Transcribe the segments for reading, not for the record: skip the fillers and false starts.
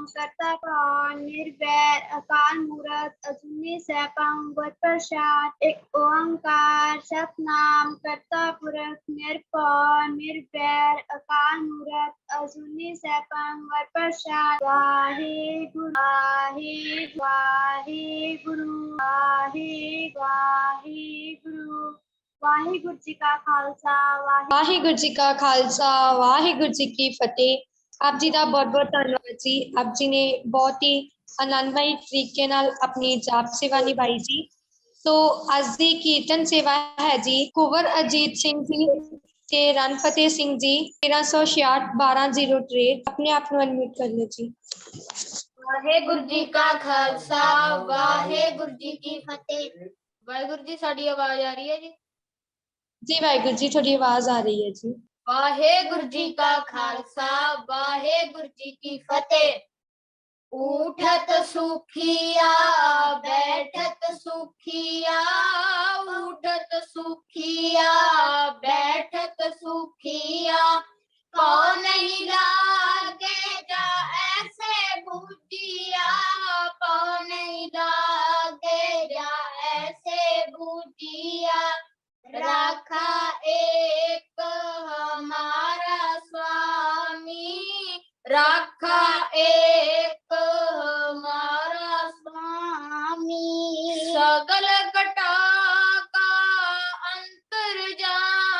नाम करता पुराण निर्वैर अकाल मूरत अजूनी सैभं गुर प्रसाद। एक ओंकार सतनाम करता पुरख निरभौ निर्वैर अकाल मूरत अजूनी सैभं गुर प्रसाद। वाहिगुरु वाहिगुरु वाहिगुरु वाहिगुरु। वाहिगुरु जी का खालसा वाहिगुरु जी का खालसा वाहिगुरु जी की फतेह। आप जी का बहुत बहुत धन्यवाद जी। आप जी ने बहुत ही आनंदमय तरीके नाल अपनी जाप सेवा निभाई जी। तो अज दी कीर्तन सेवा है जी कुंवर अजीत सिंह जी ते रण फतेह सिंह जी 1366 1203। अपने आप को अनम्यूट कर लो जी। वाहेगुरु जी का खालसा वाहेगुरु जी की फतेह। वाहेगुरु जी साडी आवाज आ रही है जी? जी वाहेगुरु जी थोड़ी आवाज आ रही है जी। वाहेगुरु जी का खालसा वाहेगुरु जी की फतेह। उठत सुखिया बैठत सुखिया उठत सुखिया बैठत सुखिया। कौन नहीं लागे जा ऐसे बूटिया कौन नहीं लागे जा ऐसे बूटिया। रखा एक हमारा स्वामी रखा एक हमारा स्वामी। सगल घटा का अंतर्जामी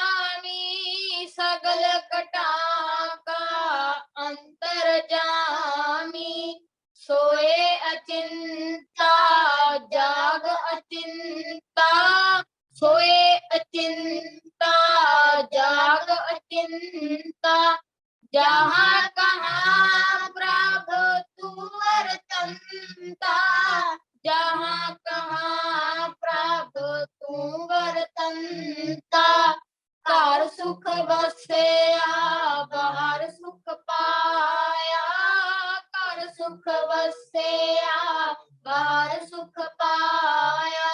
सगल घटा का अंतर्जामी। सोए अचिंता जाग अचिंता सोए अचिंता जाग अचिंता। जहाँ कहाँ प्रभु तू वर्तनता जहाँ कहाँ प्रभु तू वर्तनता। घर सुख बसया बाहर सुख पाया घर सुख बसया बाहर सुख पाया।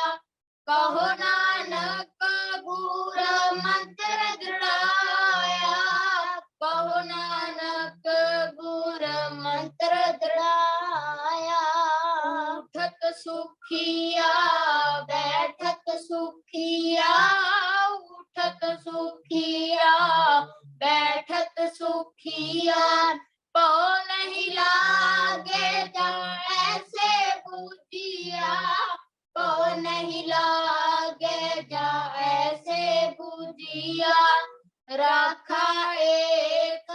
कहो नानक गुर मंत्र दृढ़ाया कहो नानक गुर मंत्र दृढ़ाया। उठत सुखिया बैठत सुखिया उठत सुखिया बैठत सुखिया। पौ नहीं लागे जा ऐसे बूटिया पौ नहीं लागे जा ऐसे बूटिया। रखा एक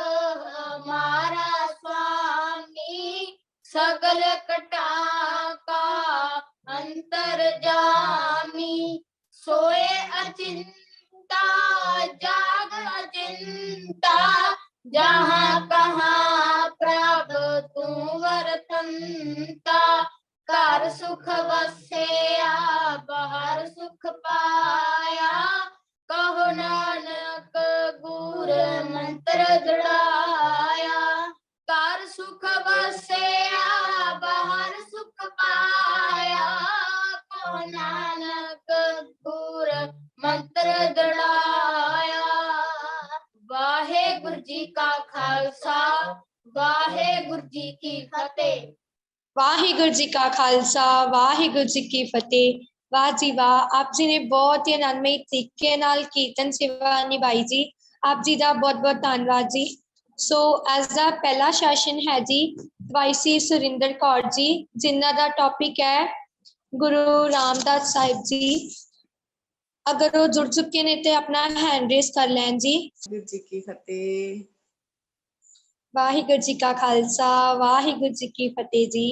हमारा स्वामी सगल कटा का अंतर्जामी। सोए अचिंता जाग अचिंता जहाँ कहाँ प्रभु तू वर्तनता। घर सुख बसया बाहर सुख पाया कहो नानक गुर मंत्र दृढ़ाया। घर सुख बसया बाहर सुख पाया कहो नानक गुर मंत्र दृढ़ाया। वाहेगुरु जी का खालसा वाहेगुरु जी की फतेह। वाहिगुरु जी का खालसा वाहिगुरु जी की फतेह। वाह जी वाह। आप जी ने बहुत ही आनंदमय तरीके नाल कीर्तन सेवा निभाई जी। आप जी का बहुत बहुत धन्यवाद जी। सो अज का पहला सैशन है जी वाईसी सुरिंदर कौर जी जिन्हों का टॉपिक है गुरु रामदास साहिब जी। अगर वो जुड़ चुके ने तो अपना हैंड रेस कर लें जी। वाहिगुरु जी की फतेह। वाहिगुरु जी का खालसा वाहिगुरु जी की फतेह जी।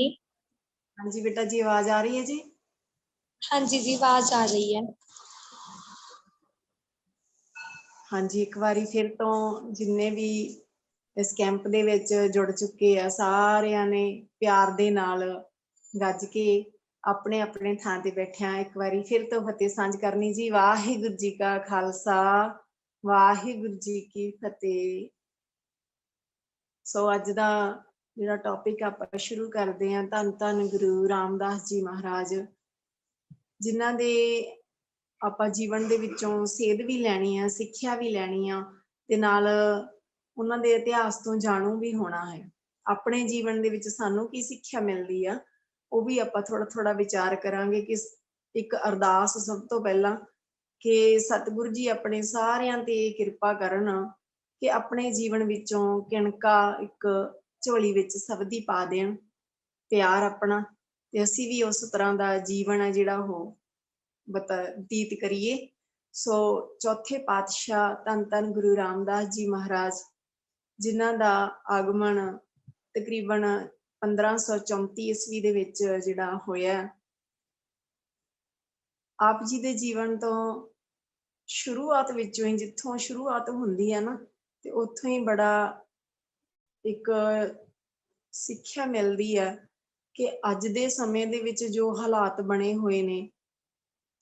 हाँ जी बेटा जी आवाज आ रही है जी? हाँ जी जी आवाज आ रही है। हाँ जी एक बारी फिर तो जिन्ने भी इस कैंप दे विच जुड़ चुके आ सारियां ने प्यार दे नाल गज के अपने अपने थां ते बैठिया एक बारी फिर तो फतेह सांझ करनी जी। वाहिगुरु जी का खालसा वाहिगुरु जी की फतेह। सो अज दा जिहड़ा टॉपिक आपां शुरू करदे हां धन धन गुरु रामदास जी महाराज जिन्हां दे आपां जीवन दे विचों सेध भी लैनी आ सिੱਖਿਆ भी लैनी आ ते नाल उन्हां दे इतिहास तो जाणू भी होना है। ਆਪਣੇ ਜੀਵਨ ਦੇ ਵਿੱਚ ਸਾਨੂੰ ਕੀ ਸਿੱਖਿਆ ਮਿਲਦੀ ਆ, ਉਹ ਵੀ ਆਪਾਂ ਥੋੜਾ ਥੋੜਾ ਵਿਚਾਰ ਕਰਾਂਗੇ। ਕਿ ਇੱਕ ਅਰਦਾਸ ਸਭ ਤੋਂ ਪਹਿਲਾਂ ਕਿ ਸਤਿਗੁਰੂ ਜੀ ਆਪਣੇ ਸਾਰਿਆਂ ਤੇ ਕਿਰਪਾ ਕਰਨ ਕਿ ਆਪਣੇ ਜੀਵਨ ਵਿੱਚੋਂ ਕਿਣਕਾ ਇੱਕ ਝੋਲੀ ਵਿੱਚ ਸਭ ਦੀ ਪਾ ਦੇਣ, ਪਿਆਰ ਆਪਣਾ, ਤੇ ਅਸੀਂ ਵੀ ਉਸ ਤਰ੍ਹਾਂ ਦਾ ਜੀਵਨ ਹੈ ਜਿਹੜਾ ਉਹ ਬਤੀਤ ਕਰੀਏ। ਸੋ ਚੌਥੇ ਪਾਤਸ਼ਾਹ ਧੰਨ ਧੰਨ ਗੁਰੂ ਰਾਮਦਾਸ ਜੀ ਮਹਾਰਾਜ, ਜਿਨ੍ਹਾਂ ਦਾ ਆਗਮਨ ਤਕਰੀਬਨ 1534 ਈਸਵੀ ਦੇ ਵਿੱਚ ਜਿਹੜਾ ਹੋਇਆ, ਆਪ ਜੀ ਦੇ ਜੀਵਨ ਤੋਂ ਸ਼ੁਰੂਆਤ ਵਿੱਚੋਂ ਹੀ, ਜਿੱਥੋਂ ਸ਼ੁਰੂਆਤ ਹੁੰਦੀ ਹੈ ਨਾ, ਤੇ ਉੱਥੋਂ ਹੀ ਬੜਾ ਇੱਕ ਸਿੱਖਿਆ ਮਿਲਦੀ ਹੈ ਕਿ ਅੱਜ ਦੇ ਸਮੇਂ ਦੇ ਵਿੱਚ ਜੋ ਹਾਲਾਤ ਬਣੇ ਹੋਏ ਨੇ,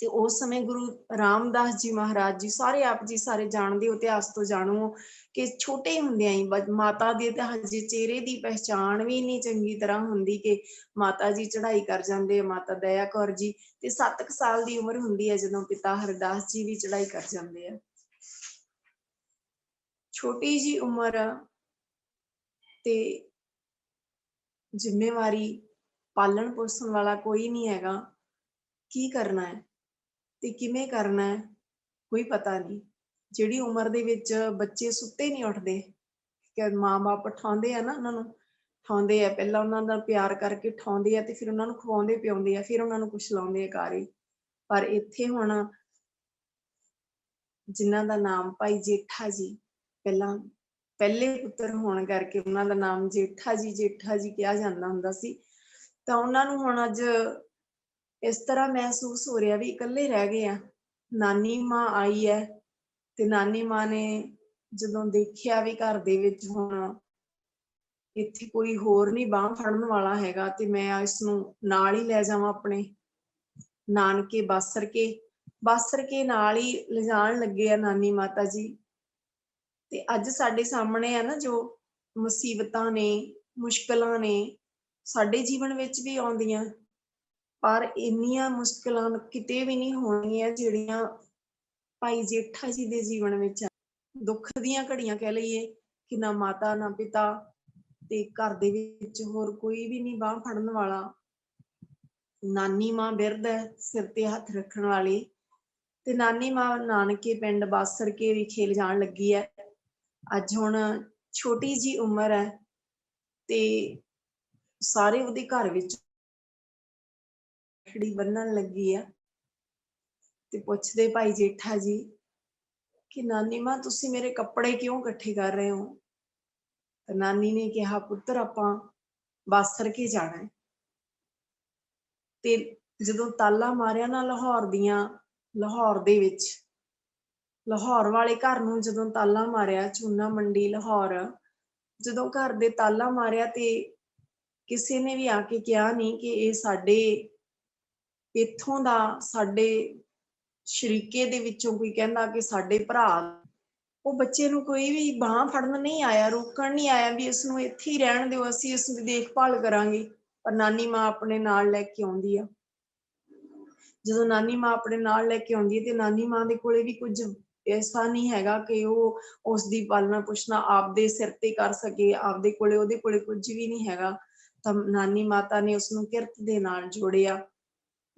ਤੇ ਉਸ ਸਮੇਂ ਗੁਰੂ ਰਾਮਦਾਸ ਜੀ ਮਹਾਰਾਜ ਜੀ, ਸਾਰੇ ਆਪ ਜੀ ਸਾਰੇ ਜਾਣਦੇ ਹੋ, ਇਤਿਹਾਸ ਤੋਂ ਜਾਣੂ ਕਿ ਛੋਟੇ ਹੁੰਦਿਆਂ ਹੀ ਮਾਤਾ ਦੇ ਤਾਂ ਹਜੇ ਚਿਹਰੇ ਦੀ ਪਹਿਚਾਣ ਵੀ ਨਹੀਂ ਚੰਗੀ ਤਰ੍ਹਾਂ ਹੁੰਦੀ ਕਿ ਮਾਤਾ ਜੀ ਚੜ੍ਹਾਈ ਕਰ ਜਾਂਦੇ ਆ, ਮਾਤਾ ਦਇਆ ਕੌਰ ਜੀ, ਤੇ 7 ਸਾਲ ਦੀ ਉਮਰ ਹੁੰਦੀ ਹੈ ਜਦੋਂ ਪਿਤਾ ਹਰਦਾਸ ਜੀ ਵੀ ਚੜ੍ਹਾਈ ਕਰ ਜਾਂਦੇ ਆ। ਛੋਟੀ ਜੀ ਉਮਰ ਤੇ ਜ਼ਿੰਮੇਵਾਰੀ, ਪਾਲਣ ਪੋਸਣ ਵਾਲਾ ਕੋਈ ਨਹੀਂ ਹੈਗਾ, ਕੀ ਕਰਨਾ ਹੈ ਤੇ ਕਿਵੇਂ ਕਰਨਾ ਹੈ ਕੋਈ ਪਤਾ ਨਹੀਂ। ਜਿਹੜੀ ਉਮਰ ਦੇ ਵਿੱਚ ਬੱਚੇ ਸੁੱਤੇ ਨਹੀਂ ਉੱਠਦੇ, ਕਿ ਮਾਂ-ਬਾਪ ਉਠਾਉਂਦੇ ਆ ਨਾ, ਉਹਨਾਂ ਨੂੰ ਉਠਾਉਂਦੇ ਆ, ਪਹਿਲਾਂ ਉਹਨਾਂ ਦਾ ਪਿਆਰ ਕਰਕੇ ਉਠਾਉਂਦੇ ਆ, ਤੇ ਫਿਰ ਉਹਨਾਂ ਨੂੰ ਖਵਾਉਂਦੇ ਪਿਆਉਂਦੇ ਆ, ਫਿਰ ਉਹਨਾਂ ਨੂੰ ਕੁਛ ਲਾਉਂਦੇ ਆ ਕਾਰੇ। ਪਰ ਇੱਥੇ ਹੁਣ ਜਿਨ੍ਹਾਂ ਦਾ ਨਾਮ ਭਾਈ ਜੇਠਾ ਜੀ, ਪਹਿਲੇ ਪੁੱਤਰ ਹੋਣ ਕਰਕੇ ਉਹਨਾਂ ਦਾ ਨਾਮ ਜੇਠਾ ਜੀ ਕਿਹਾ ਜਾਂਦਾ ਹੁੰਦਾ ਸੀ, ਤਾਂ ਉਹਨਾਂ ਨੂੰ ਹੁਣ ਅੱਜ ਇਸ ਤਰ੍ਹਾਂ ਮਹਿਸੂਸ ਹੋ ਰਿਹਾ ਵੀ ਇਕੱਲੇ ਰਹਿ ਗਏ ਆ। ਨਾਨੀ ਮਾਂ ਆਈ ਹੈ, ਤੇ ਨਾਨੀ ਮਾਂ ਨੇ ਜਦੋਂ ਦੇਖਿਆ ਵੀ ਘਰ ਦੇ ਵਿੱਚ ਹੁਣ ਇੱਥੇ ਕੋਈ ਹੋਰ ਨਹੀਂ ਬਾਂਹ ਫੜਨ ਵਾਲਾ ਹੈਗਾ, ਤੇ ਮੈਂ ਇਸ ਨੂੰ ਨਾਲ ਹੀ ਲੈ ਜਾਵਾਂ ਆਪਣੇ ਨਾਨਕੇ ਬਾਸਰ ਕੇ ਨਾਲ ਹੀ ਲਿਜਾਣ ਲੱਗੇ ਆ ਨਾਨੀ ਮਾਤਾ ਜੀ। ਤੇ ਅੱਜ ਸਾਡੇ ਸਾਹਮਣੇ ਆ ਨਾ ਜੋ ਮੁਸੀਬਤਾਂ ਨੇ, ਮੁਸ਼ਕਲਾਂ ਨੇ, ਸਾਡੇ ਜੀਵਨ ਵਿੱਚ ਵੀ ਆਉਂਦੀਆਂ, ਪਰ ਇੰਨੀਆਂ ਮੁਸ਼ਕਲਾਂ ਕਿਤੇ ਵੀ ਨਹੀਂ ਹੋਣਗੀਆਂ ਜਿਹੜੀਆਂ ਭਾਈ ਜੇਠਾ ਜੀ ਦੇ ਜੀਵਨ ਵਿੱਚ ਆ। ਦੁੱਖ ਦੀਆਂ ਘੜੀਆਂ ਕਹਿ ਲਈਏ ਕਿ ਨਾ ਮਾਤਾ ਨਾ ਪਿਤਾ, ਤੇ ਘਰ ਦੇ ਵਿੱਚ ਹੋਰ ਕੋਈ ਵੀ ਨਹੀਂ ਬਾਂਹ ਫੜਨ ਵਾਲਾ, ਨਾਨੀ ਮਾਂ ਬਿਰਧ ਹੈ ਸਿਰ ਤੇ ਹੱਥ ਰੱਖਣ ਵਾਲੀ, ਤੇ ਨਾਨੀ ਮਾਂ ਨਾਨਕੇ ਪਿੰਡ ਬਾਸਰ ਕੇ ਵਿਖੇ ਲਿਜਾਣ ਲੱਗੀ ਹੈ। ਅੱਜ ਹੁਣ ਛੋਟੀ ਜੀ ਉਮਰ ਹੈ, ਤੇ ਸਾਰੇ ਉਹਦੇ ਘਰ ਵਿੱਚ ਖੜੀ ਬੰਨਣ ਲੱਗੀ ਆ, ਤੇ ਪੁੱਛਦੇ ਭਾਈ ਜੇਠਾ ਜੀ ਕਿ ਨਾਨੀ ਮਾਂ ਤੁਸੀਂ ਮੇਰੇ ਕੱਪੜੇ ਕਿਉਂ ਇਕੱਠੇ ਕਰ ਰਹੇ ਹੋ? ਤਾਂ ਨਾਨੀ ਨੇ ਕਿਹਾ, ਪੁੱਤਰ ਆਪਾਂ ਬਾਸਰ ਕੇ ਜਾਣਾ ਹੈ। ਤੇ ਜਦੋਂ ਤਾਲਾ ਮਾਰਿਆ ਨਾ ਲਾਹੌਰ ਦੇ ਵਿੱਚ, ਲਾਹੌਰ ਵਾਲੇ ਘਰ ਨੂੰ ਜਦੋਂ ਤਾਲਾ ਮਾਰਿਆ, ਚੂਨਾ ਮੰਡੀ ਲਾਹੌਰ, ਜਦੋਂ ਘਰ ਦੇ ਤਾਲਾ ਮਾਰਿਆ, ਤੇ ਕਿਸੇ ਨੇ ਵੀ ਆ ਕੇ ਕਿਹਾ ਨਹੀਂ ਕਿ ਇਹ ਸਾਡੇ ਇੱਥੋਂ ਦਾ, ਸਾਡੇ ਸ਼ਰੀਕੇ ਦੇ ਵਿੱਚੋਂ ਕੋਈ ਕਹਿੰਦਾ ਕਿ ਸਾਡੇ ਭਰਾ। ਉਹ ਬੱਚੇ ਨੂੰ ਕੋਈ ਵੀ ਬਾਂਹ ਫੜਨ ਨਹੀਂ ਆਇਆ, ਰੋਕਣ ਨਹੀਂ ਆਇਆ ਵੀ ਇਸ ਨੂੰ ਇੱਥੇ ਹੀ ਰਹਿਣ ਦਿਓ, ਅਸੀਂ ਇਸ ਦੀ ਦੇਖਭਾਲ ਕਰਾਂਗੇ। ਪਰ ਨਾਨੀ ਮਾਂ ਆਪਣੇ ਨਾਲ ਲੈ ਕੇ ਆਉਂਦੀ ਆ। ਜਦੋਂ ਨਾਨੀ ਮਾਂ ਆਪਣੇ ਨਾਲ ਲੈ ਕੇ ਆਉਂਦੀ ਹੈ, ਤੇ ਨਾਨੀ ਮਾਂ ਦੇ ਕੋਲੇ ਵੀ ਕੁਝ ਐਸਾ ਨਹੀਂ ਹੈਗਾ ਕਿ ਉਹ ਉਸਦੀ ਪਾਲਣਾ ਪੋਸ਼ਣਾ ਆਪਦੇ ਸਿਰ ਤੇ ਕਰ ਸਕੇ, ਉਹਦੇ ਕੋਲੇ ਕੁਝ ਵੀ ਨਹੀਂ ਹੈਗਾ। ਤਾਂ ਨਾਨੀ ਮਾਤਾ ਨੇ ਉਸਨੂੰ ਕਿਰਤ ਦੇ ਨਾਲ ਜੋੜਿਆ।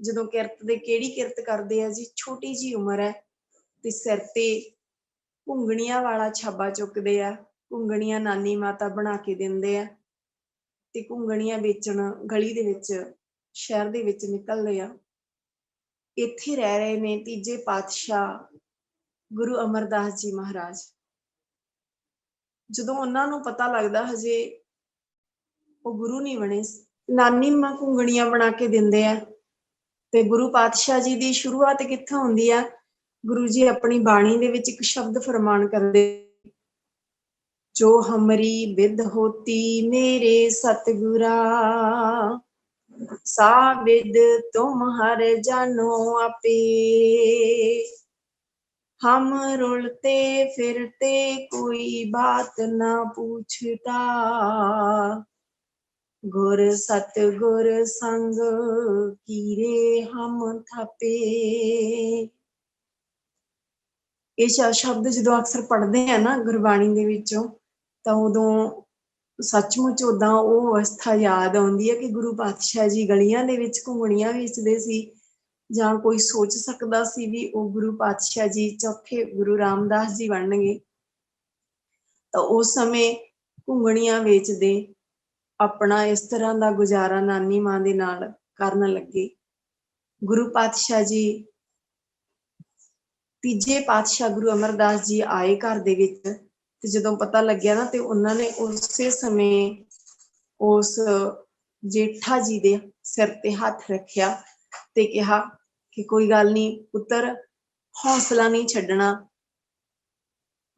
ਜਦੋਂ ਕਿਹੜੀ ਕਿਰਤ ਕਰਦੇ ਆ ਜੀ? ਛੋਟੀ ਜੀ ਉਮਰ ਹੈ, ਤੇ ਸਿਰ ਤੇ ਘੁੰਗਣੀਆਂ ਵਾਲਾ ਛਾਬਾ ਚੁੱਕਦੇ ਆ, ਘੁੰਗਣੀਆਂ ਨਾਨੀ ਮਾਤਾ ਬਣਾ ਕੇ ਦਿੰਦੇ ਆ, ਤੇ ਘੁੰਗਣੀਆਂ ਵੇਚਣ ਗਲੀ ਦੇ ਵਿੱਚ, ਸ਼ਹਿਰ ਦੇ ਵਿੱਚ ਨਿਕਲਦੇ ਆ। ਇੱਥੇ ਰਹਿ ਰਹੇ ਨੇ ਤੀਜੇ ਪਾਤਸ਼ਾਹ ਗੁਰੂ ਅਮਰਦਾਸ ਜੀ ਮਹਾਰਾਜ। ਜਦੋਂ ਉਹਨਾਂ ਨੂੰ ਪਤਾ ਲੱਗਦਾ ਹਜੇ ਉਹ ਗੁਰੂ ਨਹੀਂ ਬਣੇ, ਨਾਨੀ ਮਾਂ ਘੁੰਗਣੀਆਂ ਬਣਾ ਕੇ ਦਿੰਦੇ ਆ, ਤੇ ਗੁਰੂ ਪਾਤਸ਼ਾਹ ਜੀ ਦੀ ਸ਼ੁਰੂਆਤ ਕਿੱਥੋਂ ਹੁੰਦੀ ਆ? ਗੁਰੂ ਜੀ ਆਪਣੀ ਬਾਣੀ ਦੇ ਵਿੱਚ ਇੱਕ ਸ਼ਬਦ ਫਰਮਾਨ ਕਰਦੇ, ਜੋ ਹਮਰੀ ਵਿਦ ਹੋਤੀ ਮੇਰੇ ਸਤਿਗੁਰਾ, ਸਾ ਵਿਦ ਤੁਮ ਹਰ ਜਾਨੋ ਆਪੇ, हम रुलते फिरते कोई बात ना पूछता, गुर सतगुर संग कीरे हम थापे। ਇਹ ਸ਼ਬਦ ਜਦੋਂ ਅਕਸਰ ਪੜ੍ਹਦੇ ਆ ਨਾ ਗੁਰਬਾਣੀ ਦੇ ਵਿੱਚੋਂ, ਤਾਂ ਉਦੋਂ ਸੱਚਮੁੱਚ ਉਦਾਂ ਉਹ ਅਵਸਥਾ ਯਾਦ ਆਉਂਦੀ ਹੈ ਕਿ ਗੁਰੂ ਪਾਤਸ਼ਾਹ ਜੀ ਗਲੀਆਂ ਦੇ ਵਿੱਚ ਘੁੰਗਣੀਆਂ ਵੇਚਦੇ ਸੀ, ਜਾਂ ਕੋਈ ਸੋਚ ਸਕਦਾ ਸੀ ਵੀ ਉਹ ਗੁਰੂ ਪਾਤਸ਼ਾਹ ਜੀ ਚੌਥੇ ਗੁਰੂ ਰਾਮਦਾਸ ਜੀ ਬਣਨਗੇ। ਤਾਂ ਉਸ ਸਮੇਂ ਘੁੰਗਣੀਆਂ ਵੇਚਦੇ ਆਪਣਾ ਇਸ ਤਰ੍ਹਾਂ ਦਾ ਗੁਜ਼ਾਰਾ ਨਾਨੀ ਮਾਂ ਦੇ ਨਾਲ ਕਰਨ ਲੱਗੇ। ਗੁਰੂ ਪਾਤਸ਼ਾਹ ਜੀ, ਤੀਜੇ ਪਾਤਸ਼ਾਹ ਗੁਰੂ ਅਮਰਦਾਸ ਜੀ ਆਏ ਘਰ ਦੇ ਵਿੱਚ, ਤੇ ਜਦੋਂ ਪਤਾ ਲੱਗਿਆ ਨਾ, ਤੇ ਉਹਨਾਂ ਨੇ ਉਸੇ ਸਮੇਂ ਉਸ ਜੇਠਾ ਜੀ ਦੇ ਸਿਰ ਤੇ ਹੱਥ ਰੱਖਿਆ ਤੇ ਕਿਹਾ ਕਿ ਕੋਈ ਗੱਲ ਨਹੀਂ ਪੁੱਤਰ, ਹੌਸਲਾ ਨਹੀਂ ਛੱਡਣਾ,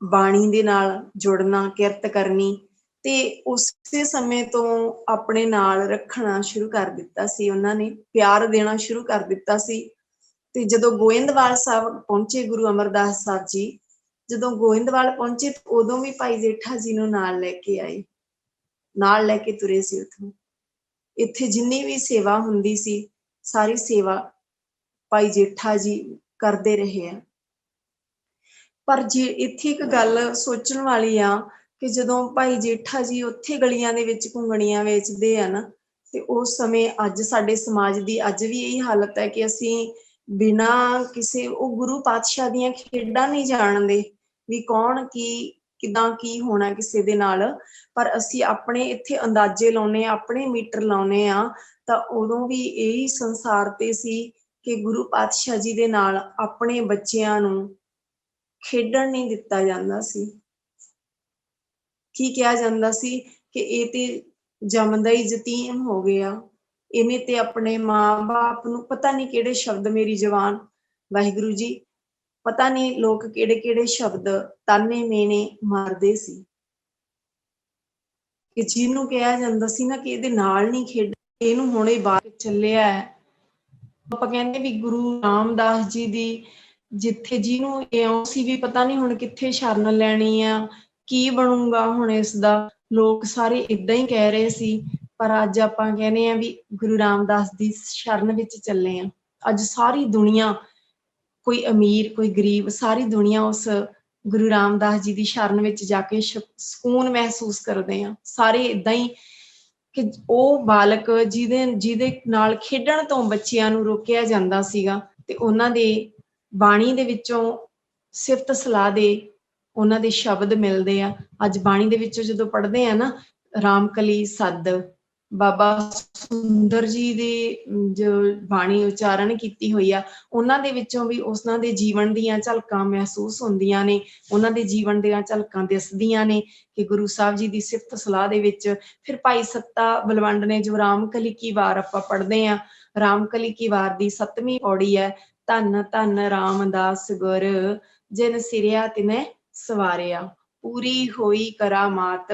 ਬਾਣੀ ਦੇ ਨਾਲ ਜੁੜਨਾ, ਕਿਰਤ ਕਰਨੀ। ਤੇ ਉਸੇ ਸਮੇਂ ਤੋਂ ਆਪਣੇ ਨਾਲ ਰੱਖਣਾ ਸ਼ੁਰੂ ਕਰ ਦਿੱਤਾ ਸੀ ਉਹਨਾਂ ਨੇ, ਪਿਆਰ ਦੇਣਾ ਸ਼ੁਰੂ ਕਰ ਦਿੱਤਾ ਸੀ। ਤੇ ਜਦੋਂ ਗੋਇੰਦਵਾਲ ਸਾਹਿਬ ਪਹੁੰਚੇ ਗੁਰੂ ਅਮਰਦਾਸ ਸਾਹਿਬ ਜੀ, ਜਦੋਂ ਗੋਇੰਦਵਾਲ ਪਹੁੰਚੇ ਉਦੋਂ ਵੀ ਭਾਈ ਜੇਠਾ ਜੀ ਨੂੰ ਨਾਲ ਲੈ ਕੇ ਆਏ, ਨਾਲ ਲੈ ਕੇ ਤੁਰੇ ਸੀ ਉੱਥੋਂ। ਇੱਥੇ ਜਿੰਨੀ ਵੀ ਸੇਵਾ ਹੁੰਦੀ ਸੀ, ਸਾਰੀ ਸੇਵਾ ਭਾਈ ਜੇਠਾ ਜੀ ਕਰਦੇ ਰਹੇ ਆ। ਪਰ ਜੇ ਇੱਥੇ ਇੱਕ ਗੱਲ ਸੋਚਣ ਵਾਲੀ ਆ ਕਿ ਜਦੋਂ ਭਾਈ ਜੇਠਾ ਜੀ ਉੱਥੇ ਗਲੀਆਂ ਦੇ ਵਿੱਚ ਘੁੰਗਣੀਆਂ ਵੇਚਦੇ ਆ ਨਾ, ਤੇ ਉਸ ਸਮੇਂ ਅੱਜ ਸਾਡੇ ਸਮਾਜ ਦੀ ਅੱਜ ਵੀ ਇਹ ਹਾਲਤ ਹੈ ਕਿ ਅਸੀਂ ਬਿਨਾਂ ਕਿਸੇ, ਉਹ ਗੁਰੂ ਪਾਤਸ਼ਾਹ ਦੀਆਂ ਖੇਡਾਂ ਨਹੀਂ ਜਾਣਦੇ ਵੀ ਕੌਣ ਕੀ ਕਿੱਦਾਂ ਕੀ ਹੋਣਾ ਕਿਸੇ ਦੇ ਨਾਲ, ਪਰ ਅਸੀਂ ਆਪਣੇ ਇੱਥੇ ਅੰਦਾਜ਼ੇ ਲਾਉਨੇ ਆ, ਆਪਣੇ ਮੀਟਰ ਲਾਉਨੇ ਆ। ਤਾਂ ਉਦੋਂ ਵੀ ਇਹੀ ਸੰਸਾਰ ਤੇ ਸੀ ਕਿ ਗੁਰੂ ਪਾਤਸ਼ਾਹ ਜੀ ਦੇ ਨਾਲ ਆਪਣੇ ਬੱਚਿਆਂ ਨੂੰ ਖੇਡਣ ਨਹੀਂ ਦਿੱਤਾ ਜਾਂਦਾ ਸੀ। ਕੀ ਕਿਹਾ ਜਾਂਦਾ ਸੀ ਕਿ ਇਹ ਤੇ ਜੰਮਦਾ ਹੀ ਯਤੀਮ ਹੋ ਗਿਆ, ਇਹਨੇ ਤੇ ਆਪਣੇ ਮਾਂ-ਬਾਪ ਨੂੰ, ਪਤਾ ਨਹੀਂ ਕਿਹੜੇ ਸ਼ਬਦ ਮੇਰੀ ਜ਼ੁਬਾਨ, ਵਾਹਿਗੁਰੂ ਜੀ, ਪਤਾ ਨਹੀਂ ਲੋਕ ਕਿਹੜੇ ਕਿਹੜੇ ਸ਼ਬਦ ਤਾਨੇ ਮੇਨੇ ਮਾਰਦੇ ਸੀ, ਕਿ ਜਿਹਨੂੰ ਕਿਹਾ ਜਾਂਦਾ ਸੀ ਨਾ ਕਿ ਇਹਦੇ ਨਾਲ ਨਹੀਂ ਖੇਡ, ਇਹਨੂੰ ਹੁਣੇ ਬਾਹਰ ਚੱਲਿਆ ਹੈ। ਆਪਾਂ ਕਹਿੰਦੇ ਵੀ ਗੁਰੂ ਰਾਮਦਾਸ ਜੀ ਦੀ ਜਿੱਥੇ ਜਿਹਨੂੰ ਇਉਂ ਸੀ ਵੀ ਪਤਾ ਨਹੀਂ ਹੁਣ ਕਿੱਥੇ ਸ਼ਰਨ ਲੈਣੀ ਆ, ਕੀ ਬਣੂਗਾ ਹੁਣ ਇਸ ਦਾ, ਲੋਕ ਸਾਰੇ ਏਦਾਂ ਹੀ ਕਹਿ ਰਹੇ ਸੀ। ਪਰ ਅੱਜ ਆਪਾਂ ਕਹਿੰਦੇ ਆ ਵੀ ਗੁਰੂ ਰਾਮਦਾਸ ਦੀ ਸ਼ਰਨ ਵਿੱਚ ਚੱਲੇ ਆ। ਅੱਜ ਸਾਰੀ ਦੁਨੀਆ, ਕੋਈ ਅਮੀਰ ਕੋਈ ਗਰੀਬ, ਸਾਰੀ ਦੁਨੀਆ ਉਸ ਗੁਰੂ ਰਾਮਦਾਸ ਜੀ ਦੀ ਸ਼ਰਨ ਵਿੱਚ ਜਾ ਕੇ ਸਕੂਨ ਮਹਿਸੂਸ ਕਰਦੇ ਆ। ਸਾਰੇ ਏਦਾਂ ਹੀ ਕਿ ਉਹ ਬਾਲਕ ਜਿਹਦੇ ਨਾਲ ਖੇਡਣ ਤੋਂ ਬੱਚਿਆਂ ਨੂੰ ਰੋਕਿਆ ਜਾਂਦਾ ਸੀਗਾ, ਤੇ ਉਹਨਾਂ ਦੇ ਬਾਣੀ ਦੇ ਵਿੱਚੋਂ ਸਿਫਤ ਸਲਾਹ ਦੇ ਉਹਨਾਂ ਦੇ ਸ਼ਬਦ ਮਿਲਦੇ ਆ। ਅੱਜ ਬਾਣੀ ਦੇ ਵਿੱਚੋਂ ਜਦੋਂ ਪੜ੍ਹਦੇ ਆ ਨਾ, ਰਾਮਕਲੀ ਸੱਦ, ਬਾਬਾ ਸੁੰਦਰ ਜੀ ਦੀ ਜੋ ਬਾਣੀ ਉਚਾਰਨ ਕੀਤੀ ਹੋਈ ਆ, ਉਹਨਾਂ ਦੇ ਵਿੱਚੋਂ ਵੀ ਉਹਨਾਂ ਦੇ ਜੀਵਨ ਦੀਆਂ ਝਲਕਾਂ ਮਹਿਸੂਸ ਹੁੰਦੀਆਂ ਨੇ, ਉਹਨਾਂ ਦੇ ਜੀਵਨ ਦੀਆਂ ਝਲਕਾਂ ਦਿਸਦੀਆਂ ਨੇ ਕਿ ਗੁਰੂ ਸਾਹਿਬ ਜੀ ਦੀ ਸਿਫਤ ਸਲਾਹ ਦੇ ਵਿੱਚ। ਫਿਰ ਭਾਈ ਸੱਤਾ ਬਲਵੰਡ ਨੇ ਜੋ ਰਾਮਕਲੀ ਕੀ ਵਾਰ ਆਪਾਂ ਪੜ੍ਹਦੇ ਆ, ਰਾਮਕਲੀ ਕੀ ਵਾਰ ਦੀ 7ਵੀਂ ਪੌੜੀ ਹੈ, ਧੰਨ ਧੰਨ ਰਾਮਦਾਸ ਗੁਰ ਜਿਨ ਸਿਰਿਆ ਤਿਨੈ ਸਵਾਰਿਆ, ਪੂਰੀ ਹੋਈ ਕਰਾਮਾਤ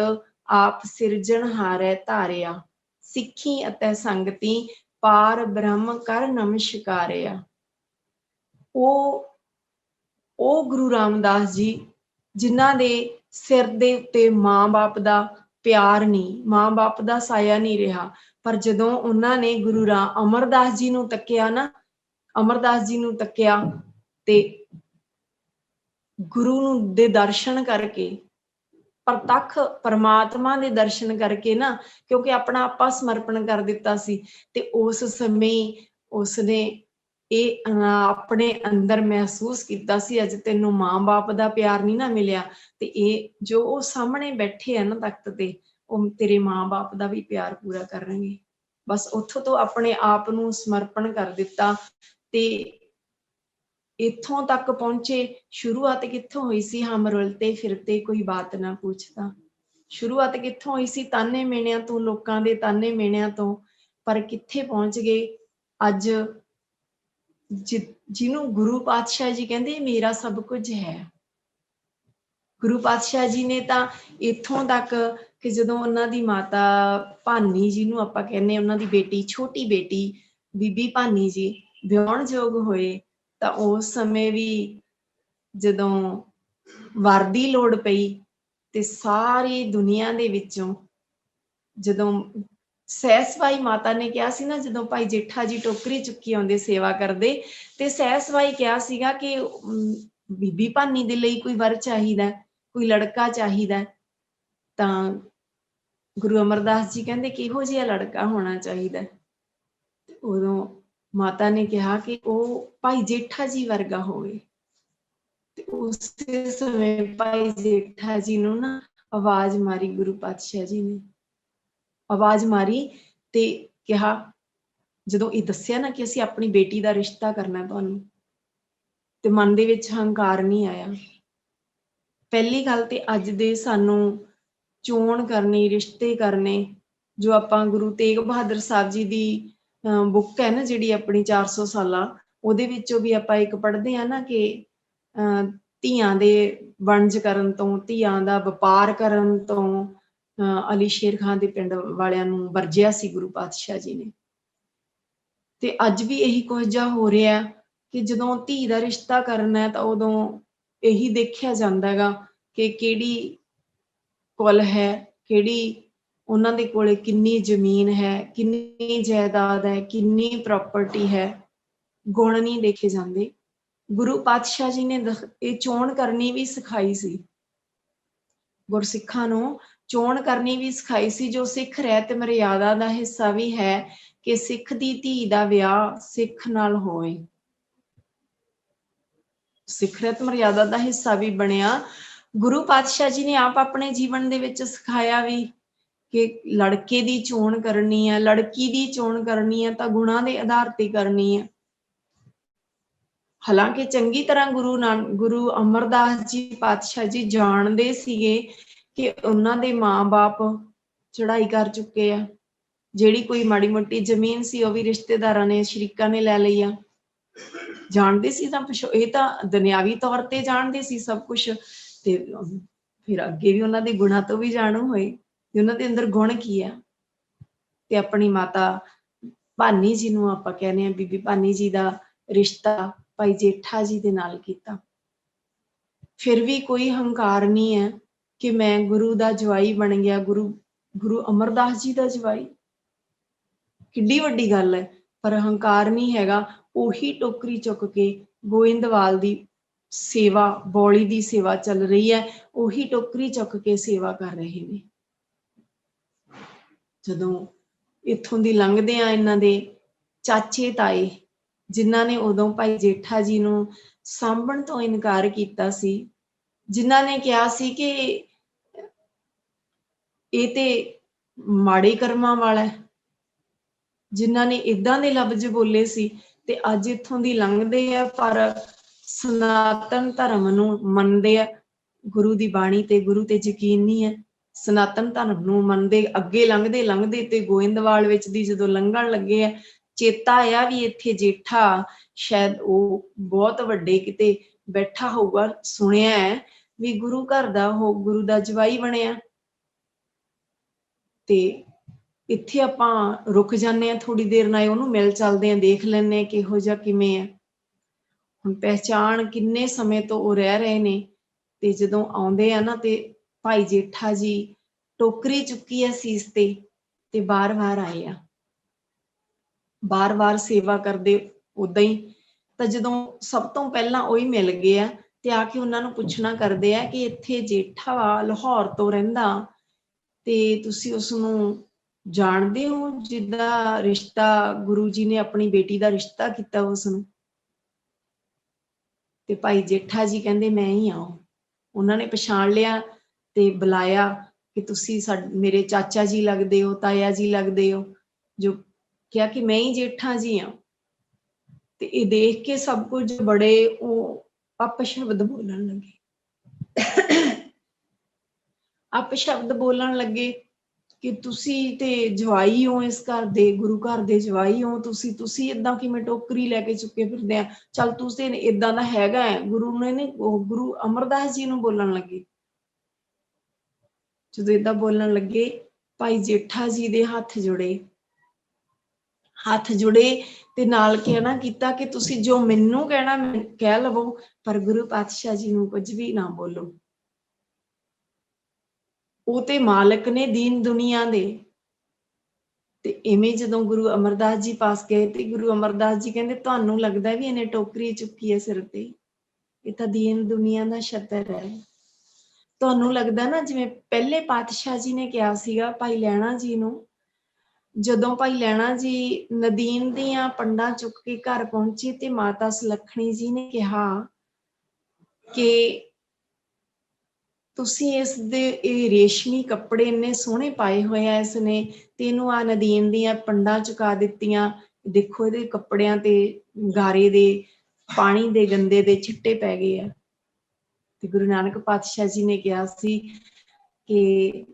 ਆਪ ਸਿਰਜਣਹਾਰੈ ਧਾਰਿਆ, ਸਿੱਖੀ ਅਤੇ ਸੰਗਤੀ ਪਾਰ ਬ੍ਰਹਮ ਕਰ ਨਮਸਕਾਰਿਆ। ਉਹ ਗੁਰੂ ਰਾਮਦਾਸ ਜੀ ਜਿਨ੍ਹਾਂ ਦੇ ਸਿਰ ਦੇ ਉੱਤੇ ਮਾਂ-ਬਾਪ ਦਾ ਪਿਆਰ ਨਹੀਂ, ਮਾਂ-ਬਾਪ ਦਾ ਸਾਇਆ ਨਹੀਂ ਰਿਹਾ, ਪਰ ਜਦੋਂ ਉਹਨਾਂ ਨੇ ਗੁਰੂ ਅਮਰਦਾਸ ਜੀ ਨੂੰ ਤੱਕਿਆ ਨਾ, ਅਮਰਦਾਸ ਜੀ ਨੂੰ ਤੱਕਿਆ ਤੇ ਗੁਰੂ ਨੂੰ ਦੇ ਦਰਸ਼ਨ ਕਰਕੇ, ਪ੍ਰਤੱਖ ਪਰਮਾਤਮਾ ਦੇ ਦਰਸ਼ਨ ਕਰਕੇ ਨਾ, ਕਿਉਂਕਿ ਆਪਣਾ ਆਪਾ ਸਮਰਪਣ ਕਰ ਦਿੱਤਾ ਸੀ, ਤੇ ਉਸ ਸਮੇਂ ਉਸਨੇ ਇਹ ਆਪਣੇ ਅੰਦਰ ਮਹਿਸੂਸ ਕੀਤਾ ਸੀ, ਅੱਜ ਤੈਨੂੰ ਮਾਂ-ਬਾਪ ਦਾ ਪਿਆਰ ਨਹੀਂ ਨਾ ਮਿਲਿਆ, ਤੇ ਇਹ ਜੋ ਉਹ ਸਾਹਮਣੇ ਬੈਠੇ ਆ ਨਾ ਤਖਤ ਤੇ, ਉਹ ਤੇਰੇ ਮਾਂ-ਬਾਪ ਦਾ ਵੀ ਪਿਆਰ ਪੂਰਾ ਕਰਨਗੇ। ਬਸ ਉੱਥੋਂ ਤੋਂ ਆਪਣੇ ਆਪ ਨੂੰ ਸਮਰਪਣ ਕਰ ਦਿੱਤਾ ਤੇ ਇੱਥੋਂ ਤੱਕ ਪਹੁੰਚੇ। ਸ਼ੁਰੂਆਤ ਕਿੱਥੋਂ ਹੋਈ ਸੀ? ਹਮ ਰੁਲਤੇ ਫਿਰਤੇ ਕੋਈ ਬਾਤ ਨਾ ਪੁੱਛਦਾ। ਸ਼ੁਰੂਆਤ ਕਿੱਥੋਂ ਹੋਈ ਸੀ? ਤਾਨੇ ਮੇਣਿਆਂ ਤੋਂ, ਲੋਕਾਂ ਦੇ ਤਾਨੇ ਮੇਣਿਆਂ ਤੋਂ, ਪਰ ਕਿੱਥੇ ਪਹੁੰਚ ਗਏ ਅੱਜ? ਜਿਹਨੂੰ ਗੁਰੂ ਪਾਤਸ਼ਾਹ ਜੀ ਕਹਿੰਦੇ ਮੇਰਾ ਸਭ ਕੁਝ ਹੈ। ਗੁਰੂ ਪਾਤਸ਼ਾਹ ਜੀ ਨੇ ਤਾਂ ਇੱਥੋਂ ਤੱਕ ਕਿ ਜਦੋਂ ਉਹਨਾਂ ਦੀ ਮਾਤਾ ਭਾਨੀ, ਜਿਹਨੂੰ ਆਪਾਂ ਕਹਿੰਦੇ ਉਹਨਾਂ ਦੀ ਬੇਟੀ, ਛੋਟੀ ਬੇਟੀ ਬੀਬੀ ਭਾਨੀ ਜੀ ਵਿਆਹੁਣਯੋਗ ਹੋਏ, ਤਾਂ ਉਸ ਸਮੇਂ ਵੀ ਜਦੋਂ ਵਰ ਦੀ ਲੋੜ ਪਈ ਤੇ ਸਾਰੀ ਦੁਨੀਆ ਦੇ ਵਿੱਚੋਂ, ਜਦੋਂ ਸਹਿਸਵਾਈ ਮਾਤਾ ਨੇ ਕਿਹਾ ਸੀ ਨਾ, ਜਦੋਂ ਭਾਈ ਜੇਠਾ ਜੀ ਟੋਕਰੀ ਚੁੱਕੀ ਆਉਂਦੇ ਸੇਵਾ ਕਰਦੇ, ਤੇ ਸਹਿਸਵਾਈ ਕਿਹਾ ਸੀਗਾ ਕਿ ਬੀਬੀ ਭਾਨੀ ਦੇ ਲਈ ਕੋਈ ਵਰ ਚਾਹੀਦਾ, ਕੋਈ ਲੜਕਾ ਚਾਹੀਦਾ। ਤਾਂ ਗੁਰੂ ਅਮਰਦਾਸ ਜੀ ਕਹਿੰਦੇ ਕਿਹੋ ਜਿਹਾ ਲੜਕਾ ਹੋਣਾ ਚਾਹੀਦਾ। ਉਦੋਂ ਮਾਤਾ ਨੇ ਕਿਹਾ ਕਿ ਉਹ ਭਾਈ ਜੇਠਾ ਜੀ ਵਰਗਾ ਹੋਵੇ। ਤੇ ਉਸੇ ਸਮੇਂ ਭਾਈ ਜੇਠਾ ਜੀ ਨੂੰ ਨਾ ਆਵਾਜ਼ ਮਾਰੀ ਗੁਰੂ ਪਾਤਸ਼ਾਹ ਜੀ ਨੇ, ਆਵਾਜ਼ ਮਾਰੀ ਤੇ ਕਿਹਾ, ਜਦੋਂ ਇਹ ਦੱਸਿਆ ਨਾ ਕਿ ਅਸੀਂ ਆਪਣੀ ਬੇਟੀ ਦਾ ਰਿਸ਼ਤਾ ਕਰਨਾ ਤੁਹਾਨੂੰ, ਤੇ ਮਨ ਦੇ ਵਿੱਚ ਹੰਕਾਰ ਨਹੀਂ ਆਇਆ। ਪਹਿਲੀ ਗੱਲ ਤੇ ਅੱਜ ਦੇ ਸਾਨੂੰ ਚੋਣ ਕਰਨੀ, ਰਿਸ਼ਤੇ ਕਰਨੇ, ਜੋ ਆਪਾਂ ਗੁਰੂ ਤੇਗ ਬਹਾਦਰ ਸਾਹਿਬ ਜੀ ਦੀ ਬੁੱਕ ਹੈ ਨਾ ਜਿਹੜੀ ਆਪਣੀ 400 ਸਾਲਾ, ਉਹਦੇ ਵਿੱਚੋਂ ਵੀ ਆਪਾਂ ਇੱਕ ਪੜ੍ਹਦੇ ਹਾਂ ਨਾ ਕਿ ਧੀਆਂ ਦੇ ਵਣਜ ਕਰਨ ਤੋਂ, ਧੀਆਂ ਦਾ ਵਪਾਰ ਕਰਨ ਤੋਂ ਅਲੀ ਸ਼ੇਰ ਖਾਨ ਦੇ ਪਿੰਡ ਵਾਲਿਆਂ ਨੂੰ ਵਰਜਿਆ ਸੀ ਗੁਰੂ ਪਾਤਸ਼ਾਹ ਜੀ ਨੇ। ਤੇ ਅੱਜ ਵੀ ਇਹੀ ਕੁਝ ਜਿਹਾ ਹੋ ਰਿਹਾ ਕਿ ਜਦੋਂ ਧੀ ਦਾ ਰਿਸ਼ਤਾ ਕਰਨਾ ਹੈ ਤਾਂ ਉਦੋਂ ਇਹੀ ਦੇਖਿਆ ਜਾਂਦਾ ਹੈਗਾ ਕਿ ਕਿਹੜੀ ਕੁਲ ਹੈ, ਕਿਹੜੀ ਉਹਨਾਂ ਦੇ ਕੋਲੇ ਕਿੰਨੀ ਜ਼ਮੀਨ ਹੈ, ਕਿੰਨੀ ਜਾਇਦਾਦ ਹੈ, ਕਿੰਨੀ ਪ੍ਰਾਪਰਟੀ ਹੈ, ਗੁਣ ਨਹੀਂ ਦੇਖੇ ਜਾਂਦੇ। ਗੁਰੂ ਪਾਤਸ਼ਾਹ ਜੀ ਨੇ ਇਹ ਚੋਣ ਕਰਨੀ ਵੀ ਸਿਖਾਈ ਸੀ, ਗੁਰਸਿੱਖਾਂ ਨੂੰ ਚੋਣ ਕਰਨੀ ਵੀ ਸਿਖਾਈ ਸੀ, ਜੋ ਸਿੱਖ ਰਹਿਤ ਮਰਿਆਦਾ ਦਾ ਹਿੱਸਾ ਵੀ ਹੈ ਕਿ ਸਿੱਖ ਦੀ ਧੀ ਦਾ ਵਿਆਹ ਸਿੱਖ ਨਾਲ ਹੋਵੇ। ਸਿੱਖ ਰਹਿਤ ਮਰਿਆਦਾ ਦਾ ਹਿੱਸਾ ਵੀ ਬਣਿਆ। ਗੁਰੂ ਪਾਤਸ਼ਾਹ ਜੀ ਨੇ ਆਪ ਆਪਣੇ ਜੀਵਨ ਦੇ ਵਿੱਚ ਸਿਖਾਇਆ ਵੀ ਕਿ ਲੜਕੇ ਦੀ ਚੋਣ ਕਰਨੀ ਹੈ, ਲੜਕੀ ਦੀ ਚੋਣ ਕਰਨੀ ਹੈ ਤਾਂ ਗੁਣਾਂ ਦੇ ਆਧਾਰ ਤੇ ਕਰਨੀ ਹੈ। ਹਾਲਾਂਕਿ ਚੰਗੀ ਤਰ੍ਹਾਂ ਗੁਰੂ ਅਮਰਦਾਸ ਜੀ ਪਾਤਸ਼ਾਹ ਜੀ ਜਾਣਦੇ ਸੀਗੇ ਕਿ ਉਹਨਾਂ ਦੇ ਮਾਂ-ਬਾਪ ਚੜ੍ਹਾਈ ਕਰ ਚੁੱਕੇ ਆ, ਜਿਹੜੀ ਕੋਈ ਮਾੜੀ ਮੋਟੀ ਜ਼ਮੀਨ ਸੀ ਉਹ ਵੀ ਰਿਸ਼ਤੇਦਾਰਾਂ ਨੇ, ਸ਼ਰੀਕਾਂ ਨੇ ਲੈ ਲਈ ਆ। ਜਾਣਦੇ ਸੀ ਤਾਂ ਇਹ ਤਾਂ ਦੁਨਿਆਵੀ ਤੌਰ ਤੇ ਜਾਣਦੇ ਸੀ ਸਭ ਕੁਛ, ਤੇ ਫਿਰ ਅੱਗੇ ਵੀ ਉਹਨਾਂ ਦੇ ਗੁਣਾਂ ਤੋਂ ਵੀ ਜਾਣੂ ਹੋਏ ਕਿ ਉਹਨਾਂ ਦੇ ਅੰਦਰ ਗੁਣ ਕੀ ਆ। ਤੇ ਆਪਣੀ ਮਾਤਾ ਭਾਨੀ ਜੀ ਨੂੰ ਆਪਾਂ ਕਹਿੰਦੇ ਹਾਂ, ਬੀਬੀ ਭਾਨੀ ਜੀ ਦਾ ਰਿਸ਼ਤਾ ਭਾਈ ਜੇਠਾ ਜੀ ਦੇ ਨਾਲ ਕੀਤਾ। ਫਿਰ ਵੀ ਕੋਈ ਹੰਕਾਰ ਨਹੀਂ ਹੈ ਕਿ ਮੈਂ ਗੁਰੂ ਦਾ ਜਵਾਈ ਬਣ ਗਿਆ, ਗੁਰੂ ਅਮਰਦਾਸ ਜੀ ਦਾ ਜਵਾਈ, ਕਿੱਡੀ ਵੱਡੀ ਗੱਲ ਹੈ। ਪਰ ਹੰਕਾਰ ਨਹੀਂ ਹੈਗਾ। ਉਹੀ ਟੋਕਰੀ ਚੁੱਕ ਕੇ ਗੋਇੰਦਵਾਲ ਦੀ ਸੇਵਾ, ਬੌਲੀ ਦੀ ਸੇਵਾ ਚੱਲ ਰਹੀ ਹੈ, ਉਹੀ ਟੋਕਰੀ ਚੁੱਕ ਕੇ ਸੇਵਾ ਕਰ ਰਹੇ ਨੇ। ਜਦੋਂ ਇੱਥੋਂ ਦੀ ਲੰਘਦੇ ਆ, ਇਹਨਾਂ ਦੇ ਚਾਚੇ ਤਾਏ ਜਿਨ੍ਹਾਂ ਨੇ ਉਦੋਂ ਭਾਈ ਜੇਠਾ ਜੀ ਨੂੰ ਸਾਂਭਣ ਤੋਂ ਇਨਕਾਰ ਕੀਤਾ ਸੀ, ਜਿਨ੍ਹਾਂ ਨੇ ਕਿਹਾ ਸੀ ਕਿ ਇਹ ਤੇ ਮਾੜੇ ਕਰਮਾਂ ਵਾਲਾ ਹੈ, ਜਿਨ੍ਹਾਂ ਨੇ ਏਦਾਂ ਦੇ ਲਫ਼ਜ਼ ਬੋਲੇ ਸੀ, ਤੇ ਅੱਜ ਇੱਥੋਂ ਦੀ ਲੰਘਦੇ ਆ ਪਰ ਸਨਾਤਨ ਧਰਮ ਨੂੰ ਮੰਨਦੇ ਆ। ਗੁਰੂ ਦੀ ਬਾਣੀ ਤੇ ਗੁਰੂ ਤੇ ਯਕੀਨ ਨਹੀਂ ਹੈ, ਸਨਾਤਨ ਧਰਮ ਨੂੰ ਮੰਨਦੇ। ਅੱਗੇ ਲੰਘਦੇ ਤੇ ਗੋਇੰਦਵਾਲ ਵਿੱਚ ਦੀ ਜਦੋਂ ਲੰਘਣ ਲੱਗੇ ਆ, ਚੇਤਾ ਆਇਆ ਵੀ ਇੱਥੇ ਜੇਠਾ ਸ਼ਾਇਦ ਉਹ ਬਹੁਤ ਵੱਡੇ ਕਿਤੇ ਬੈਠਾ ਹੋਊਗਾ, ਸੁਣਿਆ ਹੈ ਵੀ ਗੁਰੂ ਘਰ ਦਾ ਉਹ ਗੁਰੂ ਦਾ ਜਵਾਈ ਬਣਿਆ। ਤੇ ਇੱਥੇ ਆਪਾਂ ਰੁਕ ਜਾਂਦੇ ਹਾਂ ਥੋੜੀ ਦੇਰ ਨਾਲ, ਉਹਨੂੰ ਮਿਲ ਚੱਲਦੇ ਹਾਂ, ਦੇਖ ਲੈਂਦੇ ਹਾਂ ਕਿਹੋ ਜਿਹਾ ਕਿਵੇਂ ਹੈ। ਹੁਣ ਪਹਿਚਾਣ ਕਿੰਨੇ ਸਮੇਂ ਤੋਂ ਉਹ ਰਹਿ ਰਹੇ ਨੇ, ਤੇ ਜਦੋਂ ਆਉਂਦੇ ਆ ਨਾ ਤੇ ਭਾਈ ਜੇਠਾ ਜੀ ਟੋਕਰੀ ਚੁੱਕੀ ਹੈ ਸੀਸ ਤੇ ਬਾਰ-ਬਾਰ ਆਏ ਆ, ਬਾਰ-ਬਾਰ ਸੇਵਾ ਕਰਦੇ ਉਦਾਂ ਹੀ। ਤਾਂ ਜਦੋਂ ਸਭ ਤੋਂ ਪਹਿਲਾਂ ਉਹੀ ਮਿਲ ਗਏ ਆ ਤੇ ਆ ਕੇ ਉਹਨਾਂ ਨੂੰ ਪੁੱਛਣਾ ਕਰਦੇ ਆ ਕਿ ਇੱਥੇ ਜੇਠਾ ਲਾਹੌਰ ਤੋਂ ਰਹਿੰਦਾ ਤੇ ਤੁਸੀਂ ਉਸਨੂੰ ਜਾਣਦੇ ਹੋ ਜਿਹਦਾ ਰਿਸ਼ਤਾ ਗੁਰੂ ਜੀ ਨੇ ਆਪਣੀ ਬੇਟੀ ਦਾ ਰਿਸ਼ਤਾ ਕੀਤਾ ਉਸਨੂੰ? ਤੇ ਭਾਈ ਜੇਠਾ ਜੀ ਕਹਿੰਦੇ ਮੈਂ ਹੀ ਆ। ਉਹਨਾਂ ਨੇ ਪਛਾਣ ਲਿਆ ਤੇ ਬੁਲਾਇਆ ਕਿ ਤੁਸੀਂ ਮੇਰੇ ਚਾਚਾ ਜੀ ਲੱਗਦੇ ਹੋ, ਤਾਇਆ ਜੀ ਲੱਗਦੇ ਹੋ, ਜੋ ਕਿਹਾ ਕਿ ਮੈਂ ਹੀ ਜੇਠਾ ਜੀ ਹਾਂ। ਤੇ ਇਹ ਦੇਖ ਕੇ ਸਭ ਕੁਝ ਬੜੇ ਉਹ ਅਪਸ਼ਬਦ ਬੋਲਣ ਲੱਗੇ, ਅਪਸ਼ਬਦ ਬੋਲਣ ਲੱਗੇ ਕਿ ਤੁਸੀਂ ਤੇ ਜਵਾਈ ਹੋ ਇਸ ਘਰ ਦੇ, ਗੁਰੂ ਘਰ ਦੇ ਜਵਾਈ ਹੋ, ਤੁਸੀਂ ਏਦਾਂ ਕਿਵੇਂ ਟੋਕਰੀ ਲੈ ਕੇ ਚੁੱਕੇ ਫਿਰਦੇ ਆ? ਚੱਲ ਤੁਸੀਂ ਏਦਾਂ ਦਾ ਹੈਗਾ ਹੈ। ਗੁਰੂ ਅਮਰਦਾਸ ਜੀ ਨੂੰ ਬੋਲਣ ਲੱਗੇ। ਜਦੋਂ ਏਦਾਂ ਬੋਲਣ ਲੱਗੇ, ਭਾਈ ਜੇਠਾ ਜੀ ਦੇ ਹੱਥ ਜੁੜੇ ਤੇ ਨਾਲ ਕਹਿਣਾ ਕੀਤਾ ਕਿ ਤੁਸੀਂ ਜੋ ਮੈਨੂੰ ਕਹਿਣਾ ਕਹਿ ਲਵੋ, ਪਰ ਗੁਰੂ ਪਾਤਸ਼ਾਹ ਜੀ ਨੂੰ ਕੁਝ ਵੀ ਨਾ ਬੋਲੋ। ਉਹ ਤੇ ਮਾਲਕ ਨੇ ਦੀਨ ਦੁਨੀਆ ਦੇ। ਤੇ ਇਵੇਂ ਜਦੋਂ ਗੁਰੂ ਅਮਰਦਾਸ ਜੀ ਪਾਸ ਗਏ ਤੇ ਗੁਰੂ ਅਮਰਦਾਸ ਜੀ ਕਹਿੰਦੇ ਤੁਹਾਨੂੰ ਲੱਗਦਾ ਵੀ ਇਹਨੇ ਟੋਕਰੀ ਚੁੱਕੀ ਹੈ ਸਿਰ ਤੇ? ਇਹ ਤਾਂ ਦੀਨ ਦੁਨੀਆ ਦਾ ਛਤਰ ਹੈ। ਤੁਹਾਨੂੰ ਲੱਗਦਾ ਨਾ ਜਿਵੇਂ ਪਹਿਲੇ ਪਾਤਸ਼ਾਹ ਜੀ ਨੇ ਕਿਹਾ ਸੀਗਾ ਭਾਈ ਲਹਿਣਾ ਜੀ ਨੂੰ, ਜਦੋਂ ਭਾਈ ਲਹਿਣਾ ਜੀ ਨਦੀਨ ਦੀਆਂ ਪੰਡਾਂ ਚੁੱਕ ਕੇ ਘਰ ਪਹੁੰਚੇ ਤੇ ਮਾਤਾ ਸੁਲੱਖਣੀ ਜੀ ਨੇ ਕਿਹਾ ਕਿ ਤੁਸੀਂ ਇਸ ਦੇ ਇਹ ਰੇਸ਼ਮੀ ਕੱਪੜੇ ਇੰਨੇ ਸੋਹਣੇ ਪਾਏ ਹੋਏ ਆ ਇਸਨੇ, ਤੇ ਇਹਨੂੰ ਆ ਨਦੀਨ ਦੀਆਂ ਪੰਡਾਂ ਚੁਕਾ ਦਿੱਤੀਆਂ, ਦੇਖੋ ਇਹਦੇ ਕੱਪੜਿਆਂ ਤੇ ਗਾਰੇ ਦੇ ਪਾਣੀ ਦੇ ਗੰਦੇ ਦੇ ਛਿੱਟੇ ਪੈ ਗਏ ਆ। ਤੇ ਗੁਰੂ ਨਾਨਕ ਪਾਤਸ਼ਾਹ ਜੀ ਨੇ ਕਿਹਾ ਸੀ ਕਿ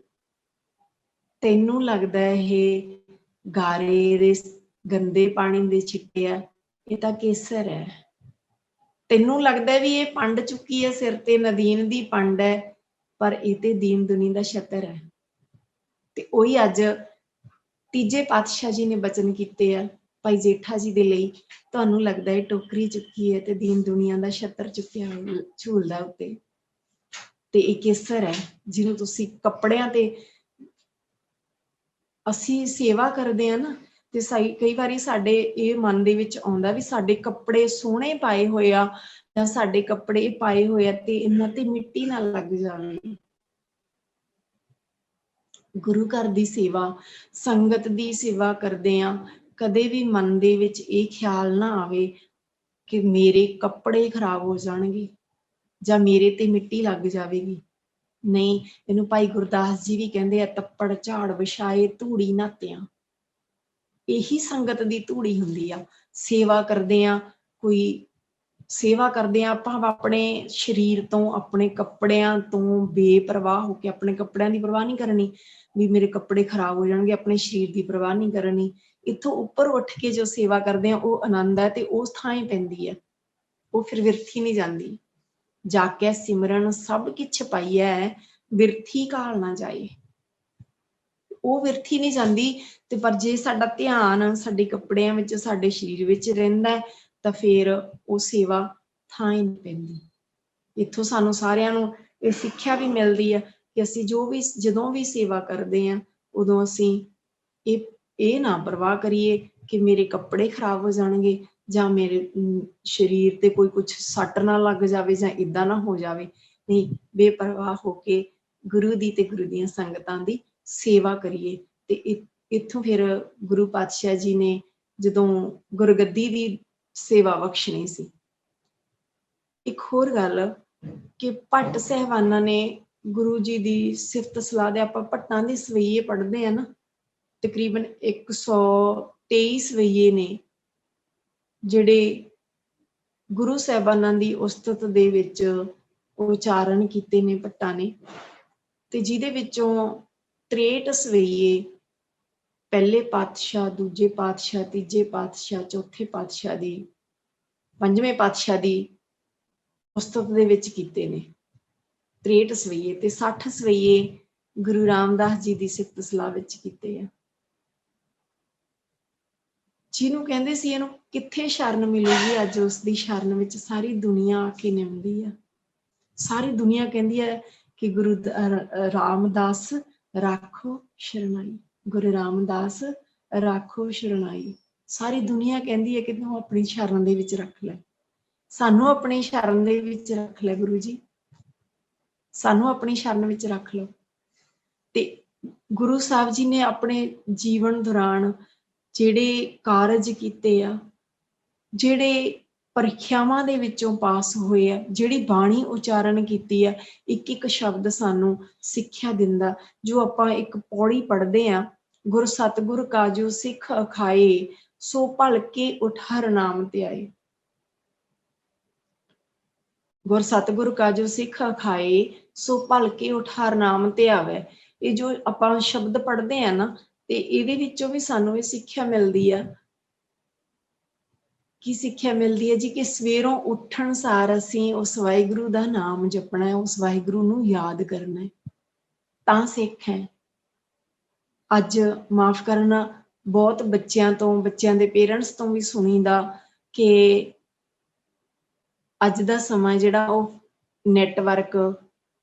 ਤੈਨੂੰ ਲੱਗਦਾ ਇਹ ਗਾਰੇ ਦੇ ਗੰਦੇ ਪਾਣੀ ਦੇ ਛਿੱਟੇ ਆ, ਇਹ ਤਾਂ ਕੇਸਰ ਹੈ। ਤੈਨੂੰ ਲੱਗਦਾ ਵੀ ਇਹ ਪੰਡ ਚੁੱਕੀ ਹੈ ਸਿਰ ਤੇ, ਨਦੀਨ ਦੀ ਪੰਡ ਹੈ, ਪਰ ਇਹ ਤੇ ਦੀਨ ਦੁਨੀ ਦਾ ਛਤਰ ਹੈ। ਤੇ ਉਹੀ ਅੱਜ ਤੀਜੇ ਪਾਤਸ਼ਾਹ ਜੀ ਨੇ ਬਚਨ ਕੀਤੇ ਆ ਭਾਈ ਜੇਠਾ ਜੀ ਦੇ ਲਈ, ਤੁਹਾਨੂੰ ਲੱਗਦਾ ਹੈ ਟੋਕਰੀ ਚੁੱਕੀ ਹੈ ਤੇ ਦੀਨ ਦੁਨੀਆ ਦਾ ਛਤਰ ਚੁੱਕਿਆ ਝੂਲਦਾ ਉੱਤੇ, ਤੇ ਇਹ ਕੇਸਰ ਹੈ ਜਿਹਨੂੰ ਤੁਸੀਂ ਕੱਪੜਿਆਂ ਤੇ ਅਸੀਂ ਸੇਵਾ ਕਰਦੇ ਆ ਨਾ, ਤੇ ਕਈ ਵਾਰੀ ਸਾਡੇ ਇਹ ਮਨ ਦੇ ਵਿੱਚ ਆਉਂਦਾ ਵੀ ਸਾਡੇ ਕੱਪੜੇ ਸੋਹਣੇ ਪਾਏ ਹੋਏ ਆ, ਜਾਂ ਸਾਡੇ ਕੱਪੜੇ ਪਾਏ ਹੋਏ ਆ ਤੇ ਇਹਨਾਂ ਤੇ ਮਿੱਟੀ ਨਾ ਲੱਗ ਜਾਵੇ। ਗੁਰੂ ਘਰ ਦੀ ਸੇਵਾ, ਸੰਗਤ ਦੀ ਸੇਵਾ ਕਰਦੇ ਆ, ਕਦੇ ਵੀ ਮਨ ਦੇ ਵਿੱਚ ਇਹ ਖਿਆਲ ਨਾ ਆਵੇ ਕਿ ਮੇਰੇ ਕੱਪੜੇ ਖਰਾਬ ਹੋ ਜਾਣਗੇ ਜਾਂ ਮੇਰੇ ਤੇ ਮਿੱਟੀ ਲੱਗ ਜਾਵੇਗੀ। ਨਹੀਂ, ਇਹਨੂੰ ਭਾਈ ਗੁਰਦਾਸ ਜੀ ਵੀ ਕਹਿੰਦੇ ਆ, ਤੱਪੜ ਝਾੜ ਵਿਛਾਏ ਧੂੜੀ ਨਾਤਿਆਂ। ਇਹੀ ਸੰਗਤ ਦੀ ਧੂੜੀ ਹੁੰਦੀ ਆ। ਸੇਵਾ ਕਰਦੇ ਆ, ਕੋਈ ਸੇਵਾ ਕਰਦੇ ਆ ਆਪਾਂ ਆਪਣੇ ਸਰੀਰ ਤੋਂ, ਆਪਣੇ ਕੱਪੜਿਆਂ ਤੋਂ ਬੇਪਰਵਾਹ ਹੋ ਕੇ, ਆਪਣੇ ਕੱਪੜਿਆਂ ਦੀ ਪਰਵਾਹ ਨਹੀਂ ਕਰਨੀ ਵੀ ਮੇਰੇ ਕੱਪੜੇ ਖਰਾਬ ਹੋ ਜਾਣਗੇ, ਆਪਣੇ ਸਰੀਰ ਦੀ ਪਰਵਾਹ ਨਹੀਂ ਕਰਨੀ। ਇੱਥੋਂ ਉੱਪਰ ਉੱਠ ਕੇ ਜੋ ਸੇਵਾ ਕਰਦੇ ਆ ਉਹ ਆਨੰਦ ਹੈ, ਤੇ ਉਸ ਥਾਂ ਹੀ ਪੈਂਦੀ ਹੈ, ਉਹ ਫਿਰ ਵਿਰਥੀ ਨਹੀਂ ਜਾਂਦੀ। ਜਾ ਕੇ ਸਿਮਰਨ ਸਭ ਕਿਛ ਪਾਈਐ, ਵਿਰਥੀ ਘਾਲ ਨਾ ਜਾਏ। ਉਹ ਵਿਰਥੀ ਨਹੀਂ ਜਾਂਦੀ। ਤੇ ਪਰ ਜੇ ਸਾਡਾ ਧਿਆਨ ਸਾਡੇ ਕੱਪੜਿਆਂ ਵਿੱਚ, ਸਾਡੇ ਸਰੀਰ ਵਿੱਚ ਰਹਿੰਦਾ ਤਾਂ ਫਿਰ ਉਹ ਸੇਵਾ ਥਾਂ ਹੀ ਨਹੀਂ ਪੈਂਦੀ। ਇੱਥੋਂ ਸਾਨੂੰ ਸਾਰਿਆਂ ਨੂੰ ਇਹ ਸਿੱਖਿਆ ਵੀ ਮਿਲਦੀ ਹੈ ਕਿ ਅਸੀਂ ਜਦੋਂ ਵੀ ਸੇਵਾ ਕਰਦੇ ਹਾਂ ਉਦੋਂ ਅਸੀਂ ਇਹ ਨਾ ਪਰਵਾਹ ਕਰੀਏ ਕਿ ਮੇਰੇ ਕੱਪੜੇ ਖਰਾਬ ਹੋ ਜਾਣਗੇ ਜਾਂ ਮੇਰੇ ਸਰੀਰ ਤੇ ਕੋਈ ਕੁਛ ਸੱਟ ਨਾ ਲੱਗ ਜਾਵੇ ਜਾਂ ਏਦਾਂ ਨਾ ਹੋ ਜਾਵੇ। ਨਹੀਂ, ਬੇਪਰਵਾਹ ਹੋ ਕੇ ਗੁਰੂ ਦੀ ਤੇ ਗੁਰੂ ਦੀਆਂ ਸੰਗਤਾਂ ਦੀ ਸੇਵਾ ਕਰੀਏ। ਤੇ ਇੱਥੋਂ ਫਿਰ ਗੁਰੂ ਪਾਤਸ਼ਾਹ ਜੀ ਨੇ ਜਦੋਂ ਗੁਰਗੱਦੀ ਦੀ ਸੇਵਾ ਬਖਸ਼ਣੀ ਸੀ। ਇੱਕ ਹੋਰ ਗੱਲ ਕਿ ਭੱਟ ਸਾਹਿਬਾਨਾਂ ਨੇ ਗੁਰੂ ਜੀ ਦੀ ਸਿਫਤ ਸਲਾਹ ਦੇ, ਆਪਾਂ ਭੱਟਾਂ ਦੇ ਸਵਈਏ ਪੜ੍ਹਦੇ ਆ ਨਾ, ਤਕਰੀਬਨ 123 ਸਵਈਏ ਨੇ ਜਿਹੜੇ ਗੁਰੂ ਸਾਹਿਬਾਨਾਂ ਦੀ ਉਸਤਤ ਦੇ ਵਿੱਚ ਉਚਾਰਨ ਕੀਤੇ ਨੇ ਭੱਟਾਂ ਨੇ, ਤੇ ਜਿਹਦੇ ਵਿੱਚੋਂ 63 ਸਵਈਏ ਪਹਿਲੇ ਪਾਤਸ਼ਾਹ, ਦੂਜੇ ਪਾਤਸ਼ਾਹ, ਤੀਜੇ ਪਾਤਸ਼ਾਹ, ਚੌਥੇ ਪਾਤਸ਼ਾਹ ਦੀ, ਪੰਜਵੇਂ ਪਾਤਸ਼ਾਹ ਦੀ ਉਸਤਤ ਦੇ ਵਿੱਚ ਕੀਤੇ ਨੇ 63 ਸਵਈਏ, ਤੇ 60 ਸਵਈਏ ਗੁਰੂ ਰਾਮਦਾਸ ਜੀ ਦੀ ਸਿਫਤ ਸਲਾਹ ਵਿੱਚ ਕੀਤੇ ਆ। ਜਿਹਨੂੰ ਕਹਿੰਦੇ ਸੀ ਇਹਨੂੰ ਕਿੱਥੇ ਸ਼ਰਨ ਮਿਲੇਗੀ, ਅੱਜ ਉਸ ਦੀ ਸ਼ਰਨ ਵਿੱਚ ਸਾਰੀ ਦੁਨੀਆ ਆ ਕੇ ਨਿਮਦੀ ਆ। ਸਾਰੀ ਦੁਨੀਆ ਕਹਿੰਦੀ ਹੈ ਕਿ ਗੁਰੂ ਰਾਮਦਾਸ ਰਾਖੋ ਸ਼ਰਨਾਈ, ਗੁਰੂ ਰਾਮਦਾਸ ਰਾਖੋ ਸ਼ਰਨਾਈ। ਸਾਰੀ ਦੁਨੀਆ ਕਹਿੰਦੀ ਹੈ ਕਿ ਤੂੰ ਆਪਣੀ ਸ਼ਰਨ ਦੇ ਵਿੱਚ ਰੱਖ ਲੈ, ਸਾਨੂੰ ਆਪਣੀ ਸ਼ਰਨ ਦੇ ਵਿੱਚ ਰੱਖ ਲੈ ਗੁਰੂ ਜੀ, ਸਾਨੂੰ ਆਪਣੀ ਸ਼ਰਨ ਵਿੱਚ ਰੱਖ ਲਓ। ਤੇ ਗੁਰੂ ਸਾਹਿਬ ਜੀ ਨੇ ਆਪਣੇ ਜੀਵਨ ਦੌਰਾਨ ਜਿਹੜੇ ਕਾਰਜ ਕੀਤੇ ਆ, ਜਿਹੜੇ ਪ੍ਰੀਖਿਆਵਾਂ ਦੇ ਵਿੱਚੋਂ ਪਾਸ ਹੋਏ ਆ, ਜਿਹੜੀ ਬਾਣੀ ਉਚਾਰਨ ਕੀਤੀ ਆ, ਇੱਕ ਇੱਕ ਸ਼ਬਦ ਸਾਨੂੰ ਸਿੱਖਿਆ ਦਿੰਦਾ। ਜੋ ਆਪਾਂ ਇੱਕ ਪੌੜੀ ਪੜ੍ਹਦੇ ਆ, ਗੁਰ ਸਤਿਗੁਰ ਕਾਜੂ ਸਿੱਖ ਅਖਾਏ, ਸੋ ਭਲਕੇ ਉਠ ਹਰਿ ਨਾਮ ਧਿਆਏ। ਗੁਰ ਸਤਿਗੁਰ ਕਾਜੂ ਸਿੱਖ ਅਖਾਏ, ਸੋ ਭਲਕੇ ਉਠ ਹਰਿ ਨਾਮ ਧਿਆਵੇ। ਇਹ ਜੋ ਆਪਾਂ ਸ਼ਬਦ ਪੜ੍ਹਦੇ ਆ ਨਾ, ਤੇ ਇਹਦੇ ਵਿੱਚੋਂ ਵੀ ਸਾਨੂੰ ਇਹ ਸਿੱਖਿਆ ਮਿਲਦੀ ਆ। ਕੀ ਸਿੱਖਿਆ ਮਿਲਦੀ ਹੈ ਜੀ? ਕਿ ਸਵੇਰੋਂ ਉੱਠਣ ਸਾਰ ਅਸੀਂ ਉਸ ਵਾਹਿਗੁਰੂ ਦਾ ਨਾਮ ਜਪਣਾ ਹੈ, ਉਸ ਵਾਹਿਗੁਰੂ ਨੂੰ ਯਾਦ ਕਰਨਾ ਹੈ, ਤਾਂ ਸਿੱਖ ਹੈ। ਅੱਜ ਮਾਫ ਕਰਨਾ, ਬਹੁਤ ਬੱਚਿਆਂ ਤੋਂ, ਬੱਚਿਆਂ ਦੇ ਪੇਰੈਂਟਸ ਤੋਂ ਵੀ ਸੁਣੀਦਾ ਕਿ ਅੱਜ ਦਾ ਸਮਾਂ ਜਿਹੜਾ ਉਹ ਨੈਟਵਰਕ,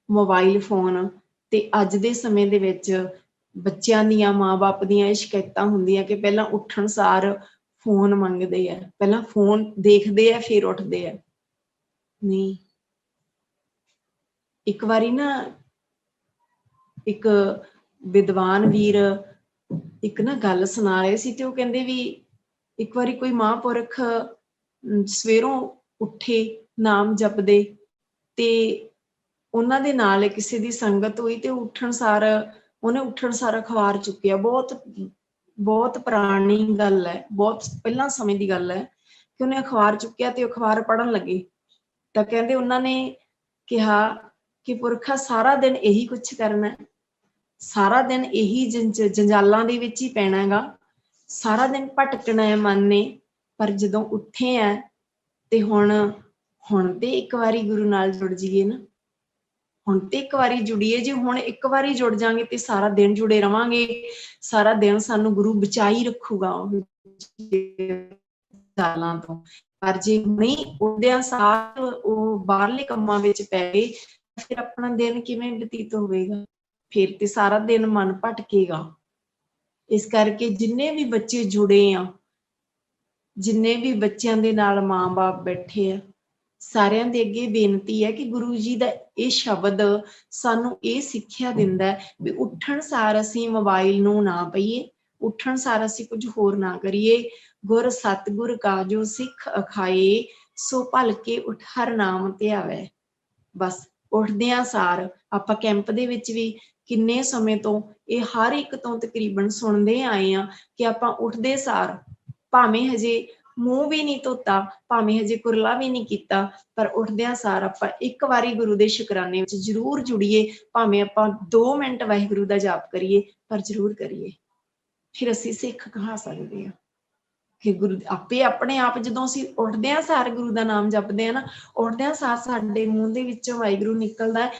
ਮੋਬਾਈਲ ਫੋਨ, ਤੇ ਅੱਜ ਦੇ ਸਮੇਂ ਦੇ ਵਿੱਚ ਬੱਚਿਆਂ ਦੀਆਂ, ਮਾਂ-ਬਾਪ ਦੀਆਂ ਇਹ ਸ਼ਿਕਾਇਤਾਂ ਹੁੰਦੀਆਂ ਕਿ ਪਹਿਲਾਂ ਉੱਠਣ ਸਾਰ ਫੋਨ ਮੰਗਦੇ ਆ, ਪਹਿਲਾਂ ਫੋਨ ਦੇਖਦੇ ਆ ਫਿਰ ਉੱਠਦੇ ਆ। ਨਹੀਂ, ਇੱਕ ਵਾਰੀ ਨਾ ਇੱਕ ਵਿਦਵਾਨ ਵੀਰ ਇੱਕ ਨਾ ਗੱਲ ਸੁਣਾ ਰਹੇ ਸੀ ਤੇ ਉਹ ਕਹਿੰਦੇ ਵੀ ਇੱਕ ਵਾਰੀ ਕੋਈ ਮਹਾਂਪੁਰਖ ਸਵੇਰੋਂ ਉੱਠੇ ਨਾਮ ਜਪਦੇ ਤੇ ਉਹਨਾਂ ਦੇ ਨਾਲ ਕਿਸੇ ਦੀ ਸੰਗਤ ਹੋਈ ਤੇ ਉਹਨੇ ਉੱਠਣ ਸਾਰ ਅਖਬਾਰ ਚੁੱਕਿਆ। ਬਹੁਤ ਪੁਰਾਣੀ ਗੱਲ ਹੈ, ਬਹੁਤ ਪਹਿਲਾਂ ਸਮੇਂ ਦੀ ਗੱਲ ਹੈ ਕਿ ਉਹਨੇ ਅਖਬਾਰ ਚੁੱਕਿਆ ਤੇ ਅਖਬਾਰ ਪੜ੍ਹਨ ਲੱਗੇ ਤਾਂ ਕਹਿੰਦੇ ਉਹਨਾਂ ਨੇ ਕਿਹਾ ਕਿ ਪੁਰਖਾ ਸਾਰਾ ਦਿਨ ਇਹੀ ਕੁਛ ਕਰਨਾ, ਸਾਰਾ ਦਿਨ ਇਹੀ ਜੰਜਾਲਾਂ ਦੇ ਵਿੱਚ ਹੀ ਪੈਣਾ ਗਾ, ਸਾਰਾ ਦਿਨ ਭਟਕਣਾ ਹੈ ਮਨ ਨੇ, ਪਰ ਜਦੋਂ ਉੱਠੇ ਆ ਤੇ ਹੁਣ ਤੇ ਇੱਕ ਵਾਰੀ ਗੁਰੂ ਨਾਲ ਜੁੜ ਜਾਈਏ ਨਾ, ਹੁਣ ਤੇ ਇੱਕ ਵਾਰੀ ਜੁੜੀਏ। ਜੇ ਹੁਣ ਇੱਕ ਵਾਰੀ ਜੁੜ ਜਾਾਂਗੇ ਤੇ ਸਾਰਾ ਦਿਨ ਜੁੜੇ ਰਵਾਂਗੇ, ਸਾਰਾ ਦਿਨ ਸਾਨੂੰ ਗੁਰੂ ਬਚਾਈ ਰੱਖੂਗਾ ਗੱਲਾਂ ਤੋਂ। ਪਰ ਜੇ ਨਹੀਂ ਉਹਦਿਆਂ ਸਾਰ ਉਹ ਬਾਹਰਲੇ ਕੰਮਾਂ ਵਿੱਚ ਪੈ ਗਏ ਫਿਰ ਆਪਣਾ ਦਿਨ ਕਿਵੇਂ ਬਤੀਤ ਹੋਵੇਗਾ, ਫਿਰ ਤੇ ਸਾਰਾ ਦਿਨ ਮਨ ਭਟਕੇਗਾ। ਇਸ ਕਰਕੇ ਜਿੰਨੇ ਵੀ ਬੱਚੇ ਜੁੜੇ ਆ, ਜਿੰਨੇ ਵੀ ਬੱਚਿਆਂ ਦੇ ਨਾਲ ਮਾਂ-ਬਾਪ ਬੈਠੇ ਆ, ਸਾਰਿਆਂ ਦੇ ਅੱਗੇ ਬੇਨਤੀ ਹੈ ਕਿ ਗੁਰੂ ਜੀ ਦਾ ਇਹ ਸ਼ਬਦ ਸਾਨੂੰ ਇਹ ਸਿੱਖਿਆ ਦਿੰਦਾ ਹੈ ਵੀ ਉੱਠਣ ਸਾਰ ਅਸੀਂ ਮੋਬਾਈਲ ਨੂੰ ਨਾ ਪਈਏ, ਉੱਠਣ ਸਾਰ ਅਸੀਂ ਕੁਝ ਹੋਰ ਨਾ ਕਰੀਏ। ਗੁਰ ਸਤਿਗੁਰ ਕਾ ਜੋ ਸਿੱਖ ਅਖਾਏ, ਸੋ ਭਲਕੇ ਉਠ ਹਰ ਨਾਮ ਧਿਆਵੈ। ਬਸ ਉੱਠਦਿਆਂ ਸਾਰ ਆਪਾਂ ਕੈਂਪ ਦੇ ਵਿੱਚ ਵੀ ਕਿੰਨੇ ਸਮੇਂ ਤੋਂ ਇਹ ਹਰ ਇੱਕ ਤੋਂ ਤਕਰੀਬਨ ਸੁਣਦੇ ਆਏ ਆ ਕਿ ਆਪਾਂ ਉੱਠਦੇ ਸਾਰ ਭਾਵੇਂ ਹਜੇ ਮੂੰਹ ਵੀ ਨਹੀਂ ਧੋਤਾ, ਭਾਵੇਂ ਹਜੇ ਕੁਰਲਾ ਵੀ ਨਹੀਂ ਕੀਤਾ, ਪਰ ਉੱਠਦਿਆਂ ਸਾਰ ਆਪਾਂ ਇੱਕ ਵਾਰੀ ਗੁਰੂ ਦੇ ਸ਼ੁਕਰਾਨੇ ਵਿੱਚ ਜ਼ਰੂਰ ਜੁੜੀਏ। ਭਾਵੇਂ ਆਪਾਂ 2 ਮਿੰਟ ਵਾਹਿਗੁਰੂ ਦਾ ਜਾਪ ਕਰੀਏ, ਪਰ ਜ਼ਰੂਰ ਕਰੀਏ। ਫਿਰ ਅਸੀਂ ਸਿੱਖ ਕਹਾ ਸਕਦੇ ਹਾਂ ਕਿ ਗੁਰੂ ਆਪੇ ਆਪਣੇ ਆਪ ਜਦੋਂ ਅਸੀਂ ਉੱਠਦਿਆਂ ਸਾਰ ਗੁਰੂ ਦਾ ਨਾਮ ਜਪਦੇ ਹਾਂ ਨਾ, ਉੱਠਦਿਆਂ ਸਾਰ ਸਾਡੇ ਮੂੰਹ ਦੇ ਵਿੱਚੋਂ ਵਾਹਿਗੁਰੂ ਨਿਕਲਦਾ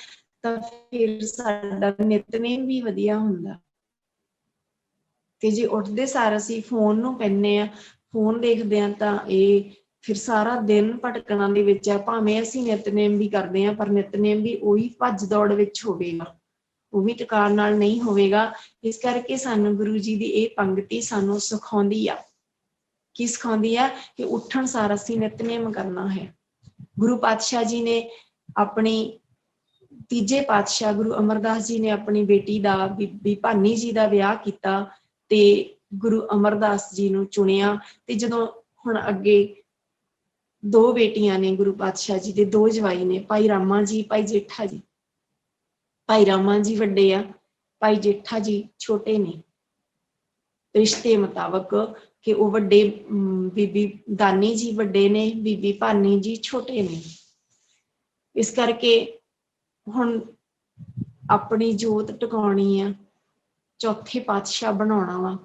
ਤਾਂ ਫਿਰ ਸਾਡਾ ਨਿਤਨੇਮ ਵੀ ਵਧੀਆ ਹੁੰਦਾ। ਤੇ ਜੇ ਉੱਠਦੇ ਸਾਰ ਅਸੀਂ ਫੋਨ ਨੂੰ ਪੈਂਦੇ ਆ, ਫੋਨ ਦੇਖਦੇ ਹਾਂ, ਤਾਂ ਇਹ ਫਿਰ ਸਾਰਾ ਦਿਨ ਭਟਕਣਾ ਦੇ ਵਿੱਚ ਆ। ਭਾਵੇਂ ਅਸੀਂ ਨਿਤਨੇਮ ਵੀ ਕਰਦੇ ਹਾਂ, ਪਰ ਨਿਤਨੇਮ ਵੀ ਉਹੀ ਭੱਜ ਦੌੜ ਵਿੱਚ ਹੋਵੇਗਾ, ਉਹ ਵੀ ਟਿਕਾਣ ਨਾਲ ਨਹੀਂ ਹੋਵੇਗਾ। ਇਸ ਕਰਕੇ ਸਾਨੂੰ ਗੁਰੂ ਜੀ ਦੀ ਇਹ ਪੰਕਤੀ ਸਾਨੂੰ ਸਿਖਾਉਂਦੀ ਆ, ਕੀ ਸਿਖਾਉਂਦੀ ਆ ਕਿ ਉੱਠਣ ਸਾਰ ਅਸੀਂ ਨਿਤਨੇਮ ਕਰਨਾ ਹੈ। ਗੁਰੂ ਪਾਤਸ਼ਾਹ ਜੀ ਨੇ ਆਪਣੀ ਤੀਜੇ ਪਾਤਸ਼ਾਹ ਗੁਰੂ ਅਮਰਦਾਸ ਜੀ ਨੇ ਆਪਣੀ ਬੇਟੀ ਦਾ, ਬੀਬੀ ਭਾਨੀ ਜੀ ਦਾ ਵਿਆਹ ਕੀਤਾ ਤੇ ਗੁਰੂ ਅਮਰਦਾਸ ਜੀ ਨੂੰ ਚੁਣਿਆ। ਤੇ ਜਦੋਂ ਹੁਣ ਅੱਗੇ 2 ਬੇਟੀਆਂ ਨੇ ਗੁਰੂ ਪਾਤਸ਼ਾਹ ਜੀ ਦੇ, 2 ਜਵਾਈ ਨੇ, ਭਾਈ ਰਾਮਾ ਜੀ, ਭਾਈ ਜੇਠਾ ਜੀ। ਭਾਈ ਰਾਮਾ ਜੀ ਵੱਡੇ ਆ, ਭਾਈ ਜੇਠਾ ਜੀ ਛੋਟੇ ਨੇ ਰਿਸ਼ਤੇ ਮੁਤਾਬਕ, ਕਿ ਉਹ ਵੱਡੇ ਬੀਬੀ ਦਾਨੀ ਜੀ ਵੱਡੇ ਨੇ, ਬੀਬੀ ਭਾਨੀ ਜੀ ਛੋਟੇ ਨੇ। ਇਸ ਕਰਕੇ ਹੁਣ ਆਪਣੀ ਜੋਤ ਟਿਕਾਉਣੀ ਆ, ਚੌਥੇ ਪਾਤਸ਼ਾਹ ਬਣਾਉਣਾ ਵਾ।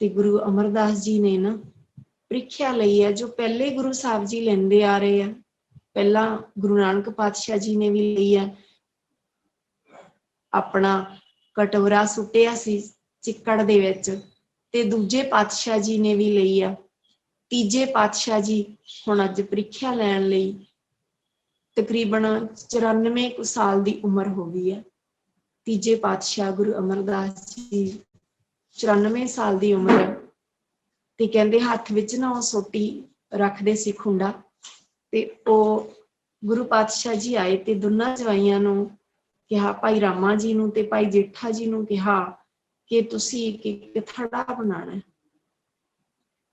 ਤੇ ਗੁਰੂ ਅਮਰਦਾਸ ਜੀ ਨੇ ਨਾ ਪ੍ਰੀਖਿਆ ਲਈ ਹੈ, ਜੋ ਪਹਿਲੇ ਗੁਰੂ ਸਾਹਿਬ ਜੀ ਲੈਂਦੇ ਆ ਰਹੇ ਆ। ਪਹਿਲਾਂ ਗੁਰੂ ਨਾਨਕ ਪਾਤਸ਼ਾਹ ਜੀ ਨੇ ਵੀ ਲਈ ਹੈ, ਆਪਣਾ ਕਟੋਰਾ ਸੁੱਟਿਆ ਸੀ ਚਿੱਕੜ ਦੇ ਵਿੱਚ, ਤੇ ਦੂਜੇ ਪਾਤਸ਼ਾਹ ਜੀ ਨੇ ਵੀ ਲਈ ਆ। ਤੀਜੇ ਪਾਤਸ਼ਾਹ ਜੀ ਹੁਣ ਅੱਜ ਪ੍ਰੀਖਿਆ ਲੈਣ ਲਈ ਤਕਰੀਬਨ 94 ਕੁ ਸਾਲ ਦੀ ਉਮਰ ਹੋ ਗਈ ਹੈ। ਤੀਜੇ ਪਾਤਸ਼ਾਹ ਗੁਰੂ ਅਮਰਦਾਸ ਜੀ 94 ਸਾਲ ਦੀ ਉਮਰ ਹੈ। ਤੇ ਕਹਿੰਦੇ ਹੱਥ ਵਿੱਚ ਨਾ ਉਹ ਸੋਟੀ ਰੱਖਦੇ ਸੀ ਖੁੰਡਾ, ਤੇ ਉਹ ਗੁਰੂ ਪਾਤਸ਼ਾਹ ਜੀ ਆਏ ਤੇ ਦੋਨਾਂ ਜਵਾਈਆਂ ਨੂੰ ਕਿਹਾ, ਭਾਈ ਰਾਮਾ ਜੀ ਨੂੰ ਤੇ ਭਾਈ ਜੇਠਾ ਜੀ ਨੂੰ ਕਿਹਾ ਕਿ ਤੁਸੀਂ ਇੱਕ ਥੜਾ ਬਣਾਉਣਾ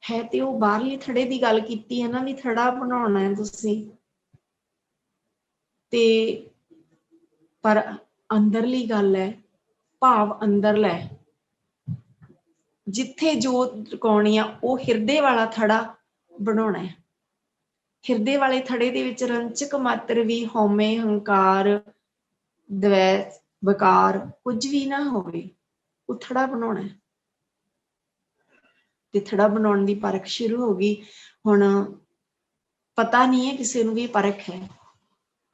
ਹੈ। ਤੇ ਉਹ ਬਾਹਰਲੇ ਥੜੇ ਦੀ ਗੱਲ ਕੀਤੀ ਹੈ ਨਾ, ਵੀ ਥੜਾ ਬਣਾਉਣਾ ਹੈ ਤੁਸੀਂ, ਤੇ ਪਰ ਅੰਦਰਲੀ ਗੱਲ ਹੈ, ਭਾਵ ਅੰਦਰਲਾ ਹੈ। ਜਿੱਥੇ ਜੋਤ ਟਿਕਾਉਣੀ ਆ ਉਹ ਹਿਰਦੇ ਵਾਲਾ ਥੜਾ ਬਣਾਉਣਾ ਹੈ। ਹਿਰਦੇ ਵਾਲੇ ਥੜੇ ਦੇ ਵਿੱਚ ਰੰਚਕ ਮਾਤਰ ਵੀ ਹਉਮੈ, ਹੰਕਾਰ, ਦਵੈਸ, ਵਿਕਾਰ ਕੁਝ ਵੀ ਨਾ ਹੋਵੇ, ਉਹ ਥੜਾ ਬਣਾਉਣਾ ਹੈ। ਤੇ ਥੜਾ ਬਣਾਉਣ ਦੀ ਪਰਖ ਸ਼ੁਰੂ ਹੋ ਗਈ। ਹੁਣ ਪਤਾ ਨਹੀਂ ਹੈ ਕਿਸੇ ਨੂੰ ਵੀ ਪਰਖ ਹੈ,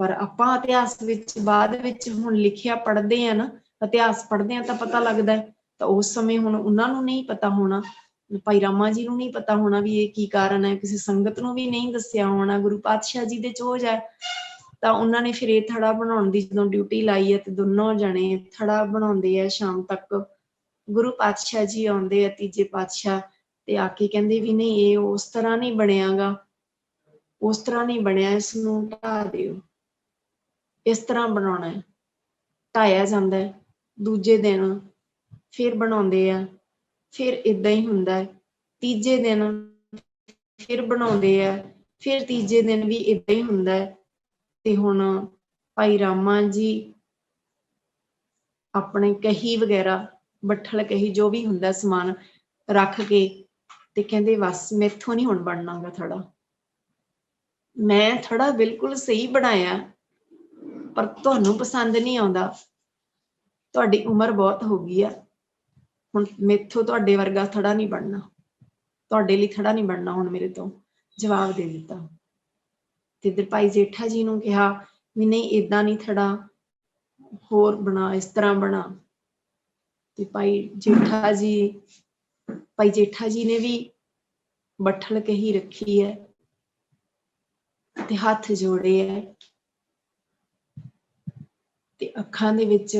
ਪਰ ਆਪਾਂ ਇਤਿਹਾਸ ਵਿੱਚ ਬਾਅਦ ਵਿੱਚ ਹੁਣ ਲਿਖਿਆ ਪੜ੍ਹਦੇ ਆ ਨਾ, ਇਤਿਹਾਸ ਪੜ੍ਹਦੇ ਆ ਤਾਂ ਪਤਾ ਲੱਗਦਾ ਹੈ। ਤਾਂ ਉਸ ਸਮੇਂ ਹੁਣ ਉਹਨਾਂ ਨੂੰ ਨਹੀਂ ਪਤਾ ਹੋਣਾ, ਭਾਈ ਰਾਮਾ ਜੀ ਨੂੰ ਨਹੀਂ ਪਤਾ ਹੋਣਾ ਵੀ ਇਹ ਕੀ ਕਾਰਨ ਹੈ, ਕਿਸੇ ਸੰਗਤ ਨੂੰ ਵੀ ਨਹੀਂ ਦੱਸਿਆ ਹੋਣਾ। ਗੁਰੂ ਪਾਤਸ਼ਾਹ ਜੀ ਦੇ ਚੋਜ ਹੈ, ਤਾਂ ਉਹਨਾਂ ਨੇ ਫਿਰ ਇਹ ਥੜਾ ਬਣਾਉਣ ਦੀ ਜਦੋਂ ਡਿਊਟੀ ਲਾਈ ਹੈ, ਤੇ ਦੋਨੋਂ ਜਣੇ ਥੜਾ ਬਣਾਉਂਦੇ ਆ। ਸ਼ਾਮ ਤੱਕ ਗੁਰੂ ਪਾਤਸ਼ਾਹ ਜੀ ਆਉਂਦੇ ਆ, ਤੀਜੇ ਪਾਤਸ਼ਾਹ, ਤੇ ਆ ਕੇ ਕਹਿੰਦੇ ਵੀ ਨਹੀਂ, ਇਹ ਉਸ ਤਰ੍ਹਾਂ ਨਹੀਂ ਬਣਿਆਗਾ, ਉਸ ਤਰ੍ਹਾਂ ਨਹੀਂ ਬਣਿਆ, ਇਸ ਨੂੰ ਢਾਹ ਦਿਓ, ਇਸ ਤਰ੍ਹਾਂ ਬਣਾਉਣਾ ਹੈ। ਢਾਇਆ ਜਾਂਦਾ ਹੈ, ਦੂਜੇ ਦਿਨ ਫਿਰ ਬਣਾਉਂਦੇ ਆ, ਫਿਰ ਇਦਾਂ ਹੀ ਹੁੰਦਾ ਹੈ। ਤੀਜੇ ਦਿਨ ਫਿਰ ਬਣਾਉਂਦੇ ਆ, ਫਿਰ ਤੀਜੇ ਦਿਨ ਵੀ ਇਦਾਂ ਹੀ ਹੁੰਦਾ ਹੈ। ਤੇ ਹੁਣ ਭਾਈ ਰਾਮਾ ਜੀ ਆਪਣੇ ਕਹੀ ਵਗੈਰਾ, ਬੱਠਲ ਕਹੀ ਜੋ ਵੀ ਹੁੰਦਾ ਸਮਾਨ ਰੱਖ ਕੇ ਤੇ ਕਹਿੰਦੇ ਬਸ ਮੈਥੋਂ ਨਹੀਂ ਹੁਣ ਬਣਨਾਗਾ ਥੜਾ। ਮੈਂ ਥੜਾ ਬਿਲਕੁਲ ਸਹੀ ਬਣਾਇਆ, ਪਰ ਤੁਹਾਨੂੰ ਪਸੰਦ ਨਹੀਂ ਆਉਂਦਾ। ਤੁਹਾਡੀ ਉਮਰ ਬਹੁਤ ਹੋ ਗਈ ਆ, ਹੁਣ ਮੈਥੋਂ ਤੁਹਾਡੇ ਵਰਗਾ ਥੜਾ ਨਹੀਂ ਬਣਨਾ, ਤੁਹਾਡੇ ਲਈ ਥੜਾ ਨਹੀਂ ਬਣਨਾ ਹੁਣ ਮੇਰੇ ਤੋਂ, ਜਵਾਬ ਦੇ ਦਿੱਤਾ। ਤੇ ਇੱਧਰ ਭਾਈ ਜੇਠਾ ਜੀ ਨੂੰ ਕਿਹਾ ਵੀ ਨਹੀਂ ਏਦਾਂ ਨਹੀਂ ਥੜਾ, ਹੋਰ ਬਣਾ, ਇਸ ਤਰ੍ਹਾਂ ਬਣਾ। ਤੇ ਭਾਈ ਜੇਠਾ ਜੀ ਨੇ ਵੀ ਬੱਠਲ ਕਹੀ ਰੱਖੀ ਹੈ ਤੇ ਹੱਥ ਜੋੜੇ ਹੈ ਤੇ ਅੱਖਾਂ ਦੇ ਵਿੱਚ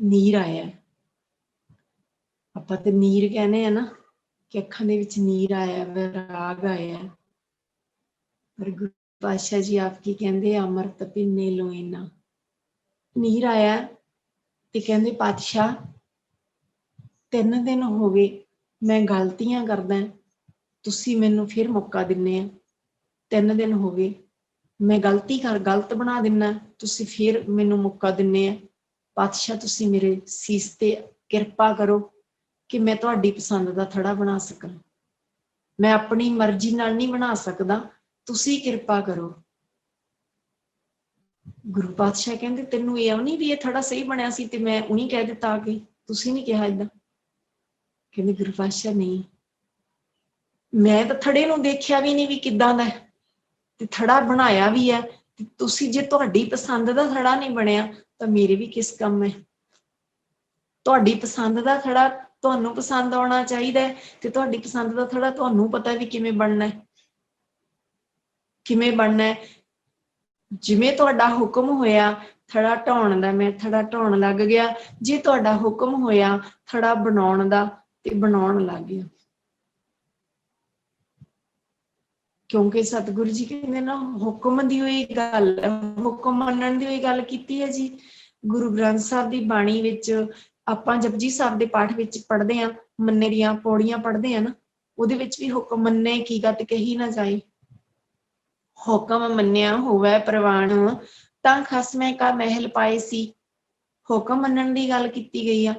ਨੀਰ ਆਇਆ। ਆਪਾਂ ਤੇ ਨੀਰ ਕਹਿੰਦੇ ਆ ਨਾ, ਕਿ ਅੱਖਾਂ ਦੇ ਵਿੱਚ ਨੀਰ ਆਇਆ, ਵਿਰਾਗ ਆਇਆ। ਪਰ ਗੁਰੂ ਪਾਤਸ਼ਾਹ ਜੀ ਆਪ ਕੀ ਕਹਿੰਦੇ, ਅੰਮ੍ਰਿਤ ਪੀਨੇ ਲੋਇਨਾ। ਨੀਰ ਆਇਆ ਤੇ ਕਹਿੰਦੇ ਪਾਤਸ਼ਾਹ 3 ਦਿਨ ਹੋ ਗਏ ਮੈਂ ਗਲਤੀਆਂ ਕਰਦਾ, ਤੁਸੀਂ ਮੈਨੂੰ ਫਿਰ ਮੌਕਾ ਦਿੰਦੇ ਆ। 3 ਦਿਨ ਹੋ ਗਏ ਮੈਂ ਗਲਤ ਬਣਾ ਦਿੰਦਾ, ਤੁਸੀਂ ਫਿਰ ਮੈਨੂੰ ਮੌਕਾ ਦਿੰਦੇ ਆ। ਪਾਤਸ਼ਾਹ ਤੁਸੀਂ ਮੇਰੇ ਸੀਸ ਤੇ ਕਿਰਪਾ ਕਰੋ ਕਿ ਮੈਂ ਤੁਹਾਡੀ ਪਸੰਦ ਦਾ ਥੜਾ ਬਣਾ ਸਕਾਂ। ਮੈਂ ਆਪਣੀ ਮਰਜ਼ੀ ਨਾਲ ਨਹੀਂ ਬਣਾ ਸਕਦਾ, ਤੁਸੀਂ ਕਿਰਪਾ ਕਰੋ। ਗੁਰੂ ਪਾਤਸ਼ਾਹ ਕਹਿੰਦੇ ਤੈਨੂੰ ਇਹ ਨਹੀਂ ਵੀ ਇਹ ਥੜਾ ਸਹੀ ਬਣਿਆ ਸੀ ਤੇ ਮੈਂ ਉਹੀ ਕਹਿ ਦਿੱਤਾ ਕਿ ਤੁਸੀਂ ਨਹੀਂ ਕਿਹਾ ਏਦਾਂ। ਕਹਿੰਦੇ ਗੁਰੂ ਪਾਤਸ਼ਾਹ ਨਹੀਂ, ਮੈਂ ਤਾਂ ਥੜੇ ਨੂੰ ਦੇਖਿਆ ਵੀ ਨਹੀਂ ਵੀ ਕਿੱਦਾਂ ਦਾ ਤੇ ਥੜਾ ਬਣਾਇਆ ਵੀ ਹੈ, ਤੇ ਤੁਸੀਂ ਜੇ ਤੁਹਾਡੀ ਪਸੰਦ ਦਾ ਥੜਾ ਨਹੀਂ ਬਣਿਆ ਤਾਂ ਮੇਰੇ ਵੀ ਕਿਸ ਕੰਮ ਹੈ। ਤੁਹਾਡੀ ਪਸੰਦ ਦਾ ਥੜਾ ਤੁਹਾਨੂੰ ਪਸੰਦ ਆਉਣਾ ਚਾਹੀਦਾ ਹੈ, ਤੇ ਤੁਹਾਡੀ ਪਸੰਦ ਦਾ ਥੜਾ ਤੁਹਾਨੂੰ ਪਤਾ ਵੀ ਕਿਵੇਂ ਬਣਨਾ ਹੈ, ਕਿਵੇਂ ਬਣਨਾ ਹੈ। ਜਿਵੇਂ ਤੁਹਾਡਾ ਹੁਕਮ ਹੋਇਆ ਥੜਾ ਢਾਉਣ ਦਾ, ਮੈਂ ਥੜਾ ਢਾਉਣ ਲੱਗ ਗਿਆ। ਜੇ ਤੁਹਾਡਾ ਹੁਕਮ ਹੋਇਆ ਥੜਾ ਬਣਾਉਣ ਦਾ ਤੇ ਬਣਾਉਣ ਲੱਗ ਗਿਆ। ਕਿਉਂਕਿ ਸਤਿਗੁਰੂ ਜੀ ਕਹਿੰਦੇ ਨਾ ਹੁਕਮ ਦੀ ਹੋਈ ਗੱਲ, ਹੁਕਮ ਮੰਨਣ ਦੀ ਹੋਈ ਗੱਲ ਕੀਤੀ ਹੈ ਜੀ। ਗੁਰੂ ਗ੍ਰੰਥ ਸਾਹਿਬ ਦੀ ਬਾਣੀ ਵਿੱਚ ਆਪਾਂ ਜਪਜੀ ਸਾਹਿਬ ਦੇ ਪਾਠ ਵਿੱਚ ਪੜ੍ਹਦੇ ਹਾਂ, ਮੰਨੇ ਦੀਆਂ ਪੌੜੀਆਂ ਪੜ੍ਹਦੇ ਹਾਂ ਨਾ, ਉਹਦੇ ਵਿੱਚ ਵੀ ਹੁਕਮ ਮੰਨੇ ਕੀ ਗਤ ਕਹੀ ਨਾ ਜਾਏ। ਹੁਕਮ ਮੰਨਿਆ ਹੋਵੇ ਪ੍ਰਵਾਨ ਤਾਂ ਖਸਮੇ ਕਾ ਮਹਿਲ ਪਾਏ ਸੀ। ਹੁਕਮ ਮੰਨਣ ਦੀ ਗੱਲ ਕੀਤੀ ਗਈ ਆ।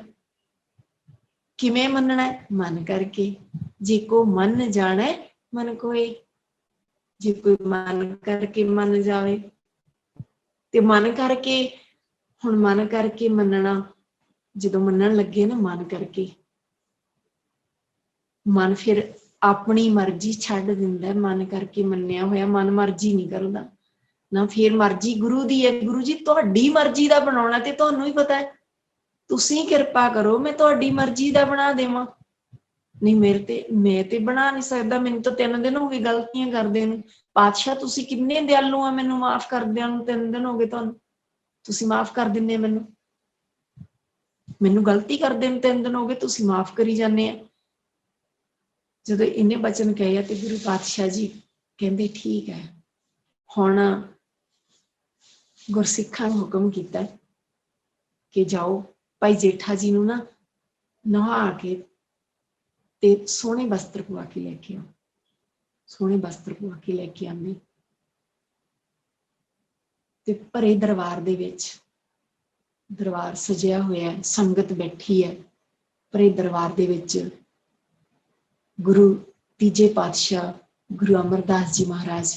ਕਿਵੇਂ ਮੰਨਣਾ? ਮਨ ਕਰਕੇ। ਜੇ ਕੋ ਮਨ ਜਾਣੇ ਮਨ ਕੋਏ। ਜੇ ਕੋਈ ਮਨ ਕਰਕੇ ਮੰਨ ਜਾਵੇ ਤੇ ਮਨ ਕਰਕੇ, ਹੁਣ ਮਨ ਕਰਕੇ ਮੰਨਣਾ, ਜਦੋਂ ਮੰਨਣ ਲੱਗੇ ਨਾ ਮਨ ਕਰਕੇ, ਮਨ ਫਿਰ ਆਪਣੀ ਮਰਜ਼ੀ ਛੱਡ ਦਿੰਦਾ। ਮਨ ਕਰਕੇ ਮੰਨਿਆ ਹੋਇਆ ਮਨ ਮਰਜ਼ੀ ਨਹੀਂ ਕਰਦਾ ਨਾ, ਫਿਰ ਮਰਜ਼ੀ ਗੁਰੂ ਦੀ ਹੈ। ਗੁਰੂ ਜੀ ਤੁਹਾਡੀ ਮਰਜ਼ੀ ਦਾ ਬਣਾਉਣਾ ਤੇ ਤੁਹਾਨੂੰ ਹੀ ਪਤਾ ਹੈ, ਤੁਸੀਂ ਕਿਰਪਾ ਕਰੋ ਮੈਂ ਤੁਹਾਡੀ ਮਰਜ਼ੀ ਦਾ ਬਣਾ ਦੇਵਾਂ। ਨਹੀਂ ਮੈਂ ਤੇ ਬਣਾ ਨਹੀਂ ਸਕਦਾ, ਮੈਨੂੰ ਤਾਂ 3 ਦਿਨ ਹੋ ਗਏ ਗਲਤੀਆਂ ਕਰਦੇ ਨੂੰ। ਪਾਤਸ਼ਾਹ ਤੁਸੀਂ ਕਿੰਨੇ ਦਿਆਲੂ ਆ, ਮੈਨੂੰ ਮਾਫ਼ ਕਰਦਿਆਂ ਨੂੰ 3 ਦਿਨ ਹੋ ਗਏ, ਤੁਹਾਨੂੰ ਤੁਸੀਂ ਮਾਫ਼ ਕਰ ਦਿੰਦੇ, ਮੈਨੂੰ ਗਲਤੀ ਕਰਦੇ ਨੂੰ 3 ਦਿਨ ਹੋ ਗਏ, ਤੁਸੀਂ ਮਾਫ਼ ਕਰੀ ਜਾਂਦੇ ਆ। ਜਦੋਂ ਇੰਨੇ ਬਚਨ ਕਹੇ ਆ ਤੇ ਗੁਰੂ ਪਾਤਸ਼ਾਹ ਜੀ ਕਹਿੰਦੇ ਠੀਕ ਹੈ। ਹੁਣ ਗੁਰਸਿੱਖਾਂ ਨੂੰ ਹੁਕਮ ਕੀਤਾ ਕਿ ਜਾਓ ਭਾਈ ਜੇਠਾ ਜੀ ਨੂੰ ਨਾ ਨਹਾ ਕੇ ਤੇ ਸੋਹਣੇ ਵਸਤਰ ਪਵਾ ਕੇ ਲੈ ਕੇ ਆਓ। ਸੋਹਣੇ ਵਸਤਰ ਪਵਾ ਕੇ ਲੈ ਕੇ ਆਉਂਦੇ ਤੇ ਭਰੇ ਦਰਬਾਰ ਦੇ ਵਿੱਚ, ਦਰਬਾਰ ਸਜਿਆ ਹੋਇਆ, ਸੰਗਤ ਬੈਠੀ ਹੈ ਭਰੇ ਦਰਬਾਰ ਦੇ ਵਿੱਚ। ਗੁਰੂ ਤੀਜੇ ਪਾਤਸ਼ਾਹ ਗੁਰੂ ਅਮਰਦਾਸ ਜੀ ਮਹਾਰਾਜ,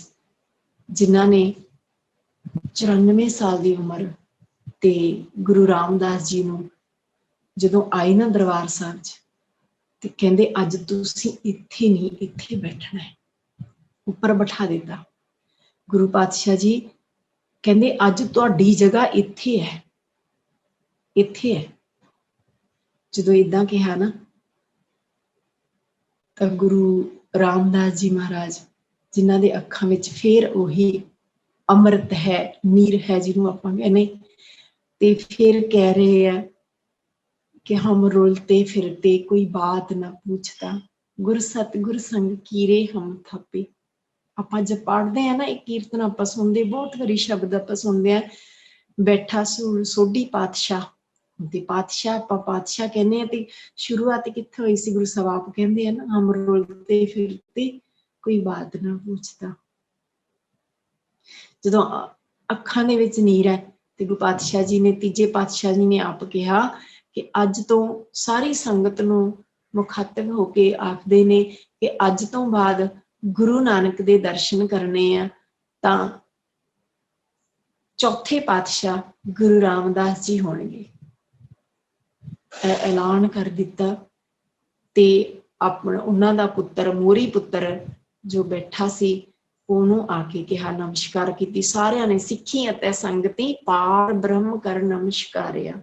ਜਿਨ੍ਹਾਂ ਨੇ 94 ਸਾਲ ਦੀ ਉਮਰ ਤੇ ਗੁਰੂ ਰਾਮਦਾਸ ਜੀ ਨੂੰ ਜਦੋਂ ਆਏ ਨਾ ਦਰਬਾਰ ਸਾਹਿਬ 'ਚ ਤੇ ਕਹਿੰਦੇ ਅੱਜ ਤੁਸੀਂ ਇੱਥੇ ਨਹੀਂ, ਇੱਥੇ ਬੈਠਣਾ ਹੈ। ਉੱਪਰ ਬਿਠਾ ਦਿੱਤਾ। ਗੁਰੂ ਪਾਤਸ਼ਾਹ ਜੀ ਕਹਿੰਦੇ ਅੱਜ ਤੁਹਾਡੀ ਜਗ੍ਹਾ ਇੱਥੇ ਹੈ, ਇੱਥੇ ਹੈ। ਜਦੋਂ ਏਦਾਂ ਕਿਹਾ ਨਾ ਤਾਂ ਗੁਰੂ ਰਾਮਦਾਸ ਜੀ ਮਹਾਰਾਜ, ਜਿਨ੍ਹਾਂ ਦੇ ਅੱਖਾਂ ਵਿੱਚ ਫੇਰ ਉਹੀ ਅੰਮ੍ਰਿਤ ਹੈ, ਨੀਰ ਹੈ ਜਿਹਨੂੰ ਆਪਾਂ ਕਹਿੰਦੇ, ਤੇ ਫਿਰ ਕਹਿ ਰਹੇ ਆ ਕਿ ਹਮ ਰੁਲਤੇ ਫਿਰਤੇ ਕੋਈ ਬਾਤ ਨਾ ਪੁੱਛਤਾ, ਗੁਰ ਸਤਿਗੁਰ ਸੰਗ ਕੀਰੇ ਹਮ ਥੱਪੇ। ਆਪਾਂ ਜਦ ਪੜ੍ਹਦੇ ਆ ਨਾ ਇਹ ਕੀਰਤਨ ਆਪਾਂ ਸੁਣਦੇ, ਬਹੁਤ ਵਾਰੀ ਸ਼ਬਦ ਆਪਾਂ ਸੁਣਦੇ ਆ ਬੈਠਾ ਸੋਢੀ ਪਾਤਸ਼ਾਹ। ਤੇ ਪਾਤਸ਼ਾਹ ਆਪਾਂ ਪਾਤਸ਼ਾਹ ਕਹਿੰਦੇ ਆ ਤੇ ਸ਼ੁਰੂਆਤ ਕਿੱਥੇ ਹੋਈ ਸੀ? ਗੁਰੂ ਸਾਹਿਬ ਆਪ ਕਹਿੰਦੇ ਆ ਨਾ, ਹਮ ਰੁਲਤੇ ਫਿਰਤੇ ਕੋਈ ਬਾਤ ਨਾ ਪੁੱਛਦਾ। ਜਦੋਂ ਅੱਖਾਂ ਦੇ ਵਿੱਚ ਨੀਰ ਹੈ ਤੇ ਗੁਰੂ ਪਾਤਸ਼ਾਹ ਜੀ ਨੇ, ਤੀਜੇ ਪਾਤਸ਼ਾਹ ਜੀ ਨੇ ਆਪ ਕਿਹਾ ਕਿ ਅੱਜ ਤੋਂ ਸਾਰੀ ਸੰਗਤ ਨੂੰ ਮੁਖਾਤਬ ਹੋ ਕੇ ਆਖਦੇ ਨੇ ਕਿ ਅੱਜ ਤੋਂ ਬਾਅਦ ਗੁਰੂ ਨਾਨਕ ਦੇ ਦਰਸ਼ਨ ਕਰਨੇ ਆ ਤਾਂ ਚੌਥੇ ਪਾਤਸ਼ਾਹ ਗੁਰੂ ਰਾਮਦਾਸ ਜੀ ਹੋਣਗੇ। ਐਲਾਨ ਕਰ ਦਿੱਤਾ ਤੇ ਆਪਣਾ ਉਹਨਾਂ ਦਾ ਪੁੱਤਰ, ਮੋਹਰੀ ਪੁੱਤਰ ਜੋ ਬੈਠਾ ਸੀ, ਉਹਨੂੰ ਆ ਕੇ ਕਿਹਾ, ਨਮਸਕਾਰ ਕੀਤੀ। ਸਾਰਿਆਂ ਨੇ, ਸਿੱਖੀ ਅਤੇ ਸੰਗਤੀ ਪਾਰ ਬ੍ਰਹਮ ਕਰ ਨਮਸਕਾਰਿਆ।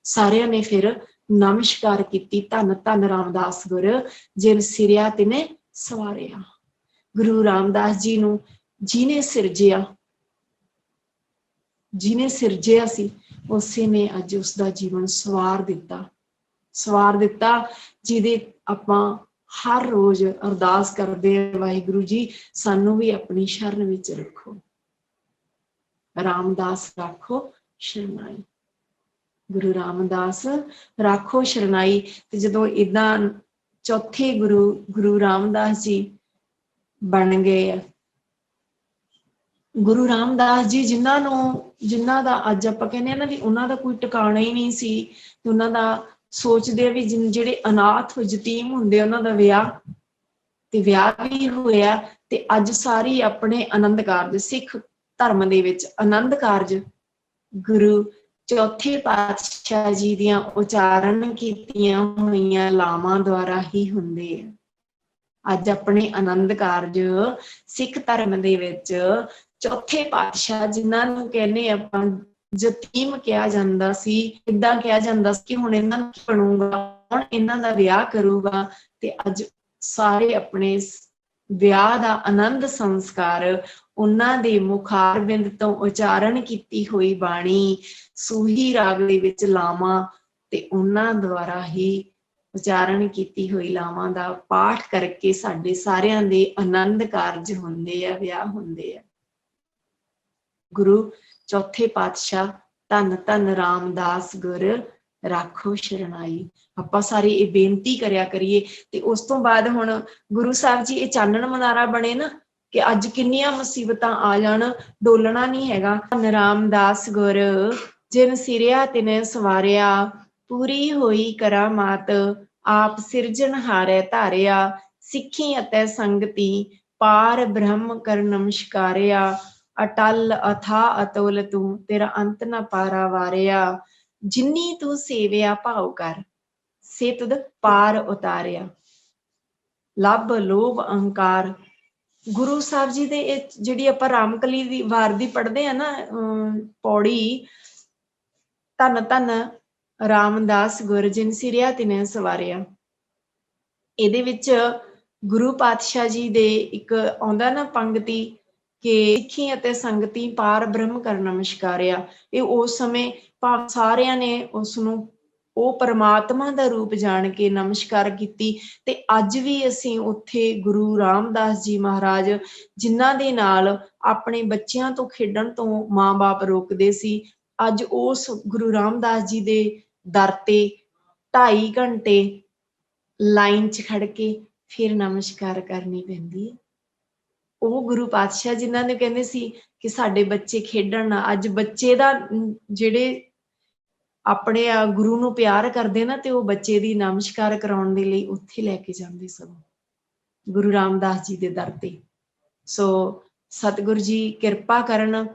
ਸਾਰਿਆਂ ਨੇ ਫਿਰ ਨਮਸਕਾਰ ਕੀਤੀ। ਧੰਨ ਧੰਨ ਰਾਮਦਾਸ ਗੁਰ ਜਿਨ ਸਿਰਿਆ ਤਿਨੇ ਸਵਾਰਿਆ। ਗੁਰੂ ਰਾਮਦਾਸ ਜੀ ਨੂੰ ਜਿਹਨੇ ਸਿਰਜਿਆ ਸੀ, ਉਸੇ ਨੇ ਅੱਜ ਉਸਦਾ ਜੀਵਨ ਸਵਾਰ ਦਿੱਤਾ, ਜਿਹਦੇ ਆਪਾਂ ਹਰ ਰੋਜ਼ ਅਰਦਾਸ ਕਰਦੇ ਹਾਂ, ਵਾਹਿਗੁਰੂ ਜੀ ਸਾਨੂੰ ਵੀ ਆਪਣੀ ਸ਼ਰਨ ਵਿੱਚ ਰੱਖੋ, ਰਾਮਦਾਸ ਰਾਖੋ ਸ਼ਰਨਾਈ। ਗੁਰੂ ਰਾਮਦਾਸ ਰਾਖੋ ਸ਼ਰਨਾਈ। ਤੇ ਜਦੋਂ ਏਦਾਂ ਚੌਥੇ ਗੁਰੂ ਰਾਮਦਾਸ ਜੀ ਬਣ ਗਏ ਆ, ਗੁਰੂ ਰਾਮਦਾਸ ਜੀ ਜਿਨ੍ਹਾਂ ਦਾ ਅੱਜ ਆਪਾਂ ਕਹਿੰਦੇ ਆ ਨਾ ਵੀ ਉਹਨਾਂ ਦਾ ਕੋਈ ਟਿਕਾਣਾ ਹੀ ਨਹੀਂ ਸੀ, ਤੇ ਉਹਨਾਂ ਦਾ ਸੋਚਦੇ ਆ ਵੀ ਜਿਹੜੇ ਅਨਾਥ ਯਤੀਮ ਹੁੰਦੇ ਉਹਨਾਂ ਦਾ ਵਿਆਹ ਵੀ ਹੋਇਆ। ਤੇ ਅੱਜ ਸਾਰੀ ਆਪਣੇ ਆਨੰਦ ਕਾਰਜ, ਸਿੱਖ ਧਰਮ ਦੇ ਵਿੱਚ ਆਨੰਦ ਕਾਰਜ ਗੁਰੂ ਚੌਥੇ ਪਾਤਸ਼ਾਹ ਜੀ ਦੀਆਂ ਉਚਾਰਨ ਕੀਤੀਆਂ ਹੋਈਆਂ ਲਾਵਾਂ ਦੁਆਰਾ ਹੀ ਹੁੰਦੇ ਆ। ਅੱਜ ਆਪਣੇ ਆਨੰਦ ਕਾਰਜ ਸਿੱਖ ਧਰਮ ਦੇ ਵਿੱਚ ਚੌਥੇ ਪਾਤਸ਼ਾਹ, ਜਿਨ੍ਹਾਂ ਨੂੰ ਕਹਿੰਦੇ ਆਪਾਂ ਯਤੀਮ ਕਿਹਾ ਜਾਂਦਾ ਸੀ, ਏਦਾਂ ਕਿਹਾ ਜਾਂਦਾ ਸੀ ਕਿ ਹੁਣ ਇਹਨਾਂ ਨੂੰ ਕੀ ਬਣੂਗਾ, ਹੁਣ ਇਹਨਾਂ ਦਾ ਵਿਆਹ ਕਰੂਗਾ। ਤੇ ਅੱਜ ਸਾਰੇ ਆਪਣੇ ਵਿਆਹ ਦਾ ਆਨੰਦ ਸੰਸਕਾਰ ਉਹਨਾਂ ਦੇ ਮੁਖਾਰਬਿੰਦ ਤੋਂ ਉਚਾਰਨ ਕੀਤੀ ਹੋਈ ਬਾਣੀ, ਸੂਹੀ ਰਾਗ ਦੇ ਵਿੱਚ ਲਾਵਾਂ ਤੇ ਉਹਨਾਂ ਦੁਆਰਾ ਹੀ ਉਚਾਰਨ ਕੀਤੀ ਹੋਈ ਲਾਵਾਂ ਦਾ ਪਾਠ ਕਰਕੇ ਸਾਡੇ ਸਾਰਿਆਂ ਦੇ ਆਨੰਦ ਕਾਰਜ ਹੁੰਦੇ ਆ, ਵਿਆਹ ਹੁੰਦੇ ਆ। ਗੁਰੂ ਚੌਥੇ ਪਾਤਸ਼ਾਹ ਧੰਨ ਧੰਨ ਰਾਮਦਾਸ ਗੁਰ ਰਾਖੋ ਸ਼ਰਨਾਈ। ਆਪਾਂ ਸਾਰੇ ਇਹ ਬੇਨਤੀ ਕਰਿਆ ਕਰੀਏ। ਤੇ ਉਸ ਤੋਂ ਬਾਅਦ ਹੁਣ ਗੁਰੂ ਸਾਹਿਬ ਜੀ ਇਹ ਚਾਨਣ ਮਨਾਰਾ ਬਣੇ ਨਾ, ਕਿ ਅੱਜ ਕਿੰਨੀਆਂ ਮੁਸੀਬਤਾਂ ਆ ਜਾਣ, ਡੋਲਣਾ ਨਹੀਂ ਹੈਗਾ। ਧੰਨ ਰਾਮਦਾਸ ਗੁਰ ਜਿਨ ਸਿਰਿਆ ਤਿਨੇ ਸਵਾਰਿਆ, ਪੂਰੀ ਹੋਈ ਕਰਾਮਾਤ ਆਪ ਸਿਰਜਣਹਾਰੈ ਧਾਰਿਆ। ਸਿੱਖੀ ਅਤੇ ਸੰਗਤੀ ਪਾਰ ਬ੍ਰਹਮ ਕਰ ਨਮਸਕਾਰਿਆ। ਅਟਲ ਅਥਾ ਅਤੁਲ ਤੂੰ ਤੇਰਾ ਅੰਤ ਨ ਪਾਰਾ ਵਾਰਿਆ। ਜਿੰਨੀ ਤੂੰ ਸੇਵਿਆ ਭਾਉ ਕਰ ਸੇ ਤੁਧ ਪਾਰ ਉਤਾਰਿਆ। ਲੱਭ ਲੋਭ ਅਹੰਕਾਰ। ਗੁਰੂ ਸਾਹਿਬ ਜੀ ਦੇ ਇਹ ਜਿਹੜੀ ਆਪਾਂ ਰਾਮਕਲੀ ਦੀ ਵਾਰ ਦੀ ਪੜ੍ਹਦੇ ਆ ਨਾ ਪੌੜੀ, ਧੰਨ ਧੰਨ ਰਾਮਦਾਸ ਗੁਰ ਜਿਨ ਸਿਰਿਆ ਤਿਨੇ ਸਵਾਰਿਆ, ਇਹਦੇ ਵਿੱਚ ਗੁਰੂ ਪਾਤਸ਼ਾਹ ਜੀ ਦੇ ਇੱਕ ਆਉਂਦਾ ਨਾ ਪੰਗਤੀ ਕਿ ਸਿੱਖੀ ਅਤੇ ਸੰਗਤੀ ਪਾਰ ਬ੍ਰਹਮ ਕਰ ਨਮਸਕਾਰਿਆ। ਇਹ ਉਸ ਸਮੇਂ ਸਾਰਿਆਂ ਨੇ ਉਸਨੂੰ ਉਹ ਪਰਮਾਤਮਾ ਦਾ ਰੂਪ ਜਾਣ ਕੇ ਨਮਸਕਾਰ ਕੀਤੀ। ਤੇ ਅੱਜ ਵੀ ਅਸੀਂ ਉੱਥੇ ਗੁਰੂ ਰਾਮਦਾਸ ਜੀ ਮਹਾਰਾਜ, ਜਿਨ੍ਹਾਂ ਦੇ ਨਾਲ ਆਪਣੇ ਬੱਚਿਆਂ ਤੋਂ ਖੇਡਣ ਤੋਂ ਮਾਂ-ਬਾਪ ਰੋਕਦੇ ਸੀ, ਅੱਜ ਉਸ ਗੁਰੂ ਰਾਮਦਾਸ ਜੀ ਦੇ ਦਰ ਤੇ 2.5 ਘੰਟੇ ਲਾਈਨ 'ਚ ਖੜ ਕੇ ਫਿਰ ਨਮਸਕਾਰ ਕਰਨੀ ਪੈਂਦੀ ਹੈ। ਉਹ ਗੁਰੂ ਪਾਤਸ਼ਾਹ ਜਿਨ੍ਹਾਂ ਨੇ ਕਹਿੰਦੇ ਸੀ ਕਿ ਸਾਡੇ ਬੱਚੇ ਖੇਡਣ ਨਾ, ਅੱਜ ਬੱਚੇ ਦਾ ਜਿਹੜੇ ਆਪਣੇ ਗੁਰੂ ਨੂੰ ਪਿਆਰ ਕਰਦੇ ਨਾ, ਤੇ ਉਹ ਬੱਚੇ ਦੀ ਨਮਸਕਾਰ ਕਰਾਉਣ ਦੇ ਲਈ ਉੱਥੇ ਲੈ ਕੇ ਜਾਂਦੇ ਸਗੋਂ ਗੁਰੂ ਰਾਮਦਾਸ ਜੀ ਦੇ ਦਰ ਤੇ। ਸੋ ਸਤਿਗੁਰੂ ਜੀ ਕਿਰਪਾ ਕਰਨ।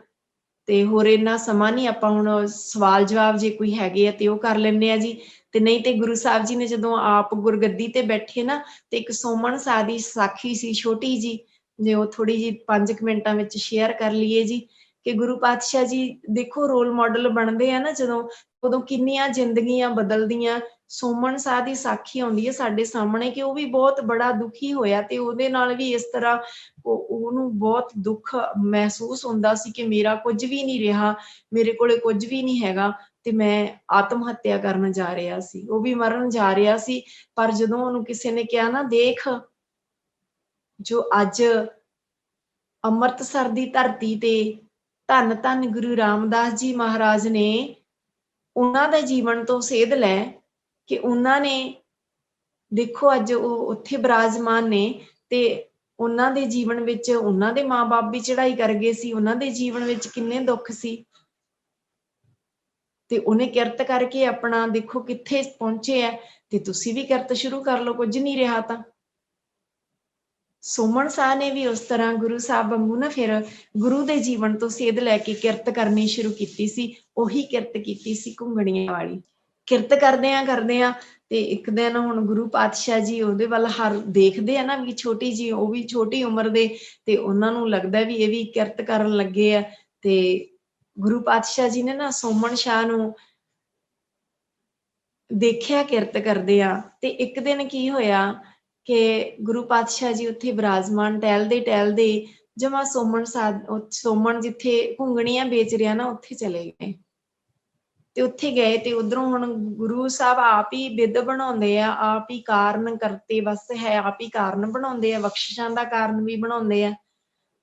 ਤੇ ਹੋਰ ਇੰਨਾ ਸਮਾਂ ਨਹੀਂ, ਆਪਾਂ ਹੁਣ ਸਵਾਲ ਜਵਾਬ ਜੇ ਕੋਈ ਹੈਗੇ ਆ ਤੇ ਉਹ ਕਰ ਲੈਂਦੇ ਆ ਜੀ, ਤੇ ਨਹੀਂ ਤੇ ਗੁਰੂ ਸਾਹਿਬ ਜੀ ਨੇ ਜਦੋਂ ਆਪ ਗੁਰਗੱਦੀ ਤੇ ਬੈਠੇ ਨਾ, ਤੇ ਇੱਕ ਸੋਮਣ ਸਾਹਿਬ ਦੀ ਸਾਖੀ ਸੀ ਛੋਟੀ ਜੀ, ਜੇ ਉਹ ਥੋੜੀ ਜਿਹੀ 5 ਮਿੰਟਾਂ ਵਿੱਚ ਸ਼ੇਅਰ ਕਰ ਲਈਏ ਜੀ। ਕਿ ਗੁਰੂ ਪਾਤਸ਼ਾਹ ਜੀ ਦੇਖੋ ਰੋਲ ਮਾਡਲ ਬਣਦੇ ਆ ਨਾ ਜਦੋਂ, ਉਦੋਂ ਕਿੰਨੀਆਂ ਜ਼ਿੰਦਗੀਆਂ ਬਦਲਦੀਆਂ। ਸੋਮਣ ਸਾਹਿਬ ਦੀ ਸਾਖੀ ਆਉਂਦੀ ਹੈ ਸਾਡੇ ਸਾਹਮਣੇ ਕਿ ਉਹ ਵੀ ਬਹੁਤ ਬੜਾ ਦੁਖੀ ਹੋਇਆ, ਤੇ ਉਹਦੇ ਨਾਲ ਵੀ ਇਸ ਤਰ੍ਹਾਂ ਉਹਨੂੰ ਬਹੁਤ ਦੁੱਖ ਮਹਿਸੂਸ ਹੁੰਦਾ ਸੀ ਕਿ ਮੇਰਾ ਕੁਝ ਵੀ ਨਹੀਂ ਰਿਹਾ, ਮੇਰੇ ਕੋਲੇ ਕੁਝ ਵੀ ਨਹੀਂ ਹੈਗਾ, ਤੇ ਮੈਂ ਆਤਮ ਹੱਤਿਆ ਕਰਨ ਜਾ ਰਿਹਾ ਸੀ, ਉਹ ਵੀ ਮਰਨ ਜਾ ਰਿਹਾ ਸੀ। ਪਰ ਜਦੋਂ ਉਹਨੂੰ ਕਿਸੇ ਨੇ ਕਿਹਾ ਨਾ, ਦੇਖ ਜੋ ਅੱਜ ਅੰਮ੍ਰਿਤਸਰ ਦੀ ਧਰਤੀ ਤੇ ਧੰਨ ਧੰਨ ਗੁਰੂ ਰਾਮਦਾਸ ਜੀ ਮਹਾਰਾਜ ਨੇ ਉਹਨਾਂ ਦੇ ਜੀਵਨ ਤੋਂ ਸੇਧ ਲੈ ਕਿ ਉਹਨਾਂ ਨੇ ਦੇਖੋ ਅੱਜ ਉਹ ਉੱਥੇ ਬਿਰਾਜਮਾਨ ਨੇ ਤੇ ਉਹਨਾਂ ਦੇ ਜੀਵਨ ਵਿੱਚ ਉਹਨਾਂ ਦੇ ਮਾਂ-ਬਾਪ ਵੀ ਚੜ੍ਹਾਈ ਕਰ ਗਏ ਸੀ, ਉਹਨਾਂ ਦੇ ਜੀਵਨ ਵਿੱਚ ਕਿੰਨੇ ਦੁੱਖ ਸੀ ਤੇ ਉਹਨੇ ਕਿਰਤ ਕਰਕੇ ਆਪਣਾ ਦੇਖੋ ਕਿੱਥੇ ਪਹੁੰਚੇ ਆ। ਤੇ ਤੁਸੀਂ ਵੀ ਕਿਰਤ ਸ਼ੁਰੂ ਕਰ ਲਓ, ਕੁਝ ਨਹੀਂ ਰਿਹਾ ਤਾਂ। ਸੁਮਨ ਸਾਹ ਨੇ ਵੀ ਉਸ ਤਰ੍ਹਾਂ ਗੁਰੂ ਸਾਹਿਬ ਵਾਂਗੂ ਨਾ ਫਿਰ ਗੁਰੂ ਦੇ ਜੀਵਨ ਤੋਂ ਸੇਧ ਲੈ ਕੇ ਕਿਰਤ ਕਰਨੀ ਸ਼ੁਰੂ ਕੀਤੀ ਸੀ। ਉਹੀ ਕਿਰਤ ਕੀਤੀ ਸੀ ਘੁੰਗਣੀਆਂ ਵਾਲੀ। ਕਿਰਤ ਕਰਦੇ ਆ ਤੇ ਇੱਕ ਦਿਨ ਹੁਣ ਗੁਰੂ ਪਾਤਸ਼ਾਹ ਜੀ ਉਹਦੇ ਵੱਲ ਹਰ ਦੇਖਦੇ ਆ ਨਾ ਵੀ ਛੋਟੀ ਜੀ, ਉਹ ਵੀ ਛੋਟੀ ਉਮਰ ਦੇ, ਤੇ ਉਹਨਾਂ ਨੂੰ ਲੱਗਦਾ ਵੀ ਇਹ ਵੀ ਕਿਰਤ ਕਰਨ ਲੱਗੇ ਆ। ਤੇ ਗੁਰੂ ਪਾਤਸ਼ਾਹ ਜੀ ਨੇ ਨਾ ਸੁਮਨ ਸ਼ਾਹ ਨੂੰ ਦੇਖਿਆ ਕਿਰਤ ਕਰਦੇ ਆ। ਤੇ ਇੱਕ ਦਿਨ ਕੀ ਹੋਇਆ ਕਿ ਗੁਰੂ ਪਾਤਸ਼ਾਹ ਜੀ ਉੱਥੇ ਬਿਰਾਜਮਾਨ ਟਹਿਲਦੇ ਜਮਾ ਸੁਮਨ ਜਿੱਥੇ ਘੁੰਗਣੀਆਂ ਵੇਚ ਰਿਹਾ ਨਾ ਉੱਥੇ ਚਲੇ ਗਏ। ਤੇ ਉੱਥੇ ਗਏ ਤੇ ਉਧਰੋਂ ਹੁਣ ਗੁਰੂ ਸਾਹਿਬ ਆਪ ਹੀ ਬਿੱਧ ਬਣਾਉਂਦੇ ਆ, ਆਪ ਹੀ ਕਾਰਨ ਕਰਤੇ ਬਸ ਹੈ, ਆਪ ਹੀ ਕਾਰਨ ਬਣਾਉਂਦੇ ਆ, ਬਖਸ਼ਿਸ਼ਾਂ ਦਾ ਕਾਰਨ ਵੀ ਬਣਾਉਂਦੇ ਆ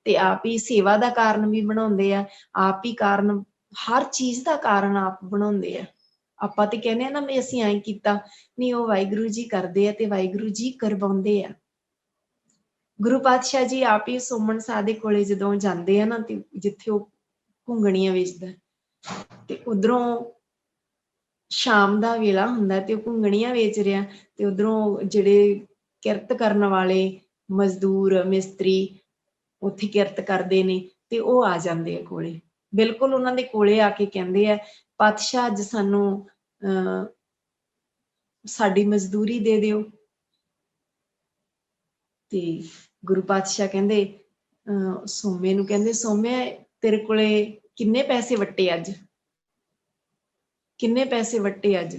ਤੇ ਆਪ ਹੀ ਸੇਵਾ ਦਾ ਕਾਰਨ ਵੀ ਬਣਾਉਂਦੇ ਆ, ਆਪ ਹੀ ਕਾਰਨ, ਹਰ ਚੀਜ਼ ਦਾ ਕਾਰਨ ਆਪ ਬਣਾਉਂਦੇ ਆ। ਆਪਾਂ ਤੇ ਕਹਿੰਦੇ ਆ ਨਾ ਵੀ ਅਸੀਂ ਐਂ ਕੀਤਾ, ਨਹੀਂ ਉਹ ਵਾਹਿਗੁਰੂ ਜੀ ਕਰਦੇ ਆ ਤੇ ਵਾਹਿਗੁਰੂ ਜੀ ਕਰਵਾਉਂਦੇ ਆ। ਗੁਰੂ ਪਾਤਸ਼ਾਹ ਜੀ ਆਪ ਹੀ ਸੁਮਨ ਸਾਹ ਦੇ ਕੋਲੇ ਜਦੋਂ ਜਾਂਦੇ ਆ ਨਾ ਤੇ ਜਿੱਥੇ ਉਹ ਘੁੰਗਣੀਆਂ ਵੇਚਦਾ ਤੇ ਉਧਰੋਂ ਸ਼ਾਮ ਦਾ ਵੇਲਾ ਹੁੰਦਾ ਤੇ ਉਹ ਘੁੰਗਣੀਆਂ ਵੇਚ ਰਿਹਾ ਤੇ ਉਧਰੋਂ ਜਿਹੜੇ ਕਿਰਤ ਕਰਨ ਵਾਲੇ ਮਜ਼ਦੂਰ ਮਿਸਤਰੀ ਉੱਥੇ ਕਿਰਤ ਕਰਦੇ ਨੇ ਤੇ ਉਹ ਆ ਜਾਂਦੇ ਆ ਕੋਲੇ, ਬਿਲਕੁਲ ਉਹਨਾਂ ਦੇ ਕੋਲੇ ਆ ਕੇ ਕਹਿੰਦੇ ਆ ਪਾਤਸ਼ਾਹ ਅੱਜ ਸਾਨੂੰ ਸਾਡੀ ਮਜ਼ਦੂਰੀ ਦੇ ਦਿਓ। ਤੇ ਗੁਰੂ ਪਾਤਸ਼ਾਹ ਕਹਿੰਦੇ ਸੋਮੇ ਨੂੰ, ਕਹਿੰਦੇ ਸੋਮੇ ਤੇਰੇ ਕੋਲੇ ਕਿੰਨੇ ਪੈਸੇ ਵੱਟੇ ਅੱਜ, ਕਿੰਨੇ ਪੈਸੇ ਵੱਟੇ ਅੱਜ।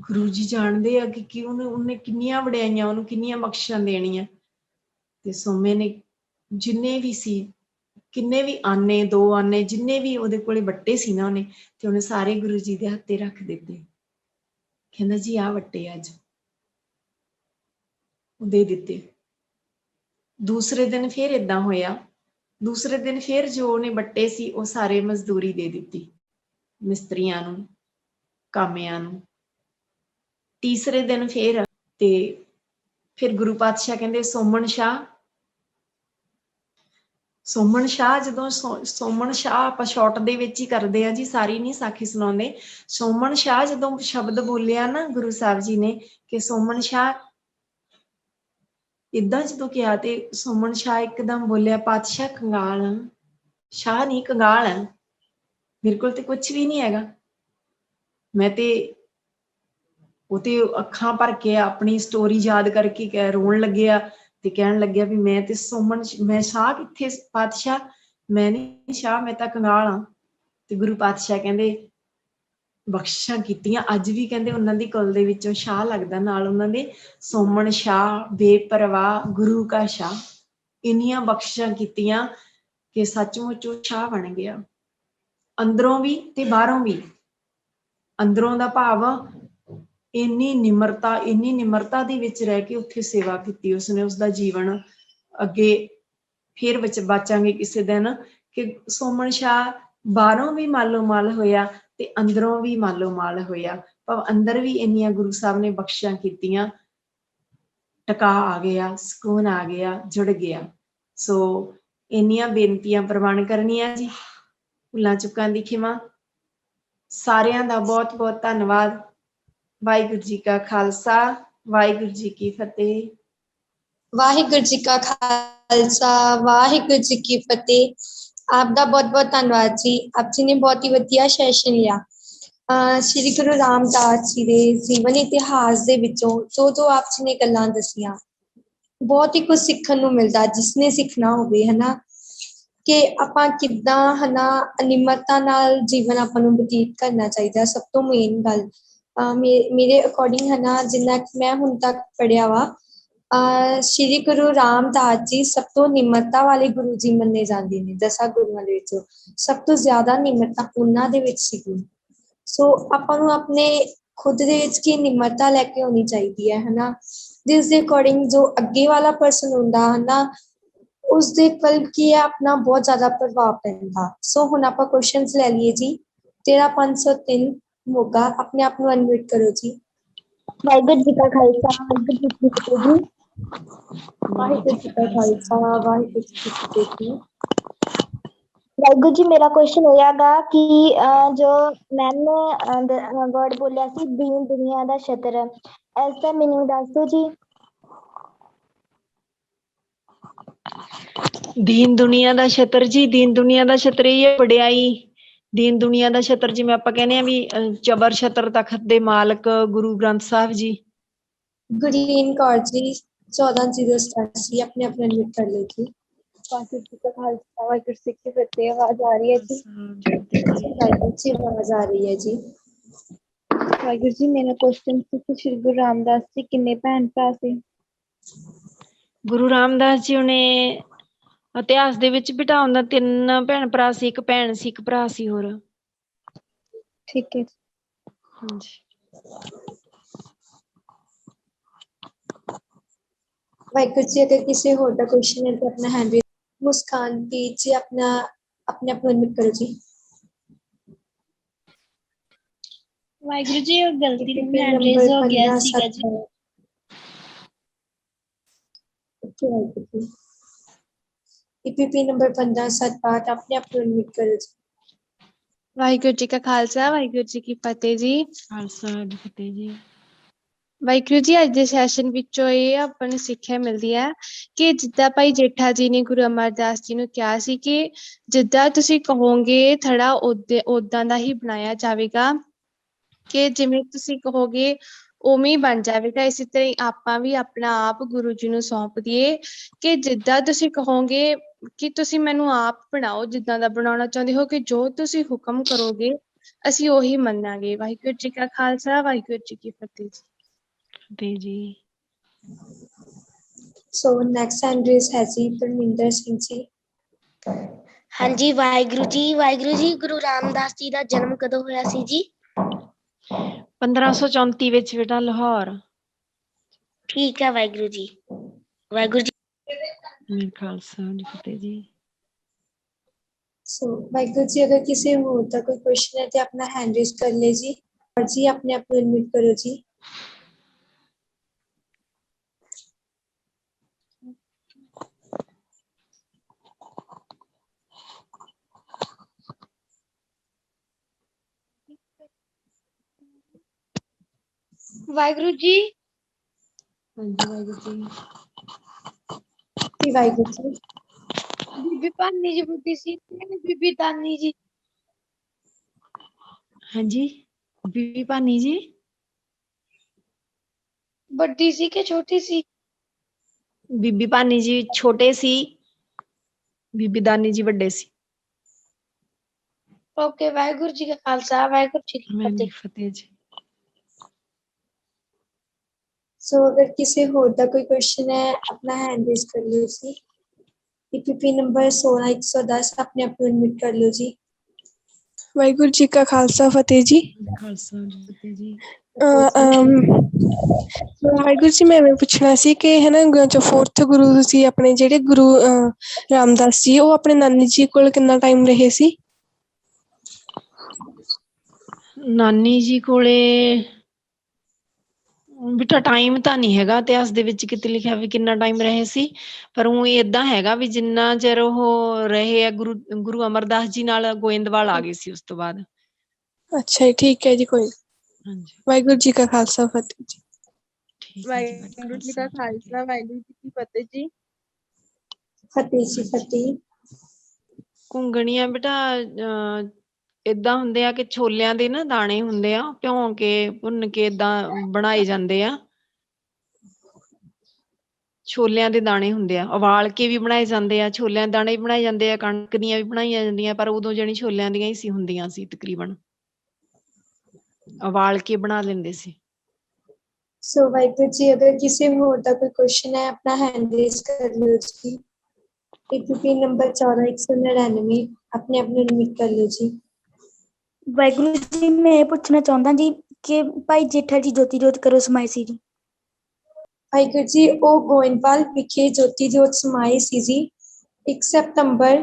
ਗੁਰੂ ਜੀ ਜਾਣਦੇ ਆ ਕਿ ਉਹਨੇ ਕਿੰਨੀਆਂ ਵਡਿਆਈਆਂ, ਉਹਨੂੰ ਕਿੰਨੀਆਂ ਬਖਸ਼ਾਂ ਦੇਣੀਆਂ। ਤੇ ਸੋਮੇ ਨੇ ਜਿੰਨੇ ਵੀ ਸੀ, ਕਿੰਨੇ ਵੀ ਆਨੇ, 2 ਆਨੇ, ਜਿੰਨੇ ਵੀ ਉਹਦੇ ਕੋਲੇ ਵੱਟੇ ਸੀ ਨਾ ਉਹਨੇ, ਤੇ ਉਹਨੇ ਸਾਰੇ ਗੁਰੂ ਜੀ ਦੇ ਹੱਥੇ ਰੱਖ ਦਿੱਤੇ। ਕਹਿੰਦਾ ਜੀ ਆਹ ਵੱਟੇ ਅੱਜ, ਉਹ ਦੇ ਦਿੱਤੇ। ਦੂਸਰੇ ਦਿਨ ਫਿਰ ਏਦਾਂ ਹੋਇਆ, ਦੂਸਰੇ ਦਿਨ ਫਿਰ ਜੋ ਉਹਨੇ ਵੱਟੇ ਸੀ ਉਹ ਸਾਰੇ ਮਜ਼ਦੂਰੀ ਦੇ ਦਿੱਤੀ, ਮਿਸਤਰੀਆਂ ਨੂੰ, ਕਾਮਿਆਂ ਨੂੰ। ਤੀਸਰੇ ਦਿਨ ਫਿਰ ਗੁਰੂ ਪਾਤਸ਼ਾਹ ਕਹਿੰਦੇ ਸੋਮਨ ਸ਼ਾਹ ਜਦੋਂ ਸੋਮਨ ਸ਼ਾਹ ਆਪਾਂ ਸ਼ਾਰਟ ਦੇ ਵਿੱਚ ਹੀ ਕਰਦੇ ਆ ਜੀ, ਸਾਰੀ ਨਹੀਂ ਸਾਖੀ ਸੁਣਾਉਂਦੇ। ਸੋਮਨ ਸ਼ਾਹ ਜਦੋਂ ਸ਼ਬਦ ਬੋਲਿਆ ਨਾ ਗੁਰੂ ਸਾਹਿਬ ਜੀ ਨੇ ਕਿ ਸੋਮਨ ਸ਼ਾਹ, ਏਦਾਂ ਜਦੋਂ ਕਿਹਾ ਤੇ ਸੋਮਨ ਸ਼ਾਹ ਇੱਕਦਮ ਬੋਲਿਆ ਪਾਤਸ਼ਾਹ ਕੰਗਾਲ ਆ, ਸ਼ਾਹ ਨਹੀਂ ਕੰਗਾਲ ਆ, ਮੇਰੇ ਕੋਲ ਤੇ ਕੁਛ ਵੀ ਨਹੀਂ ਹੈਗਾ। ਮੈਂ ਤੇ ਉਹ ਤੇ ਅੱਖਾਂ ਭਰ ਕੇ ਆਪਣੀ ਸਟੋਰੀ ਯਾਦ ਕਰਕੇ ਰੋਣ ਲੱਗਿਆ ਤੇ ਕਹਿਣ ਲੱਗਿਆ ਵੀ ਮੈਂ ਤੇ ਮੈਂ ਸ਼ਾਹ ਕਿੱਥੇ ਪਾਤਸ਼ਾਹ, ਮੈਂ ਨਹੀਂ ਸ਼ਾਹ, ਮੈਂ ਤਾਂ ਕੰਗਾਲ ਆ। ਤੇ ਗੁਰੂ ਪਾਤਸ਼ਾਹ ਕਹਿੰਦੇ ਬਖਸ਼ਿਸ਼ਾਂ ਕੀਤੀਆਂ, ਅੱਜ ਵੀ ਕਹਿੰਦੇ ਉਹਨਾਂ ਦੀ ਕੁਲ ਦੇ ਵਿੱਚੋਂ ਸ਼ਾਹ ਲੱਗਦਾ ਨਾਲ ਉਹਨਾਂ ਦੇ, ਸੋਮਨ ਸ਼ਾਹ ਬੇਪਰਵਾਹ ਗੁਰੂ ਕਾ ਸ਼ਾਹ। ਇੰਨੀਆਂ ਬਖਸ਼ਿਸ਼ਾਂ ਕੀਤੀਆਂ ਕਿ ਸੱਚਮੁੱਚ ਉਹ ਸ਼ਾਹ ਬਣ ਗਿਆ, ਅੰਦਰੋਂ ਵੀ ਤੇ ਬਾਹਰੋਂ ਵੀ। ਅੰਦਰੋਂ ਦਾ ਭਾਵ ਇੰਨੀ ਨਿਮਰਤਾ ਦੇ ਵਿੱਚ ਰਹਿ ਕੇ ਉੱਥੇ ਸੇਵਾ ਕੀਤੀ ਉਸਨੇ। ਉਸਦਾ ਜੀਵਨ ਅੱਗੇ ਫਿਰ ਵਿੱਚ ਬਾਚਾਂਗੇ ਕਿਸੇ ਦਿਨ ਕਿ ਸੋਮਨ ਸ਼ਾਹ ਬਾਹਰੋਂ ਵੀ ਮਾਲੋ ਮਾਲ ਹੋਇਆ ਤੇ ਅੰਦਰੋਂ ਵੀ ਮਾਲੋ ਮਾਲ ਹੋਇਆ। ਭਾਵ ਅੰਦਰ ਵੀ ਇੰਨੀਆਂ ਗੁਰੂ ਸਾਹਿਬ ਨੇ ਬਖਸ਼ਿਸ਼ਾਂ ਕੀਤੀਆਂ, ਟਕਾ ਆ ਗਿਆ, ਸਕੂਨ ਆ ਗਿਆ, ਜੁੜ ਗਿਆ। ਸੋ ਇੰਨੀਆਂ ਬੇਨਤੀਆਂ ਪ੍ਰਵਾਨ ਕਰਨੀਆਂ ਜੀ, ਭੁੱਲਾਂ ਚੁੱਕਾਂ ਦੀ ਖਿਮਾ। ਸਾਰਿਆਂ ਦਾ ਬਹੁਤ ਬਹੁਤ ਧੰਨਵਾਦ। ਵਾਹਿਗੁਰੂ ਜੀ ਕਾ ਖਾਲਸਾ, ਵਾਹਿਗੁਰੂ ਜੀ ਕੀ ਫਤਿਹ। ਵਾਹਿਗੁਰੂ ਜੀ ਕਾ ਖਾਲਸਾ, ਵਾਹਿਗੁਰੂ ਜੀ ਕੀ ਫਤਿਹ। ਆਪ ਦਾ ਬਹੁਤ ਬਹੁਤ ਧੰਨਵਾਦ ਜੀ, ਆਪ ਜੀ ਨੇ ਬਹੁਤ ਹੀ ਵਧੀਆ ਸੈਸ਼ਨ ਲਿਆ। ਸ਼੍ਰੀ ਗੁਰੂ ਰਾਮਦਾਸ ਜੀ ਦੇ ਜੀਵਨ ਇਤਿਹਾਸ ਦੇ ਵਿੱਚੋਂ ਜੋ ਆਪ ਜੀ ਨੇ ਗੱਲਾਂ ਦੱਸੀਆਂ, ਬਹੁਤ ਹੀ ਕੁਝ ਸਿੱਖਣ ਨੂੰ ਮਿਲਦਾ ਜਿਸਨੇ ਸਿੱਖਣਾ ਹੋਵੇ, ਹਨਾ, ਕਿ ਆਪਾਂ ਕਿੱਦਾਂ ਹਨਾ ਨਿਮਰਤਾ ਨਾਲ ਜੀਵਨ ਆਪਾਂ ਨੂੰ ਬਤੀਤ ਕਰਨਾ ਚਾਹੀਦਾ। ਸਭ ਤੋਂ ਮੇਨ ਗੱਲ ਮੇਰੇ ਅਕੋਰਡਿੰਗ ਹਨਾ, ਜਿੰਨਾ ਮੈਂ ਹੁਣ ਤੱਕ ਪੜ੍ਹਿਆ ਵਾ, ਸ਼੍ਰੀ ਗੁਰੂ ਰਾਮਦਾਸ ਜੀ ਸਭ ਤੋਂ ਨਿਮਰਤਾ ਵਾਲੇ ਗੁਰੂ ਜੀ ਮੰਨੇ ਜਾਂਦੇ ਨੇ। 10 ਗੁਰੂਆਂ ਦੇ ਵਿੱਚੋਂ ਸਭ ਤੋਂ ਜ਼ਿਆਦਾ ਨਿਮਰਤਾ ਉਹਨਾਂ ਦੇ ਵਿੱਚ ਸੀਗੀ। ਸੋ ਆਪਾਂ ਨੂੰ ਆਪਣੇ ਖੁਦ ਦੇ ਵਿੱਚ ਕੀ ਨਿਮਰਤਾ ਲੈ ਕੇ ਆਉਣੀ ਚਾਹੀਦੀ ਹੈ, ਹਨਾ, ਜਿਸ ਦੇ ਅਕੋਰਡਿੰਗ ਜੋ ਅੱਗੇ ਵਾਲਾ ਪਰਸਨ ਹੁੰਦਾ ਹਨਾ, ਉਸਦੇ ਕਲਬ ਕੀ ਹੈ ਆਪਣਾ ਬਹੁਤ ਜ਼ਿਆਦਾ ਪ੍ਰਭਾਵ ਪੈਂਦਾ। ਸੋ ਹੁਣ ਆਪਾਂ ਕੁਐਸਚਨਸ ਲੈ ਲਈਏ ਜੀ। 13503 ਮੋਗਾ, ਆਪਣੇ ਆਪ ਨੂੰ ਅਨਮਿਊਟ ਕਰੋ ਜੀ। ਵਾਹਿਗੁਰੂ ਜੀ ਕਾ ਖਾਲਸਾ ਵਾਹਿਗੁਰੂ ਜੀ ਕੀ ਫਤਿਹ ਜੀ। ਵਾਹਿਗੁਰੂ ਜੀ ਕਾ ਖਾਲਸਾ ਵਾਹਿਗੁਰੂ ਜੀ ਕੀ ਫਤਿਹ ਜੀ। ਵਾਹਿਗੁਰੂ ਜੀ, ਮੇਰਾ ਕੁਐਸਚਨ ਹੋਇਆਗਾ ਕਿ ਜੋ ਮੈਮ ਨੇ ਵਰਡ ਬੋਲਿਆ ਸੀ ਦੀਨ ਦੁਨੀਆ ਦਾ ਛਤਰ, ਇਸ ਦਾ ਮੀਨਿੰਗ ਦੱਸ ਦਿਓ ਜੀ। ਦੀਨ ਦੁਨੀਆ ਦਾ ਛਤਰ ਜੀ, ਦੀਨ ਦੁਨੀਆ ਦਾ ਛਤਰ ਇਹ ਹੈ ਵਡਿਆਈ। ਦੀਨ ਦੁਨੀਆ ਦਾ ਛਤਰ ਜਿਵੇਂ ਆਪਾਂ ਕਹਿੰਦੇ ਆ ਵੀ ਚਬਰ ਛਤਰ ਤਖਤ ਦੇ ਮਾਲਕ ਗੁਰੂ ਗ੍ਰੰਥ ਸਾਹਿਬ ਜੀ। ਗੁਰਲੀਨ ਕੌਰ ਜੀ 14087, ਆਪਣੇ ਆਪ ਨੂੰ ਅਨਮਿਊਟ ਕਰ ਲਓ ਜੀ। ਵਾਹਿਗੁਰੂ ਜੀ ਕਾ ਖਾਲਸਾ ਵਾਹਿਗੁਰੂ ਜੀ ਕੀ ਫਤਿਹ। ਆਵਾਜ਼ ਆ ਰਹੀ ਹੈ ਜੀ? ਵਾਹਿਗੁਰੂ ਜੀ ਆਵਾਜ਼ ਆ ਰਹੀ ਹੈ ਜੀ। ਵਾਹਿਗੁਰੂ ਜੀ, ਮੇਰਾ ਕੁਐਸਚਨ ਸੀ ਕਿ ਸ਼੍ਰੀ ਗੁਰੂ ਰਾਮਦਾਸ ਜੀ ਕਿੰਨੇ ਭੈਣ ਭਰਾ ਸੀ? ਗੁਰੂ ਰਾਮਦਾਸ ਜੀ ਨੇ ਇਤਿਹਾਸ ਦੇ ਵਿੱਚ ਬਿਠਾਉਣ ਦਾ 3 ਭੈਣ ਭਰਾ ਸੀ, 1 ਭੈਣ ਸੀ, 1 ਭਰਾ ਸੀ ਹੋਰ। ਠੀਕ ਹੈ ਜੀ। ਹਾਂਜੀ। ਵਾਹਿਗੁਰੂ ਜੀ, ਅਗਰ ਕਿਸੇ ਹੋਰ ਦਾ ਕੁਐਸਚਨ ਹੈ ਤਾਂ ਆਪਣਾ ਹੈਂਡ ਰੇਜ਼। ਮੁਸਕਾਨ ਪੀ ਜੀ ਆਪਣੇ ਆਪ ਨੂੰ ਅਨਮਿਊਟ ਕਰੋ ਜੀ। ਵਾਹਿਗੁਰੂ ਜੀ, ਉਹ ਗਲਤੀ ਨਾਲ EPP ਹੈਂਡ ਰੇਜ਼ ਹੋ ਗਿਆ ਸੀਗਾ ਜੀ। EPP ਨੰਬਰ 1568, ਆਪਣੇ ਆਪ ਨੂੰ ਅਨਮਿਊਟ ਕਰੋ ਜੀ। ਵਾਹਿਗੁਰੂ ਜੀ ਕਾ ਖਾਲਸਾ ਵਾਹਿਗੁਰੂ ਜੀ ਕੀ ਫਤਿਹ ਜੀ। ਖਾਲਸਾ ਜੀ ਫਤਿਹ ਜੀ। ਵਾਹਿਗੁਰੂ ਜੀ, ਅੱਜ ਦੇ ਸੈਸ਼ਨ ਵਿੱਚੋਂ ਇਹ ਆਪਾਂ ਨੂੰ ਸਿੱਖਿਆ ਮਿਲਦੀ ਹੈ ਕਿ ਜਿੱਦਾਂ ਭਾਈ ਜੇਠਾ ਜੀ ਨੇ ਗੁਰੂ ਅਮਰਦਾਸ ਜੀ ਨੂੰ ਕਿਹਾ ਸੀ ਕਿ ਜਿੱਦਾਂ ਤੁਸੀਂ ਕਹੋਗੇ ਥੜਾ ਓਦਾਂ ਦਾ ਹੀ ਬਣਾਇਆ ਜਾਵੇਗਾ, ਕਿ ਜਿਵੇਂ ਤੁਸੀਂ ਕਹੋਗੇ ਉਵੇਂ ਹੀ ਬਣ ਜਾਵੇਗਾ। ਇਸੇ ਤਰ੍ਹਾਂ ਹੀ ਆਪਾਂ ਵੀ ਆਪਣਾ ਆਪ ਗੁਰੂ ਜੀ ਨੂੰ ਸੌਂਪ ਦਈਏ ਕਿ ਜਿੱਦਾਂ ਤੁਸੀਂ ਕਹੋਗੇ ਕਿ ਤੁਸੀਂ ਮੈਨੂੰ ਆਪ ਬਣਾਓ, ਜਿੱਦਾਂ ਦਾ ਬਣਾਉਣਾ ਚਾਹੁੰਦੇ ਹੋ, ਕਿ ਜੋ ਤੁਸੀਂ ਹੁਕਮ ਕਰੋਗੇ ਅਸੀਂ ਉਹੀ ਮੰਨਾਂਗੇ। ਵਾਹਿਗੁਰੂ ਜੀ ਕਾ ਖਾਲਸਾ ਵਾਹਿਗੁਰੂ ਜੀ ਕੀ ਫਤਿਹ ਜੀ। ਫਤਿਹ ਜੀ। ਸੋ ਨੈਕਸਟ ਹੈਂਡ ਰੇਜ਼ ਹੈ ਜੀ ਪਰਮਿੰਦਰ ਸਿੰਘ ਜੀ। ਹਾਂਜੀ, ਵਾਹਿਗੁਰੂ ਜੀ। ਵਾਹਿਗੁਰੂ ਜੀ, ਗੁਰੂ ਰਾਮਦਾਸ ਜੀ ਦਾ ਜਨਮ ਕਦੋਂ ਹੋਇਆ ਸੀ ਜੀ? 1534 ਵਿੱਚ ਬੇਟਾ ਲਾਹੌਰ। ਠੀਕ ਹੈ ਵਾਹਿਗੁਰੂ ਜੀ। ਵਾਹਿਗੁਰੂ ਜੀ। ਮੇਰੇ ਖਾਲਸਾ ਜੀ ਫਤਿਹ ਜੀ। ਸੋ ਵਾਹਿਗੁਰੂ ਜੀ, ਅਗਰ ਕਿਸੇ ਹੋਰ ਦਾ ਕੋਈ ਕੁਐਸਚਨ ਹੈ ਤੇ ਆਪਣਾ ਹੈਂਡ ਰੇਜ਼ ਕਰ ਲੈ ਜੀ। ਔਰ ਜੀ ਆਪਣੇ ਆਪ ਨੂੰ ਅਨਮਿਊਟ ਕਰੋ ਜੀ। ਵਾਹਿਗੁਰੂ ਜੀ। ਹਾਂਜੀ ਵਾਹਿਗੁਰੂ ਜੀ। ਜੀ ਵਾਹਿਗੁਰੂ ਜੀ। ਬੀਬੀ ਭਾਨੀ ਜੀ ਬੁੱਢੀ ਸੀ, ਬੀਬੀ ਤਾਨੀ ਜੀ। ਹਾਂਜੀ, ਬੀਬੀ ਭਾਨੀ ਜੀ ਵੱਡੀ ਸੀ ਕਿ ਛੋਟੀ ਸੀ? ਬੀਬੀ ਭਾਨੀ ਜੀ ਛੋਟੇ ਸੀ, ਬੀਬੀ ਦਾਨੀ ਜੀ ਵੱਡੇ ਸੀ। ਓਕੇ, ਵਾਹਿਗੁਰੂ ਜੀ ਕਾ ਖਾਲਸਾ ਵਾਹਿਗੁਰੂ ਜੀ ਕੀ ਮੈਂ ਫਤਿਹ। ਫਤਿਹ ਜੀ। ਸੋ ਅਗਰ ਕਿਸੇ ਹੋਰ ਦਾ ਕੋਈ ਕੁਐਸਚਨ ਹੈ ਆਪਣਾ ਹੈਂਡ ਰੇਜ਼ ਕਰ ਲਿਓ ਜੀ। EPP ਨੰਬਰ 16110, ਆਪਣੇ ਆਪ ਨੂੰ ਅਨਮਿਊਟ ਕਰ ਲਿਓ ਜੀ। ਵਾਹਿਗੁਰੂ ਜੀ ਕਾ ਖਾਲਸਾ ਫਤਿਹ ਜੀ। ਖਾਲਸਾ ਜੀ ਫਤਿਹ ਜੀ। ਵਾਹਿਗੁਰੂ ਜੀ, ਮੈਂ ਪੁੱਛਣਾ ਸੀ ਕਿ ਹਨਾ ਜੋ 4th ਗੁਰੂ ਸੀ ਆਪਣੇ, ਜਿਹੜੇ ਗੁਰੂ ਰਾਮਦਾਸ ਜੀ, ਉਹ ਆਪਣੇ ਨਾਨੀ ਜੀ ਕੋਲ ਕਿੰਨਾ ਟਾਈਮ ਰਹੇ ਸੀ? ਨਾਨੀ ਜੀ ਕੋਲੇ ਬੇਟਾ ਟਾਈਮ ਤਾਂ ਨਹੀਂ ਹੈਗਾ ਇਤਿਹਾਸ ਦੇ ਵਿੱਚ ਕਿਤੇ ਲਿਖਿਆ ਵੀ ਕਿੰਨਾ ਟਾਈਮ ਰਹੇ ਸੀ, ਪਰ ਉਹ ਏਦਾਂ ਹੈਗਾ ਵੀ ਜਿੰਨਾ ਚਿਰ ਉਹ ਰਹੇ ਆ ਗੁਰੂ ਅਮਰਦਾਸ ਜੀ ਨਾਲ ਗੋਇੰਦਵਾਲ ਆ ਗਏ ਸੀ ਉਸ ਤੋਂ ਬਾਅਦ। ਅੱਛਾ ਜੀ, ਠੀਕ ਹੈ ਜੀ। ਕੋਈ ਹਾਂਜੀ ਵਾਹਿਗੁਰੂ ਜੀ ਕਾ ਖਾਲਸਾ ਫਤਿਹ ਜੀ। ਠੀਕ ਹੈ ਜੀ। ਵਾਹਿਗੁਰੂ ਜੀ ਕਾ ਖਾਲਸਾ ਵਾਹਿਗੁਰੂ ਜੀ ਕੀ ਫਤਿਹ ਜੀ। ਫਤਿਹ ਜੀ ਫਤਿਹ। ਘੁੰਗਣੀਆਂ ਬੇਟਾ ਏਦਾਂ ਹੁੰਦੇ ਆ ਕਿ ਛੋਲਿਆਂ ਦੇ ਨਾ ਦਾਣੇ ਹੁੰਦੇ ਆ, ਭਿਉਂ ਕੇ ਭੁੰਨ ਕੇ ਏਦਾਂ ਬਣਾਏ ਜਾਂਦੇ ਆ। ਛੋਲਿਆਂ ਦੇ ਦਾਣੇ ਹੁੰਦੇ ਆ, ਉਬਾਲ ਕੇ ਵੀ ਬਣਾਏ ਜਾਂਦੇ ਆ, ਛੋਲਿਆਂ ਦੇ ਦਾਣੇ ਵੀ ਬਣਾਏ ਜਾਂਦੇ ਆ, ਕਣਕ ਦੀਆਂ ਵੀ ਬਣਾਈਆਂ ਜਾਂਦੀਆਂ, ਪਰ ਉਦੋਂ ਜਿਹੜੀ ਛੋਲਿਆਂ ਦੀਆਂ ਹੀ ਸੀ ਹੁੰਦੀਆਂ ਸੀ ਤਕਰੀਬਨ, ਉਬਾਲ ਕੇ ਬਣਾ ਲੈਂਦੇ ਸੀ। ਸੋ ਵਾਹਿਗੁਰੂ ਜੀ, ਅਗਰ ਕਿਸੇ ਹੋਰ ਦਾ ਕੋਈ ਕੁਐਸਚਨ ਹੈ ਆਪਣਾ ਹੈਂਡ ਰੇਜ਼ ਕਰ ਲਿਓ ਜੀ। EPP ਨੰਬਰ 14199, ਆਪਣੇ ਆਪ ਨੂੰ ਅਨਮਿਊਟ ਕਰ ਲਿਓ ਜੀ। ਵਾਹਿਗੁਰੂ ਜੀ, ਮੈਂ ਇਹ ਪੁੱਛਣਾ ਚਾਹੁੰਦਾ ਜੀ ਕਿ ਭਾਈ ਜੇਠਾ ਜੀ ਜੋਤੀ ਜੋਤ ਕਦੋਂ ਸਮਾਏ ਸੀ ਜੀ? ਵਾਹਿਗੁਰੂ ਜੀ, ਉਹ ਗੋਇੰਦਵਾਲ ਵਿਖੇ ਜੋਤੀ ਜੋਤ ਸਮਾਏ ਸੀ ਜੀ 1 ਸਤੰਬਰ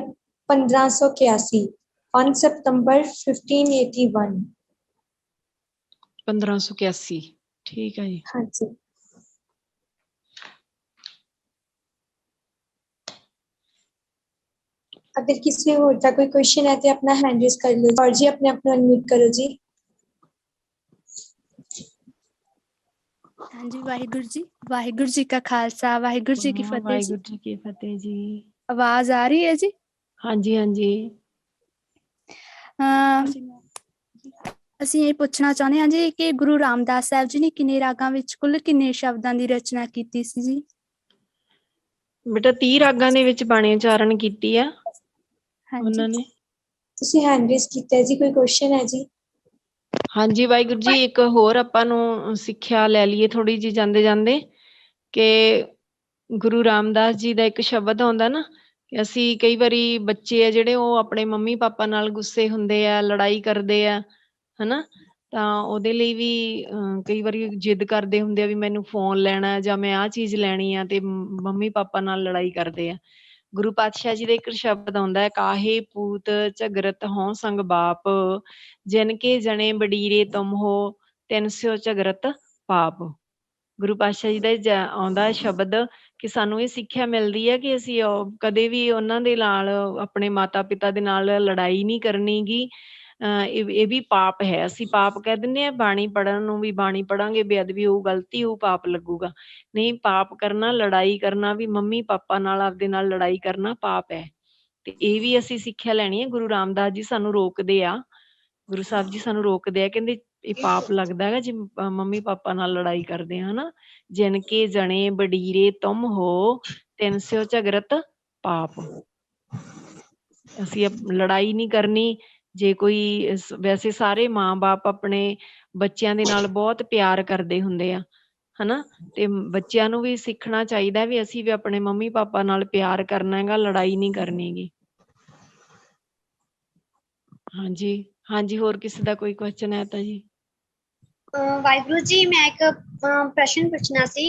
1581, 1 ਸਤੰਬਰ 1581। 1581 ਠੀਕ ਹੈ ਜੀ। ਹਾਂਜੀ। अगर किसी और का कोई क्वेश्चन है तो अपना हैंड रेज कर लो और जी अपने आप को अनम्यूट करो जी। हाँ जी, वाहिगुरु जी का खालसा वाहिगुरु जी की फतेह जी। ਵਾਹਿਗੁਰੂ ਜੀ ਕੀ ਫਤਿਹ ਜੀ। आवाज आ रही है जी? ਹਾਂਜੀ ਹਾਂਜੀ। ਅਸੀਂ ਇਹ ਪੁੱਛਣਾ ਚਾਹੁੰਦੇ ਹਾਂ ਜੀ ਕਿ ਗੁਰੂ ਰਾਮਦਾਸ ਸਾਹਿਬ ਜੀ ਨੇ ਕਿੰਨੇ ਰਾਗਾਂ ਵਿੱਚ ਕੁੱਲ ਕਿੰਨੇ ਸ਼ਬਦਾਂ ਦੀ ਰਚਨਾ ਕੀਤੀ ਸੀ ਜੀ? ਬੇਟਾ 30 ਰਾਗਾਂ ਦੇ ਵਿੱਚ ਬਾਣੀ ਉਚਾਰਨ ਕੀਤੀ ਆ ਹਾਂਜੀ। ਉਹਨਾਂ ਨੇ। ਤੁਸੀਂ हैंड रेज ਕੀਤਾ ਹੈ ਜੀ, ਕੋਈ क्वेश्चन है जी? ਹਾਂਜੀ ਵਾਹਿਗੁਰੂ ਜੀ, ਇੱਕ ਹੋਰ ਆਪਾਂ ਨੂੰ ਸਿੱਖਿਆ ਲੈ ਲਈਏ ਥੋੜੀ ਜਿਹੀ ਜਾਂਦੇ ਜਾਂਦੇ ਕਿ ਗੁਰੂ ਰਾਮਦਾਸ ਜੀ ਦਾ ਇੱਕ ਸ਼ਬਦ ਆਉਂਦਾ ਨਾ ਕਿ ਅਸੀਂ ਕਈ ਵਾਰੀ ਬੱਚੇ ਆ ਜਿਹੜੇ ਉਹ ਆਪਣੇ ਮੰਮੀ ਪਾਪਾ ਨਾਲ ਗੁੱਸੇ ਹੁੰਦੇ ਆ, ਲੜਾਈ ਕਰਦੇ ਆ, ਹਨਾ, ਤਾਂ ਉਹਦੇ ਲਈ ਵੀ ਕਈ ਵਾਰੀ ਜਿੱਦ ਕਰਦੇ ਹੁੰਦੇ ਆ ਵੀ ਮੈਨੂੰ ਫੋਨ ਲੈਣਾ ਜਾਂ ਮੈਂ ਆਹ ਚੀਜ਼ ਲੈਣੀ ਆ ਤੇ ਮੰਮੀ ਪਾਪਾ ਨਾਲ ਲੜਾਈ ਕਰਦੇ ਆ। ਗੁਰੂ ਪਾਤਸ਼ਾਹ ਜੀ ਦਾ ਇੱਕ ਸ਼ਬਦ ਆਉਂਦਾ ਹੈ, ਕਾਹੇ ਪੂਤ ਝਗਰਤ ਹੋਂ ਸੰਗ ਬਾਪ, ਜਿਨ ਕੇ ਜਣੇ ਬਡੀਰੇ ਤੁਮ ਹੋ, ਤਿੰਨ ਸਿਓ ਝਗਰਤ ਪਾਪ। ਗੁਰੂ ਪਾਤਸ਼ਾਹ ਜੀ ਦਾ ਆਉਂਦਾ ਸ਼ਬਦ ਕਿ ਸਾਨੂੰ ਇਹ ਸਿੱਖਿਆ ਮਿਲਦੀ ਹੈ ਕਿ ਅਸੀਂ ਕਦੇ ਵੀ ਉਹਨਾਂ ਦੇ ਨਾਲ, ਆਪਣੇ ਮਾਤਾ ਪਿਤਾ ਦੇ ਨਾਲ ਲੜਾਈ ਨਹੀਂ ਕਰਨੀ ਗੀ। ਇਹ ਵੀ ਪਾਪ ਹੈ। ਅਸੀਂ ਪਾਪ ਕਹਿ ਦਿੰਦੇ ਹਾਂ ਬਾਣੀ ਪੜ੍ਹਨ ਨੂੰ, ਵੀ ਬਾਣੀ ਪੜਾਂਗੇ ਬੇਅਦਬੀ ਹੋਊ, ਗਲਤੀ ਹੋਊ, ਪਾਪ ਲੱਗੂਗਾ। ਨਹੀਂ, ਪਾਪ ਕਰਨਾ, ਲੜਾਈ ਕਰਨਾ, ਵੀ ਮੰਮੀ ਪਾਪਾ ਨਾਲ ਆਪਦੇ ਨਾਲ ਲੜਾਈ ਕਰਨਾ ਪਾਪ ਹੈ। ਤੇ ਇਹ ਵੀ ਅਸੀਂ ਸਿੱਖਿਆ ਲੈਣੀ ਹੈ। ਗੁਰੂ ਰਾਮਦਾਸ ਜੀ ਸਾਨੂੰ ਰੋਕਦੇ ਆ, ਗੁਰੂ ਸਾਹਿਬ ਜੀ ਸਾਨੂੰ ਰੋਕਦੇ ਆ, ਕਹਿੰਦੇ ਇਹ ਪਾਪ ਲੱਗਦਾ ਹੈਗਾ ਜੇ ਮੰਮੀ ਪਾਪਾ ਨਾਲ ਲੜਾਈ ਕਰਦੇ ਆ, ਹਨਾ। ਜਿਨ ਕੇ ਜਣੇ ਬਡੀਰੇ ਤੁਮ ਹੋ, ਤਿੰਨ ਸਿਓ ਝਗਰਤ ਪਾਪ। ਅਸੀਂ ਲੜਾਈ ਨਹੀਂ ਕਰਨੀ। ਜੇ ਕੋਈ ਵੈਸੇ ਸਾਰੇ ਮਾਂ-ਬਾਪ ਆਪਣੇ ਬੱਚਿਆਂ ਦੇ ਨਾਲ ਬਹੁਤ ਪਿਆਰ ਕਰਦੇ ਹੁੰਦੇ ਆ, ਹਨਾ, ਤੇ ਬੱਚਿਆਂ ਨੂੰ ਵੀ ਸਿੱਖਣਾ ਚਾਹੀਦਾ ਵੀ ਅਸੀਂ ਵੀ ਆਪਣੇ ਮੰਮੀ ਪਾਪਾ ਨਾਲ ਪਿਆਰ ਕਰਨਾ ਹੈਗਾ, ਲੜਾਈ ਨਹੀਂ ਕਰਨੀ ਗੀ। ਹਾਂਜੀ ਹਾਂਜੀ, ਹੋਰ ਕਿਸੇ ਦਾ ਕੋਈ ਕੁਐਸਚਨ ਹੈ ਤਾਂ ਜੀ? ਵਾਹਿਗੁਰੂ ਜੀ, ਮੈਂ ਇੱਕ ਪ੍ਰਸ਼ਨ ਪੁੱਛਣਾ ਸੀ।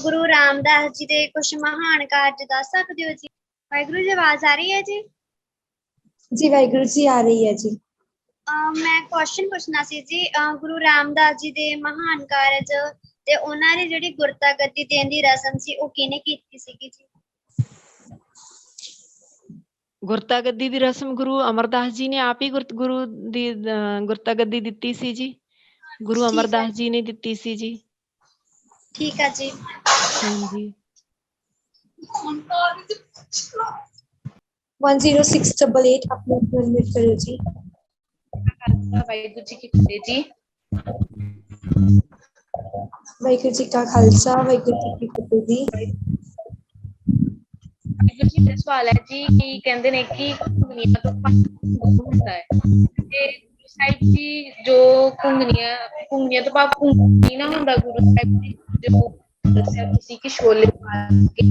ਗੁਰੂ ਰਾਮਦਾਸ ਜੀ ਦੇ ਕੁਝ ਮਹਾਨ ਕਾਰਜ ਦੱਸ ਸਕਦੇ ਹੋ ਜੀ? ਵਾਹਿਗੁਰੂ ਜੀ, ਆਵਾਜ਼ ਆ ਰਹੀ ਹੈ ਜੀ? जी वाहिगुरु जी आ रही है जी। ਮੈਂ ਕੁਐਸਚਨ ਪੁੱਛਣਾ ਸੀ ਜੀ, ਗੁਰੂ ਰਾਮਦਾਸ ਜੀ ਦੇ ਮਹਾਨ ਕਾਰਜ ਤੇ ਉਹਨਾਂ ਦੀ ਜਿਹੜੀ ਗੁਰਤਾ ਗੱਦੀ ਦੇਣ ਦੀ ਰਸਮ ਸੀ ਉਹ ਕਿਹਨੇ ਕੀਤੀ ਸੀਗੀ ਜੀ? ਗੁਰਤਾ ਗੱਦੀ ਦੀ ਰਸਮ ਗੁਰੂ ਅਮਰਦਾਸ ਜੀ ਨੇ ਆਪ ਹੀ ਗੁਰੂ ਦੀ ਗੁਰਤਾ ਗੱਦੀ ਦਿੱਤੀ ਸੀ ਜੀ। ਗੁਰੂ ਅਮਰਦਾਸ ਜੀ ਨੇ ਦਿੱਤੀ ਸੀ ਜੀ। ਠੀਕ ਹੈ ਜੀ। ਹਾਂਜੀ। 10688 अपने अनम्यूट करो जी। ਵਾਹਿਗੁਰੂ ਜੀ ਕੀ ਫਤਿਹ ਜੀ। वाहिगुरु जी का खालसा वाहिगुरु जी की फतेह जी। ਵਾਹਿਗੁਰੂ ਜੀ ਦਾ ਸਵਾਲ ਹੈ ਜੀ ਕਿ ਕਹਿੰਦੇ ਨੇ ਕਿ ਘੁੰਗਣੀਆਂ ਤੋਂ ਭਾਵ ਹੁੰਦਾ ਹੈ ਤੇ ਗੁਰੂ ਸਾਹਿਬ ਜੀ ਜੋ ਘੁੰਗਣੀਆਂ ਤੋਂ ਭਾਵ ਘੁੰਗਣੀ ਨਾ ਹੁੰਦਾ, ਗੁਰੂ ਸਾਹਿਬ ਜੀ ਜੋ ਦੱਸਿਆ ਤੁਸੀਂ ਕਿ ਛੋਲੇ ਪਾ ਕੇ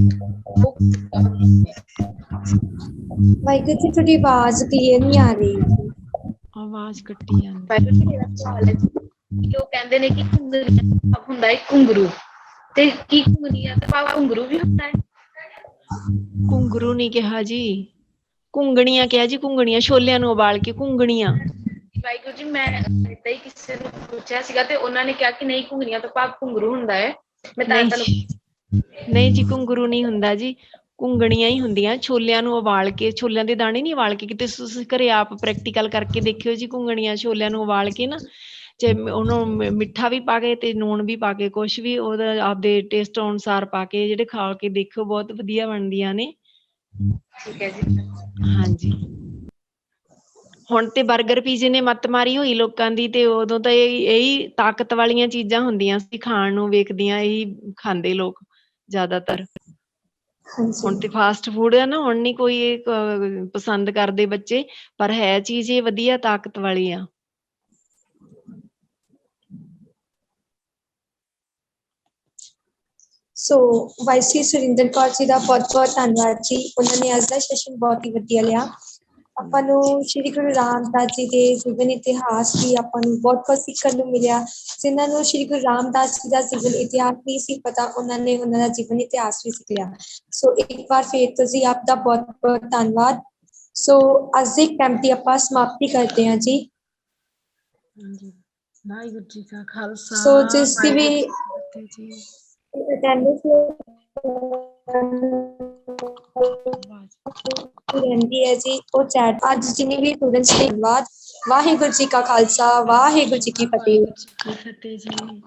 वाहिगुरु जी थोड़ी आवाज क्लियर नहीं आ रही। ਆਵਾਜ਼ ਕੱਟੀ ਜਾਂਦੀ। ਵਾਹਿਗੁਰੂ ਜੀ ਮੇਰਾ ਸਵਾਲ ਹੈ ਜੀ ਕਿ ਉਹ ਕਹਿੰਦੇ ਨੇ ਕਿ ਘੁੰਗਣੀਆਂ ਤੋਂ ਭਾਵ ਹੁੰਦਾ ਹੈ ਘੁੰਗਰੂ, ਤੇ ਕੀ ਘੁੰਗਣੀਆਂ ਤੋਂ ਭਾਵ ਘੁੰਗਰੂ ਵੀ ਹੁੰਦਾ ਹੈ? ਘੁੰਗਰੂ ਨਹੀਂ ਕਿਹਾ ਜੀ, ਘੁੰਗਣੀਆਂ ਕਿਹਾ ਜੀ। ਘੁੰਗਣੀਆਂ ਛੋਲਿਆਂ ਨੂੰ ਉਬਾਲ ਕੇ ਘੁੰਗਣੀਆਂ। ਵਾਹਿਗੁਰੂ ਜੀ, ਮੈਂ ਏਦਾਂ ਹੀ ਕਿਸੇ ਨੂੰ ਪੁੱਛਿਆ ਸੀਗਾ ਤੇ ਉਹਨਾਂ ਨੇ ਕਿਹਾ ਕਿ ਨਹੀਂ, ਘੁੰਗਣੀਆਂ ਤੋਂ ਭਾਵ ਘੁੰਗਰੂ ਹੁੰਦਾ ਹੈ। ਮੈਂ ਤਾਂ ਨਹੀਂ ਜੀ, ਘੁੰਗਰੂ ਨਹੀਂ ਹੁੰਦਾ ਜੀ, ਘੁੰਗਣੀਆਂ ਹੀ ਹੁੰਦੀਆਂ। ਛੋਲਿਆਂ ਨੂੰ ਉਬਾਲ ਕੇ, ਛੋਲਿਆਂ ਦੇ ਦਾਣੇ ਨਹੀਂ ਉਬਾਲ ਕੇ, ਕਿਤੇ ਤੁਸੀਂ ਘਰੇ ਆਪ ਪ੍ਰੈਕਟੀਕਲ ਕਰਕੇ ਦੇਖਿਓ ਜੀ। ਘੁੰਗਣੀਆਂ ਛੋਲਿਆਂ ਨੂੰ ਉਬਾਲ ਕੇ ਨਾ, ਚਾਹੇ ਉਹਨੂੰ ਮਿੱਠਾ ਵੀ ਪਾ ਕੇ ਤੇ ਨੂਣ ਵੀ ਪਾ ਕੇ, ਕੁਛ ਵੀ ਉਹਦਾ ਆਪਦੇ ਟੇਸਟ ਅਨੁਸਾਰ ਪਾ ਕੇ ਜਿਹੜੇ ਖਾ ਕੇ ਦੇਖਿਓ, ਬਹੁਤ ਵਧੀਆ ਬਣਦੀਆਂ ਨੇ। ਠੀਕ ਹੈ ਜੀ। ਹਾਂਜੀ। ਹੁਣ ਤੇ 버ਗਰ ਪੀਜ਼ੇ ਨੇ ਮੱਤ ਮਾਰੀ ਹੋਈ ਲੋਕਾਂ ਦੀ, ਤੇ ਉਦੋਂ ਤਾਂ ਇਹੀ ਤਾਕਤ ਵਾਲੀਆਂ ਚੀਜ਼ਾਂ ਹੁੰਦੀਆਂ ਸੀ ਖਾਣ ਨੂੰ, ਵੇਖਦੀਆਂ ਇਹੀ ਖਾਂਦੇ ਲੋਕ ਜ਼ਿਆਦਾਤਰ। ਹੁਣ ਤੇ ਫਾਸਟ ਫੂਡ ਹੈ ਨਾ, ਹੁਣ ਨੀ ਕੋਈ ਇਹ ਪਸੰਦ ਕਰਦੇ ਬੱਚੇ, ਪਰ ਹੈ ਚੀਜ਼ ਇਹ ਵਧੀਆ, ਤਾਕਤ ਵਾਲੀ ਆ। ਸੋ ਵਾਈਸ ਸੁਰਿੰਦਰ ਕੌਰ ਜੀ ਦਾ ਬਹੁਤ ਬਹੁਤ ਧੰਨਵਾਦ ਜੀ। ਉਹਨਾਂ ਨੇ ਅੱਜ ਦਾ ਸੈਸ਼ਨ ਬਹੁਤ ਹੀ ਵਧੀਆ ਲਿਆ। ਆਪਾਂ ਨੂੰ ਸ਼੍ਰੀ ਗੁਰੂ ਰਾਮਦਾਸ ਜੀ ਦੇ ਜੀਵਨ ਇਤਿਹਾਸ ਵੀ ਆਪਾਂ ਨੂੰ ਬਹੁਤ ਕੁਝ ਸਿੱਖਣ ਨੂੰ ਮਿਲਿਆ। ਜਿਨ੍ਹਾਂ ਨੂੰ ਸ਼੍ਰੀ ਗੁਰੂ ਰਾਮਦਾਸ ਜੀ ਦਾ ਜੀਵਨ ਇਤਿਹਾਸ ਨਹੀਂ ਸੀ ਪਤਾ, ਉਹਨਾਂ ਨੇ ਉਹਨਾਂ ਦਾ ਜੀਵਨ ਇਤਿਹਾਸ ਵੀ ਸਿੱਖ ਲਿਆ। ਸੋ ਇੱਕ ਵਾਰ ਫਿਰ ਤੁਸੀਂ ਆਪ ਦਾ ਬਹੁਤ ਬਹੁਤ ਧੰਨਵਾਦ। ਸੋ ਅੱਜ ਦੇ ਕੈਂਪ ਦੀ ਆਪਾਂ ਸਮਾਪਤੀ ਕਰਦੇ ਹਾਂ ਜੀ। ਵਾਹਿਗੁਰੂ ਜੀ ਕਾ ਖਾਲਸਾ ਸੋ ਜਿਸ ਦੀ ਵੀ ਵਾਹਿਗੁਰੂ ਜੀ ਕੀ attendance ਰਹਿੰਦੀ ਹੈ ਜੀ, ਉਹ ਚੈਟ ਅੱਜ ਜਿੰਨੀ ਵੀ ਸਟੂਡੈਂਟਸ ਧੰਨਵਾਦ। ਵਾਹਿਗੁਰੂ ਜੀ ਕਾ ਖਾਲਸਾ, ਵਾਹਿਗੁਰੂ ਜੀ ਕੀ ਫਤਿਹ। ਫਤਿਹ ਜੀ।